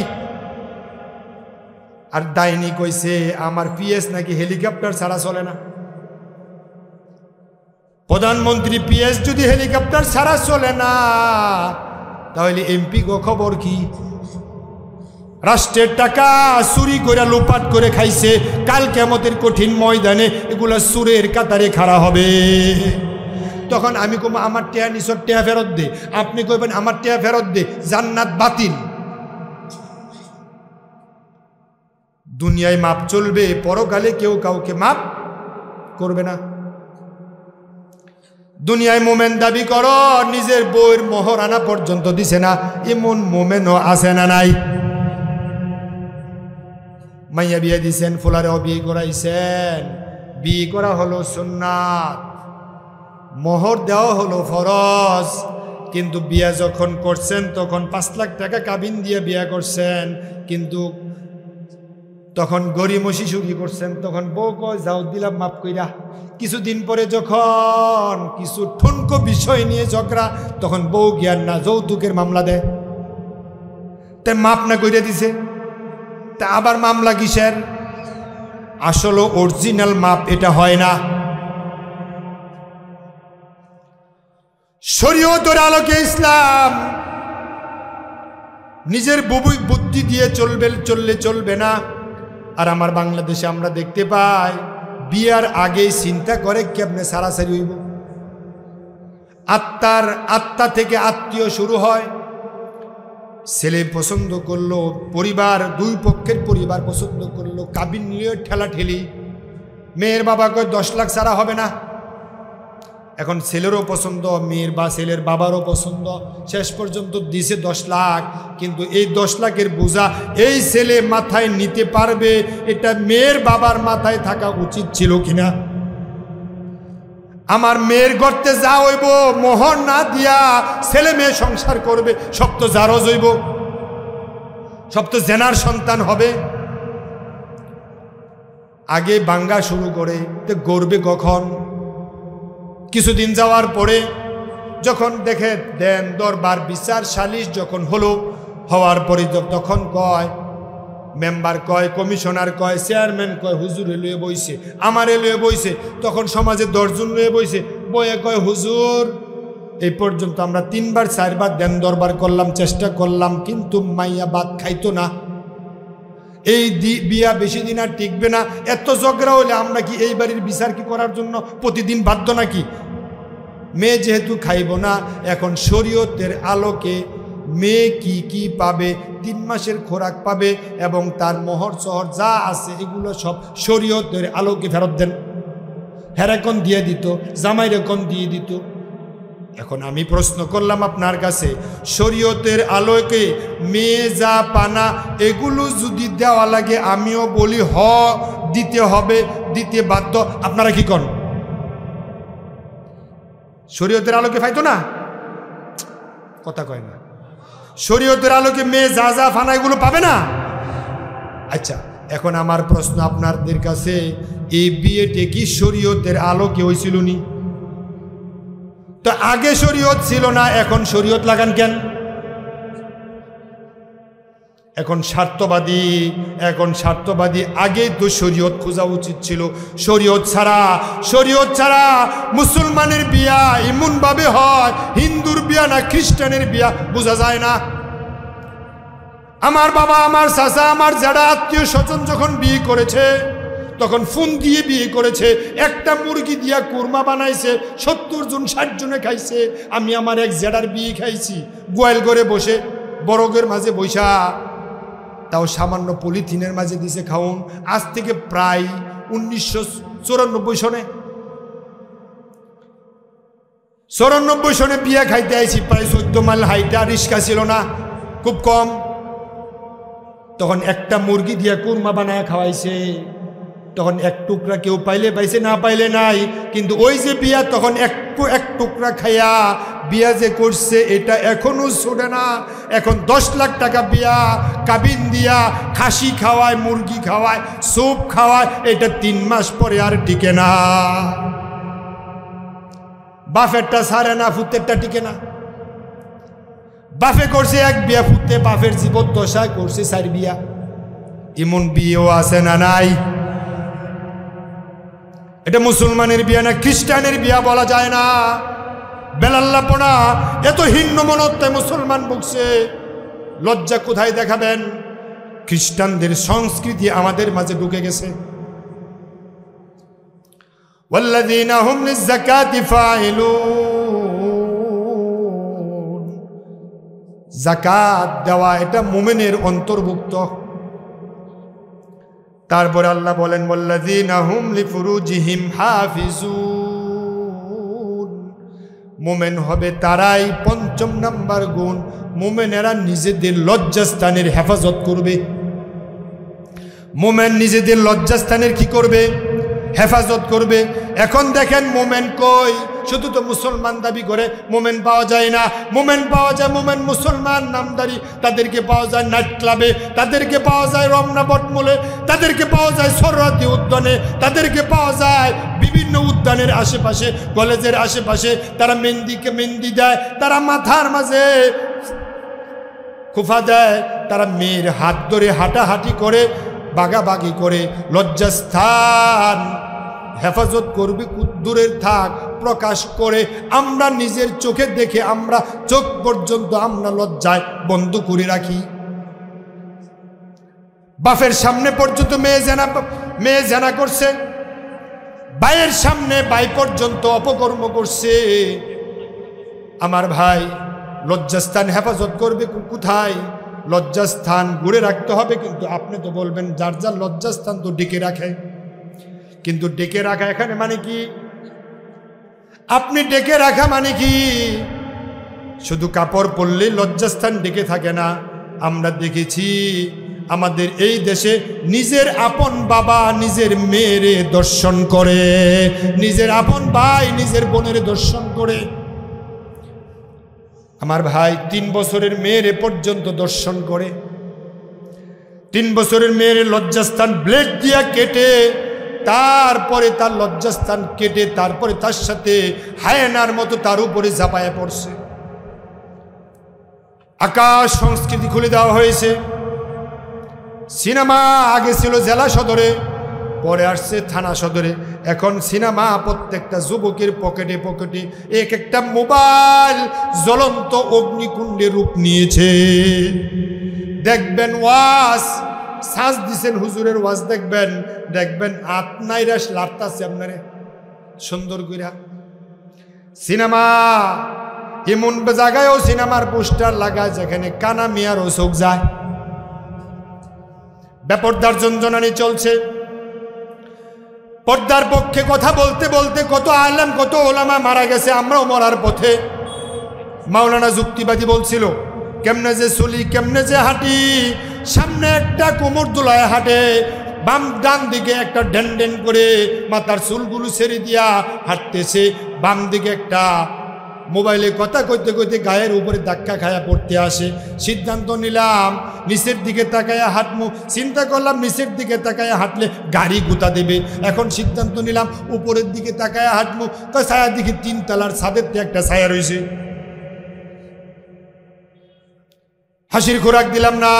আর ডাইনি কইছে আমার পিএস নাকি হেলিকপ্টার ছাড়া চলে না। প্রধানমন্ত্রী পিএস যদি হেলিকপ্টার ছাড়া চলে না, তাহলে এমপি গো খবর কি? রাষ্ট্রের টাকা চুরি করে লোপাট করে খাইছে, কাল কিয়ামতের কঠিন ময়দানে এগুলা সুরের কাতারে খাড়া হবে। তখন আমি কইব আমার টিয়া নিছর টিয়া ফেরত দে, আপনি কইবেন আমার টিয়া ফেরত দে, জান্নাত বাতিল। দুনিয়ায় মাপ চলবে, পরকালে কেউ কাউকে মাপ করবে না। দুনিয়ায় মোমেন দাবি করো, নিজের বউয়ের মোহর আনা পর্যন্ত দিছে না, এমন মোমেনও আছে না নাই? মাইয়া বিয়ে দিছেন, ফুলারেও বিয়ে করাইছেন, বিয়ে করা হলো সুন্নাত, মোহর দেওয়া হলো ফরজ, কিন্তু বিয়া যখন করছেন তখন 5 লাখ টাকা কাবিন দিয়ে বিয়া করছেন, কিন্তু তখন গরিমসি শুরু করছেন, তখন বউ কয় যাও দিলাম মাফ কইরা। কিছুদিন পরে যখন কিছু ঠুনকো বিষয় নিয়ে ঝগড়া, তখন বউ জ্ঞান না যৌতুকের মামলা দেয়, তাই মাফ না কইরা দিছে, তা আবার মামলা কিসের? আসলে অরিজিনাল মাপ এটা হয় না। শরীয়তের আলোকে ইসলাম নিজের বুদ্ধি দিয়ে চললে চলবে না। আর আমার বাংলাদেশে আমরা দেখতে পাই বিয়ার আগেই চিন্তা করে কেমনে সারাসারি হইব। আত্মা থেকে আত্মীয় শুরু হয়, ছেলে পছন্দ করলো, পরিবার 2 পক্ষের পরিবার পছন্দ করলো, কাবিন নিয়ে ঠেলা ঠেলি, মেয়ের বাবা কয় 10 লাখ ছাড়া হবে না। এখন ছেলেরও পছন্দ, মেয়ের বা ছেলের বাবারও পছন্দ, শেষ পর্যন্ত দিছে 10 লাখ। কিন্তু এই 10 লাখের বোঝা এই ছেলে মাথায় নিতে পারবে, এটা মেয়ের বাবার মাথায় থাকা উচিত ছিল কিনা? আমার মেয়ের গর্তে যা হইব, মোহর না দিয়া ছেলে মেয়ে সংসার করবে, সব তো জারজ হইব, সব তো জেনার সন্তান হবে। আগে বাঙ্গা শুরু করে গড়বে কখন? কিছুদিন যাওয়ার পরে যখন দেখে দেন দরবার বিচার সালিশ যখন হওয়ার পরে তখন কয় মেম্বার, কয় কমিশনার, কয় চেয়ারম্যান, কয় হুজুর লয়ে বইছে, আমার লয়ে বইছে, তখন সমাজে 10 জন লয়ে বইছে, বয়ে কয় হুজুর এই পর্যন্ত আমরা 3বার 4বার দেন দরবার করলাম, চেষ্টা করলাম, কিন্তু মাইয়া বাদ খাইতো না। এই বিয়া বেশি দিন আর টিকবে না। এত ঝগড়া হলে আমরা কি এই বাড়ির বিচার কি করার জন্য প্রতিদিন বাধ্য নাকি? মেয়ে যেহেতু খাইব না, এখন শরীয়তের আলোকে মেয়ে কি কি পাবে, 3 মাসের খোরাক পাবে এবং তার মোহর শহর যা আছে এগুলো সব শরীয়তের আলোকে ফেরত দেন। হেরাকন দিয়ে দিত, জামাই রেকন দিয়ে দিত। এখন আমি প্রশ্ন করলাম আপনার কাছে, শরীয়তের আলোকে মেয়ে যা পানা এগুলো যদি দেওয়া লাগে, আমিও বলি দিতে হবে, দিতে বাধ্য, আপনারা কি করেন? শরীয়তের আলোকে পাইতো না? কথা কয় না। শরীয়তের আলোকে মেয়ে যা যা ফানা এগুলো পাবে না। আচ্ছা, এখন আমার প্রশ্ন আপনাদের কাছে, এই বিয়েটা কি শরীয়তের আলোকে হয়েছিল নি? তো আগে শরীয়ত ছিল না, এখন শরীয়ত লাগান কেন? এখন স্বার্থবাদী। আগেই তো শরীয়ত খোঁজা উচিত ছিল। শরীয়ত ছাড়া মুসলমানের বিয়া এমন ভাবে হয়, হিন্দুর বিয়া না খ্রিস্টানের বিয়া বোঝা যায় না। আমার বাবা, আমার চাচা, আমার যারা আত্মীয় স্বজন যখন বিয়ে করেছে, তখন ফোন দিয়ে বিয়ে করেছে, একটা মুরগি দিয়া কুরমা বানাইছে, 70 জন 60 জনে খাইছে। আমি আমার এক জেডার বিয়ে খাইছি গোয়াল করে বসে, বরগের মাঝে বৈশা, তাও সামান্য পলিথিনের মাঝে দিছে খাউন। আজ থেকে প্রায় 1994 সনে 94 সনে বিয়া খাইতে আইছি। প্রায় 14 মাইল হাইটা, রিস্কা ছিল না, খুব কম। তখন একটা মুরগি দিয়া কুরমা বানায় খাওয়াইছে। তখন এক টুকরা কেউ পাইলে পাইছে, না পাইলে নাই। কিন্তু ওই যে বিয়া, তখন এক টুকরা খাইয়া বিয়া যে করছে, এটা এখনো ছোটে না। এখন 10 লাখ টাকা বিয়া, কাবিন দিয়া খাসি খাওয়ায়, মুরগি খাওয়ায়, স্যুপ খাওয়ায়, এটা 3 মাস পরে আর টিকে না। বাফেরটা সারে না, ফুতেরটা টিকে না। বাফে করছে এক বিয়া, ফুতে বাফের জীবদ্দশা করছে 4 বিয়া। এমন বিয়েও আছে না নাই? এটা মুসলমানের বিয়া না খ্রিস্টানের বিয়া বলা যায় না। বেলাল্লাপনা, এত হিন্ন মনত্বে মুসলমান ভুগছে, লজ্জা কোথায় দেখাবেন? খ্রিস্টানদের সংস্কৃতি আমাদের মাঝে ঢুকে গেছে। ওয়াল্লাযীনা হুম লিয-যাকাতি ফাইলুন, যাকাত দেওয়া এটা মুমিনের অন্তর্ভুক্ত। তারপর আল্লাহ বলেন, ওয়াল্লাযীনা হুম লিফুরুজিহিম হাফিজুন, মুমিন হবে তারাই। 5ম নাম্বার গুণ, মুমিনেরা নিজেদের লজ্জাস্থানের হেফাজত করবে। মুমিন নিজেদের লজ্জাস্থানের কি করবে? হেফাজত করবে। এখন দেখেন মুমিন কই? শুধু তো মুসলমান দাবি করে মুমিন পাওয়া যায় না। মুমিন পাওয়া যায়, মুমিন মুসলমান নামদারি, তাদেরকে পাওয়া যায় নাইট ক্লাবে, তাদেরকে পাওয়া যায় রমনা বটমূলে, তাদেরকে পাওয়া যায় সরোয়ার্দী উদ্যানে, তাদেরকে পাওয়া যায় বিভিন্ন উদ্যানের আশেপাশে, কলেজের আশেপাশে। তারা মেহেন্দি দেয়, তারা মাথার মাঝে খুফা দেয়, তারা মেয়ের হাত ধরে হাঁটাহাঁটি করে, বাগাবাগি করে। লজ্জাস্থান হেফাজত করবে, দূরের থাক, প্রকাশ করে। আমরা নিজের চোখে দেখে, আমরা চোখ পর্যন্ত আমরা লজ্জায় বন্ধ করে রাখি। বাপের সামনে পর্যন্ত মেয়ে জানা করছে, ভাইয়ের সামনে ভাই পর্যন্ত অপকর্ম করছে। আমার ভাই, লজ্জাস্থান হেফাজত করবে কোথায়? লজ্জাস্থান ঘুরে রাখতে হবে। কিন্তু আপনি তো বলবেন যার যার লজ্জাস্থান তো ডেকে রাখে। কিন্তু ডেকে রাখা এখানে মানে কি? আপনি ডেকে রাখা মানে কি? শুধু কাপড় পরলেই লজ্জাস্থান ডেকে থাকে না। আমরা দেখেছি আমাদের এই দেশে নিজের আপন বাবা নিজের মেয়েরে দর্শন করে, নিজের আপন ভাই নিজের বোনের দর্শন করে। আমার ভাই 3 বছরের মেয়েরে পর্যন্ত দর্শন করে। 3 বছরের মেয়ের লজ্জাস্থান ব্লেড দিয়া কেটে, তারপরে তার লজ্জাস্থান কেটে, তারপরে তার সাথে হায়নার মতো তার উপরে ঝাঁপায়া পড়ছে। আকাশ সংস্কৃতি খুলে দেওয়া হয়েছে। সিনেমা আগে ছিল জেলা সদরে, পরে আসছে থানা সদরে। এখন সিনেমা প্রত্যেকটা যুবকের পকেটে পকেটে এক একটা মোবাইল জ্বলন্ত অগ্নিকুণ্ডে রূপ নিয়েছে। দেখবেন ওয়াজ সাজ দিছেন, হুজুরের ওয়াজ দেখবেন আতনাইরাস লাড়তাছে আপনারে সুন্দর কইরা। সিনেমা এমন জায়গায়ও সিনেমার পোস্টার লাগায় যেখানে কানা মিয়ারও চোখ যায়। বেপরদার জঞ্জনানি চলছে। পর্দার পক্ষে কথা বলতে বলতে কত আলেম কত ওলামা মারা গেছে, আমরাও মরার পথে। মাওলানা যুক্তিবাদী বলছিল, কেমনে যে চলি কেমনে যে হাঁটি, সামনে একটা কোমর দোলায় হাঁটে, ডান দিকে একটা ডেন করে মাথার চুলগুলো ছেড়ে দিয়া হাঁটতেছে, বাম দিকে একটা মোবাইলে কথা কইতে কইতে গায়ের উপরে ধাক্কা খায়া পড়তে আসে। সিদ্ধান্ত নিলাম নিচের দিকে তাকায়া হাঁটমু। চিন্তা করলাম নিচের দিকে তাকায়া হাঁটলে গাড়ি গুতা দেবে। এখন সিদ্ধান্ত নিলাম উপরের দিকে তাকায়া হাঁটমু। ছায়া দিকে 3 তলার ছাদের একটা ছায়া রয়েছে। হাসির খোরাক দিলাম না।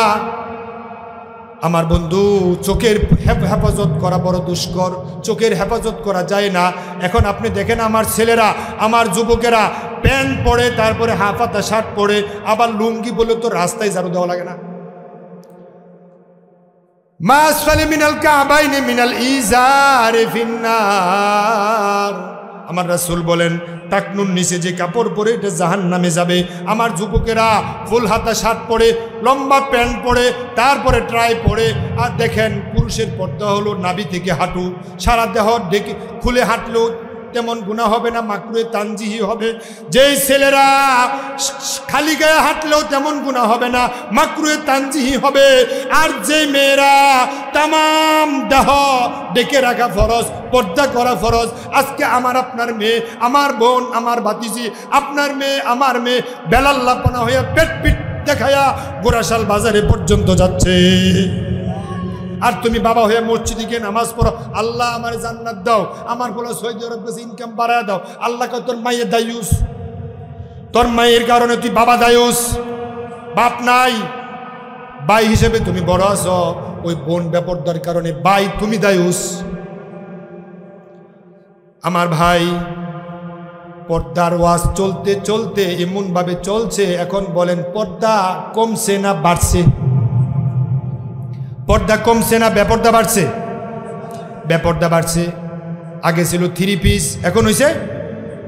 আমার বন্ধু, চোখের হেফাজত করা বড় দুষ্কর, চোখের হেফাজত করা যায় না। এখন আপনি দেখেন আমার ছেলেরা, আমার যুবকেরা প্যান্ট পরে, তারপরে হাফাতা শার্ট পরে, আবার লুঙ্গি বলে তো রাস্তায় ঝাড়ু দেওয়া লাগে না। মাসফালি মিনাল কাবাইনি মিনাল ইজারি ফিন্নার। আমার রাসূল বলেন টাকনুর নিচে যে কাপড় পরে এটা জাহান্নামে যাবে। আমার যুবকেরা ফুল হাতা শার্ট পরে, লম্বা প্যান্ট পরে, তারপরে ট্রাই পরে। আর দেখেন পুরুষের পর্দা হলো নাভি থেকে হাঁটু, সারা দেহ ডেকে খুলে হাঁটলেও তেমন গুনাহ হবে না, মাকরুহে তানজিহি হবে। যেই ছেলেরা খালি গায়ে হাঁটলেও তেমন গুনাহ হবে না, মাকরুহে তানজিহি হবে। আর যে মেয়েরা তামাম দেহ ডেকে রাখা ফরজ, পর্দা করা ফরজ। আজকে আমার আপনার মেয়ে, আমার বোন, আমার ভাতিজি, আপনার মেয়ে, আমার মেয়ে বেলাল্লাপনা হয়ে পেট পিট দেখায়া গোরাশাল বাজারে পর্যন্ত যাচ্ছে। আর তুমি বাবা হয়ে মসজিদে গিয়ে নামাজ পড়ো, আল্লাহ আমার জান্নাত দাও, আমার বলো সৌদি আরব কাছে ইনকাম বাড়ায় দাও। আল্লাহ কয় তোর মায়ের দায়ুস, তোর মায়ের কারণে তুই বাবা দায়ুস, বাপ নাই, ভাই হিসেবে তুমি বড় আছো, ওই বোন বেপরদার কারণে ভাই তুমি দায়ুস। আমার ভাই, পর্দার ওয়াজ চলতে চলতে এমন ভাবে চলছে, এখন বলেন পর্দা কমছে না বাড়ছে? পর্দা কমছে না বেপর্দা বাড়ছে? বেপর্দা বাড়ছে। আগে ছিল 3 পিস, এখন হয়েছে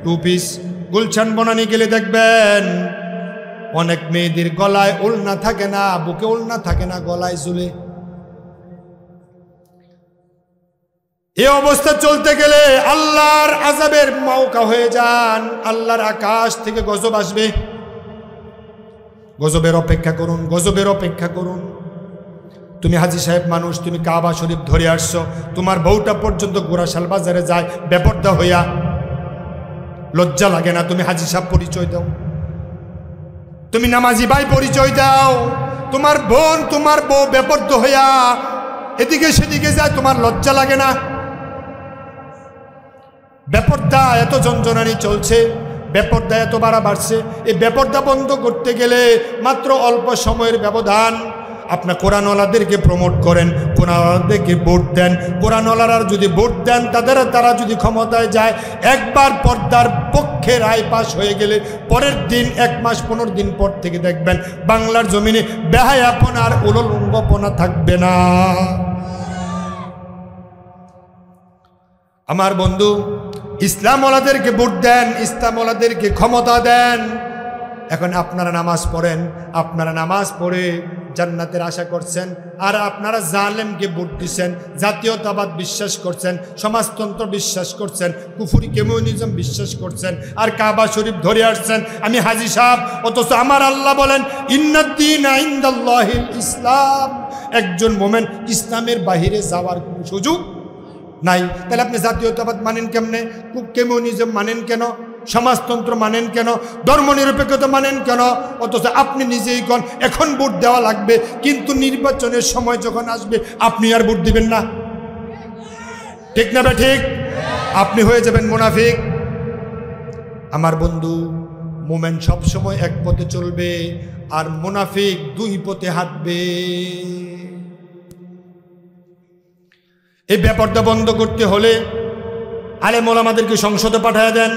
2 পিস। গুলশান বনানি গেলে দেখবেন অনেক মেয়েদের গলায় ওড়না থাকে না, বুকে ওড়না থাকে না, গলায় ঝুলে। এই অবস্থা চলতে গেলে আল্লাহর আযাবের মওকা হয়ে যান। আল্লাহর আকাশ থেকে গজব আসবে। গজবের অপেক্ষা করুন, গজবের অপেক্ষা করুন। তুমি হাজী সাহেব মানুষ, তুমি কাবা শরীফ ধরে আসছো, তোমার বউটা পর্যন্ত গোরাশাল বাজারে যায় বেপর্দা হইয়া, লজ্জা লাগে না? তুমি হাজী সাহেব পরিচয় দাও, তুমি নামাজি ভাই পরিচয় দাও। তোমার বোন, তোমার বউ বেপর্দা হইয়া এদিকে সেদিকে যায়, তোমার লজ্জা লাগে না? বেপর্দা এত যন্ত্রণানি চলছে, বেপর্দা এত বাড়া বাড়ছে। এই বেপর্দা বন্ধ করতে গেলে মাত্র অল্প সময়ের ব্যবধান। আপনার কোরআনওয়ালাদেরকে প্রমোট করেন, কোরআনওয়ালাদেরকে ভোট দেন। কোরআনওয়ালারা যদি ভোট দেন, তারা যদি ক্ষমতায় যায়, একবার পর্দার পক্ষে রায় পাশ হয়ে গেলে পরের দিন 1 মাস 15 দিন পর থেকে দেখবেন বাংলার জমিনে বেহায়াপনা আর উলঙ্গপনা থাকবে না। আমার বন্ধু, ইসলামওয়ালাদেরকে ভোট দেন, ইসলামওয়ালাদেরকে ক্ষমতা দেন। এখন আপনারা নামাজ পড়েন, আপনারা নামাজ পড়ে জান্নাতের আশা করছেন, আর আপনারা জালেমকে ভোট দিচ্ছেন, জাতীয়তাবাদ বিশ্বাস করছেন, সমাজতন্ত্র বিশ্বাস করছেন, কুফরি কমিউনিজম বিশ্বাস করছেন, আর কাবা শরীফ ধরে আসছেন আমি হাজী সাহেব। অথচ আমার আল্লাহ বলেন ইন্নাদ-দীনা ইনদাল্লাহিল ইসলাম। একজন মোমেন ইসলামের বাহিরে যাওয়ার কোনো সুযোগ নাই। তাহলে আপনি জাতীয়তাবাদ মানেন কেমনে? কমিউনিজম মানেন কেন? সমাজতন্ত্র মানেন কেন? ধর্মনিরপেক্ষতা মানেন কেন? অথচ আপনি নিজেই কোন এখন ভোট দেওয়া লাগবে, কিন্তু নির্বাচনের সময় যখন আসবে আপনি আর ভোট দিবেন না। ঠিক না ঠিক? আপনি হয়ে যাবেন মুনাফিক। আমার বন্ধু, মোমেন সব সময় এক পথে চলবে, আর মুনাফিক 2 পথে হাঁটবে। এই ব্যাপারটা বন্ধ করতে হলে আলেম ওলামাদেরকে সংসদে পাঠায় দেন।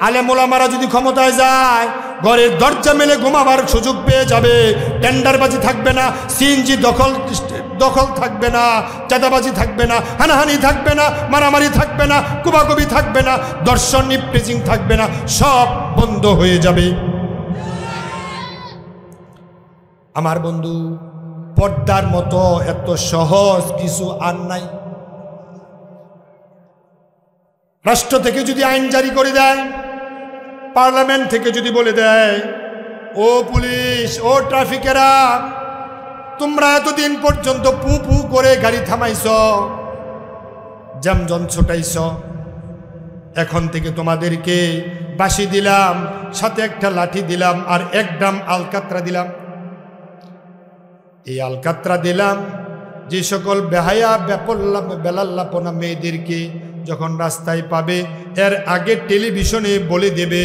আলেম ওলামারা যদি ক্ষমতায় যায়, ঘরের দরজা মেলে ঘুমাবার সুযোগ পেয়ে যাবে। টেন্ডারবাজি থাকবে না, সিএনজি দখল থাকবে না, চাঁদাবাজি থাকবে না, হানাহানি থাকবে না, মারামারি থাকবে না, কুবাকুবি থাকবে না, দর্শন নিপ্রেজিং থাকবে না, সব বন্ধ হয়ে যাবে। আমার বন্ধু, পর্দার মতো এত সহজ কিছু আর নাই। রাষ্ট্র থেকে যদি আইন জারি করে দেয়, পার্লামেন্ট থেকে যদি বলে দেয়, ও পুলিশ, ও ট্রাফিকেরা, তোমরা এতদিন পর্যন্ত পু পু করে গাড়ি থামাইছ, যানজট ছোটাইছ, এখন থেকে তোমাদেরকে বাঁশি দিলাম, সাথে একটা লাঠি দিলাম, আর 1 ড্রাম আলকাতরা দিলাম। এই আলকাতরা দিলাম যে সকল বেহায়া বেলাল্লাপনা মেয়েদেরকে যখন রাস্তায় পাবে, এর আগে টেলিভিশনে বলে দেবে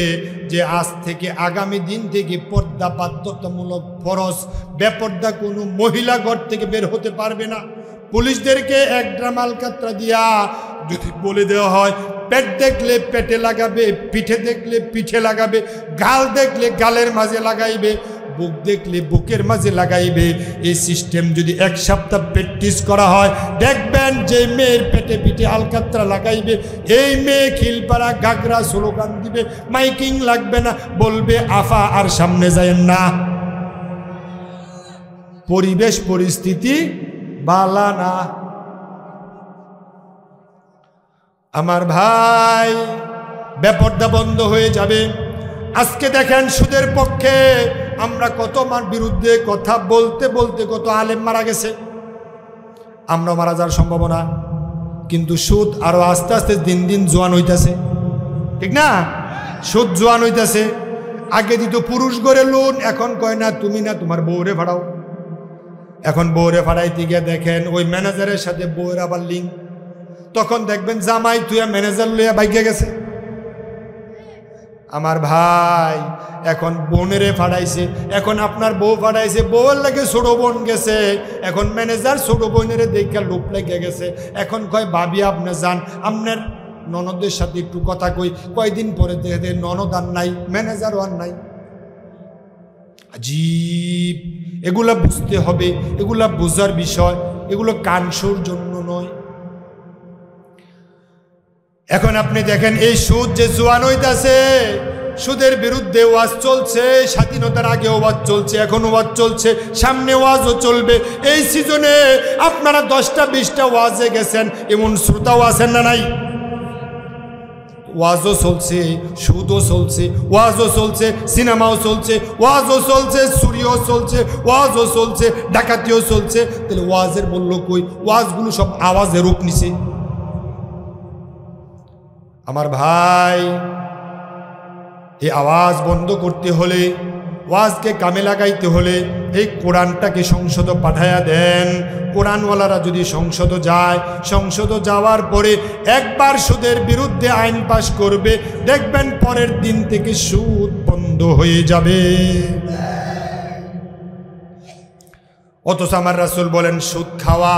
যে আজ থেকে আগামী দিন থেকে পর্দা বাধ্যতামূলক ফরজ, বেপর্দা কোনো মহিলা ঘর থেকে বের হতে পারবে না। পুলিশদেরকে 1 ড্রাম আলকাতরা দিয়া যদি বলে দেওয়া হয়, পেট দেখলে পেটে লাগাবে, পিঠে দেখলে পিঠে লাগাবে, গাল দেখলে গালের মাঝে লাগাইবে, বুক দেখলে বুকের মাঝে লাগাইবে, এই সিস্টেম যদি 1 সপ্তাহ প্র্যাকটিস করা হয়, দেখবেন যে মেয়ের পেটে পিঠে আলকাতরা লাগাইবে, এই মেয়ে খিলপাড়া গাগরা স্লোগান দিবে, মাইকিং লাগবে না, বলবে আফা আর সামনে যায়েন না। পরিবেশ পরিস্থিতি বালা না। আমার ভাই, বেপর্দা বন্ধ হয়ে যাবে। আজকে দেখেন সুদের পক্ষে আমরা কত মান বিরুদ্ধে কথা বলতে বলতে কত আলেম মারা গেছে, আমরা মারা যাওয়ার সম্ভাবনা। কিন্তু সুদ আরো আস্তে আস্তে দিন দিন জোয়ান হইতেছে, ঠিক না? সুদ জোয়ান হইতেছে। আগে দিত পুরুষ গড়ে লোন, এখন কয় না তুমি না তোমার বউরে ভাড়াও। এখন বউরে ভাড়াইতে গিয়ে দেখেন ওই ম্যানেজারের সাথে বউয়ের আবার লিঙ্ক, তখন দেখবেন জামাই তুইয়া ম্যানেজার লইয়া বাইকে গেছে। আমার ভাই, এখন বোনেরে ফাড়াইছে, এখন আপনার বউ ফাড়াইছে, বউয়ের লাগে ছোট বোন গেছে, এখন ম্যানেজার ছোট বোনেরে দেখে লোপ লেগে গেছে। এখন কয় ভাবি আপনি যান, আপনার ননদের সাথে একটু কথা কই। কয়দিন পরে দেখে ননদ আর নাই, ম্যানেজারও আর নাই। আজীব। এগুলা বুঝতে হবে, এগুলা বোঝার বিষয়, এগুলো কানসুর জন্য নয়। এখন আপনি দেখেন এই সুদ যে জোয়ান হইতাছে, সুদের বিরুদ্ধে ওয়াজ চলছে, স্বাধীনতার আগে ওয়াজ চলছে, এখন ওয়াজ চলছে, সামনে ওয়াজও চলবে। এই সিজনে আপনারা 10টা 20টা ওয়াজে গেছেন, এমন শ্রোতাও আছেন না নাই? ওয়াজও চলছে, সুদও চলছে, ওয়াজও চলছে, সিনেমাও চলছে, ওয়াজও চলছে, চুরিও চলছে, ওয়াজও চলছে, ডাকাতিও চলছে। তাহলে ওয়াজের বলল কই? ওয়াজগুলো সব আওয়াজের রূপ নিছে। আমার ভাই, এই আওয়াজ বন্ধ করতে হলে, ওয়াজকে কামে লাগাইতে হলে এই কোরআনটাকে সংসদ পাঠায়া দেন। কোরআনওয়ালারা যদি সংসদ যায়, সংসদ যাওয়ার পরে একবার সুদের বিরুদ্ধে আইন পাশ করবে, দেখবেন পরের দিন থেকে সুদ বন্ধ হয়ে যাবে। অথচ আমার রাসূল বলেন, সুদ খাওয়া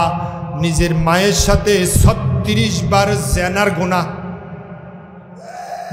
নিজের মায়ের সাথে 36 বার জেনার গুনাহ।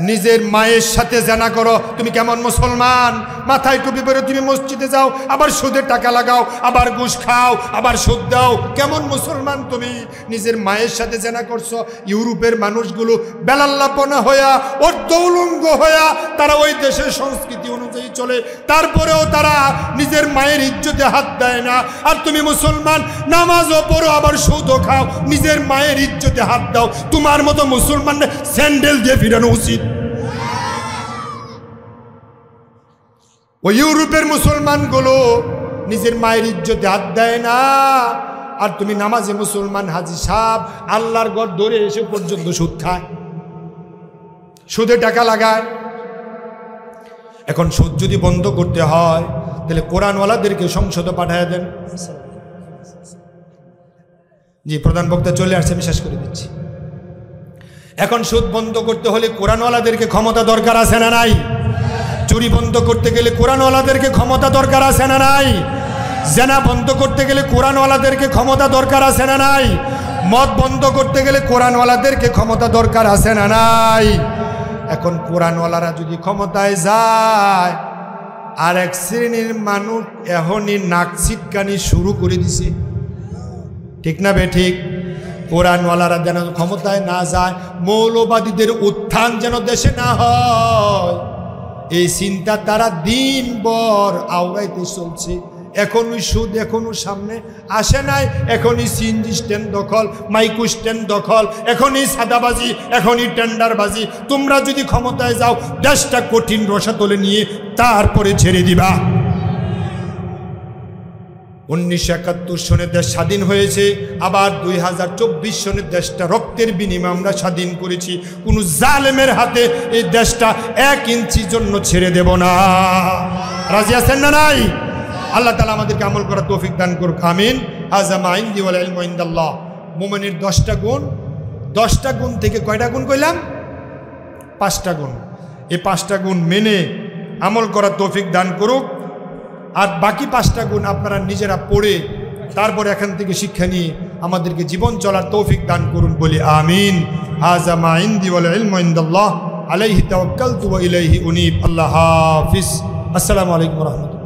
নিজের মায়ের সাথে জানা করো, তুমি কেমন মুসলমান? মাথায় টুপি পরে তুমি মসজিদে যাও, আবার সুদের টাকা লাগাও, আবার ঘুষ খাও, আবার সুদ দাও, কেমন মুসলমান তুমি? নিজের মায়ের সাথে জানা করছো। ইউরোপের মানুষগুলো বেলাল্লাপনা হইয়া, অর্ধউলঙ্গ হইয়া, তারা ওই দেশের সংস্কৃতি অনুযায়ী চলে, তারপরেও তারা নিজের মায়ের ইজ্জতে হাত দেয় না। আর তুমি মুসলমান, নামাজও পড়ো, আবার সুদও খাও, নিজের মায়ের ইজ্জতে হাত দাও। তোমার মতো মুসলমান স্যান্ডেল দিয়ে ফিরানো উচিত। ওই ইউরোপের মুসলমানগুলো নিজের মায়ের ইজ্জতে হাত দেয় না, আর তুমি নামাজে মুসলমান হাজি সাহেব আল্লাহর ঘর ধরে এসে পর্যন্ত সুদ খায়, সুদে টাকা লাগায়। এখন সুদ যদি বন্ধ করতে হয়, তাহলে কোরআনওয়ালাদেরকে সংসদে পাঠায় দেন। জি, প্রধান বক্তা চলে আসছে, আমি শেষ করে দিচ্ছি। এখন সুদ বন্ধ করতে হলে কোরআনওয়ালাদেরকে ক্ষমতা দরকার আছে না নাই? চুরি বন্ধ করতে গেলে কোরআনওয়ালাদেরকে ক্ষমতা দরকার আছে না নাই? জেনা বন্ধ করতে গেলে কোরআনওয়ালাদেরকে ক্ষমতা দরকার আছে না নাই? মদ বন্ধ করতে গেলে কোরআনওয়ালাদেরকে ক্ষমতা দরকার আছে না নাই? এখন কোরআনওয়ালারা যদি ক্ষমতায় যায়, আর এক শ্রেণীর মানুষ এখনই নাক ছিটকানি শুরু করে দিছে, ঠিক না বে ঠিক? কোরআনওয়ালারা যেন ক্ষমতায় না যায়, মৌলবাদীদের উত্থান যেন দেশে না হয়, এই চিন্তা তারা দিনভর আওড়াইতে চলছে। এখনই সুদ এখনো সামনে আসে নাই, এখনই সিএনজি স্ট্যান্ড দখল, মাইকু স্ট্যান্ড দখল, এখনই সাদাবাজি, এখনই টেন্ডারবাজি। তোমরা যদি ক্ষমতায় যাও, দেশটা কঠিন রসাতলে নিয়ে তারপরে ছেড়ে দিবা। 1971 সনে দেশ স্বাধীন হয়েছে, আবার 2024 সনে দেশটা রক্তের বিনিময়ে আমরা স্বাধীন করেছি। কোনো জালেমের হাতে এই দেশটা 1 ইঞ্চি জন্য ছেড়ে দেব না। রাজি আছেন না নাই? আল্লাহ তাআলা আমাদেরকে আমল করার তৌফিক দান করুক, আমিন। হাযা মা ইনদি ওয়াল ইলমু ইনদাল্লাহ। মুমিনের 10টা গুণ, 10টা গুণ থেকে কয়টা গুণ কইলাম? 5টা গুণ। এই 5টা গুণ মেনে আমল করার তৌফিক দান করুক। আর বাকি 5টা গুণ আপনারা নিজেরা পড়ে তারপরে এখান থেকে শিক্ষা নিয়ে আমাদেরকে জীবন চলার তৌফিক দান করুন, বলি আমিন। হাযা মা ইনদি ওয়াল ইলমু ইনদাল্লাহ, আলাইহি তাওয়াক্কালতু ওয়া ইলাইহি উনীব। আল্লাহ হাফিজ। আসসালামু আলাইকুম ওয়া রাহমাতুল্লাহ।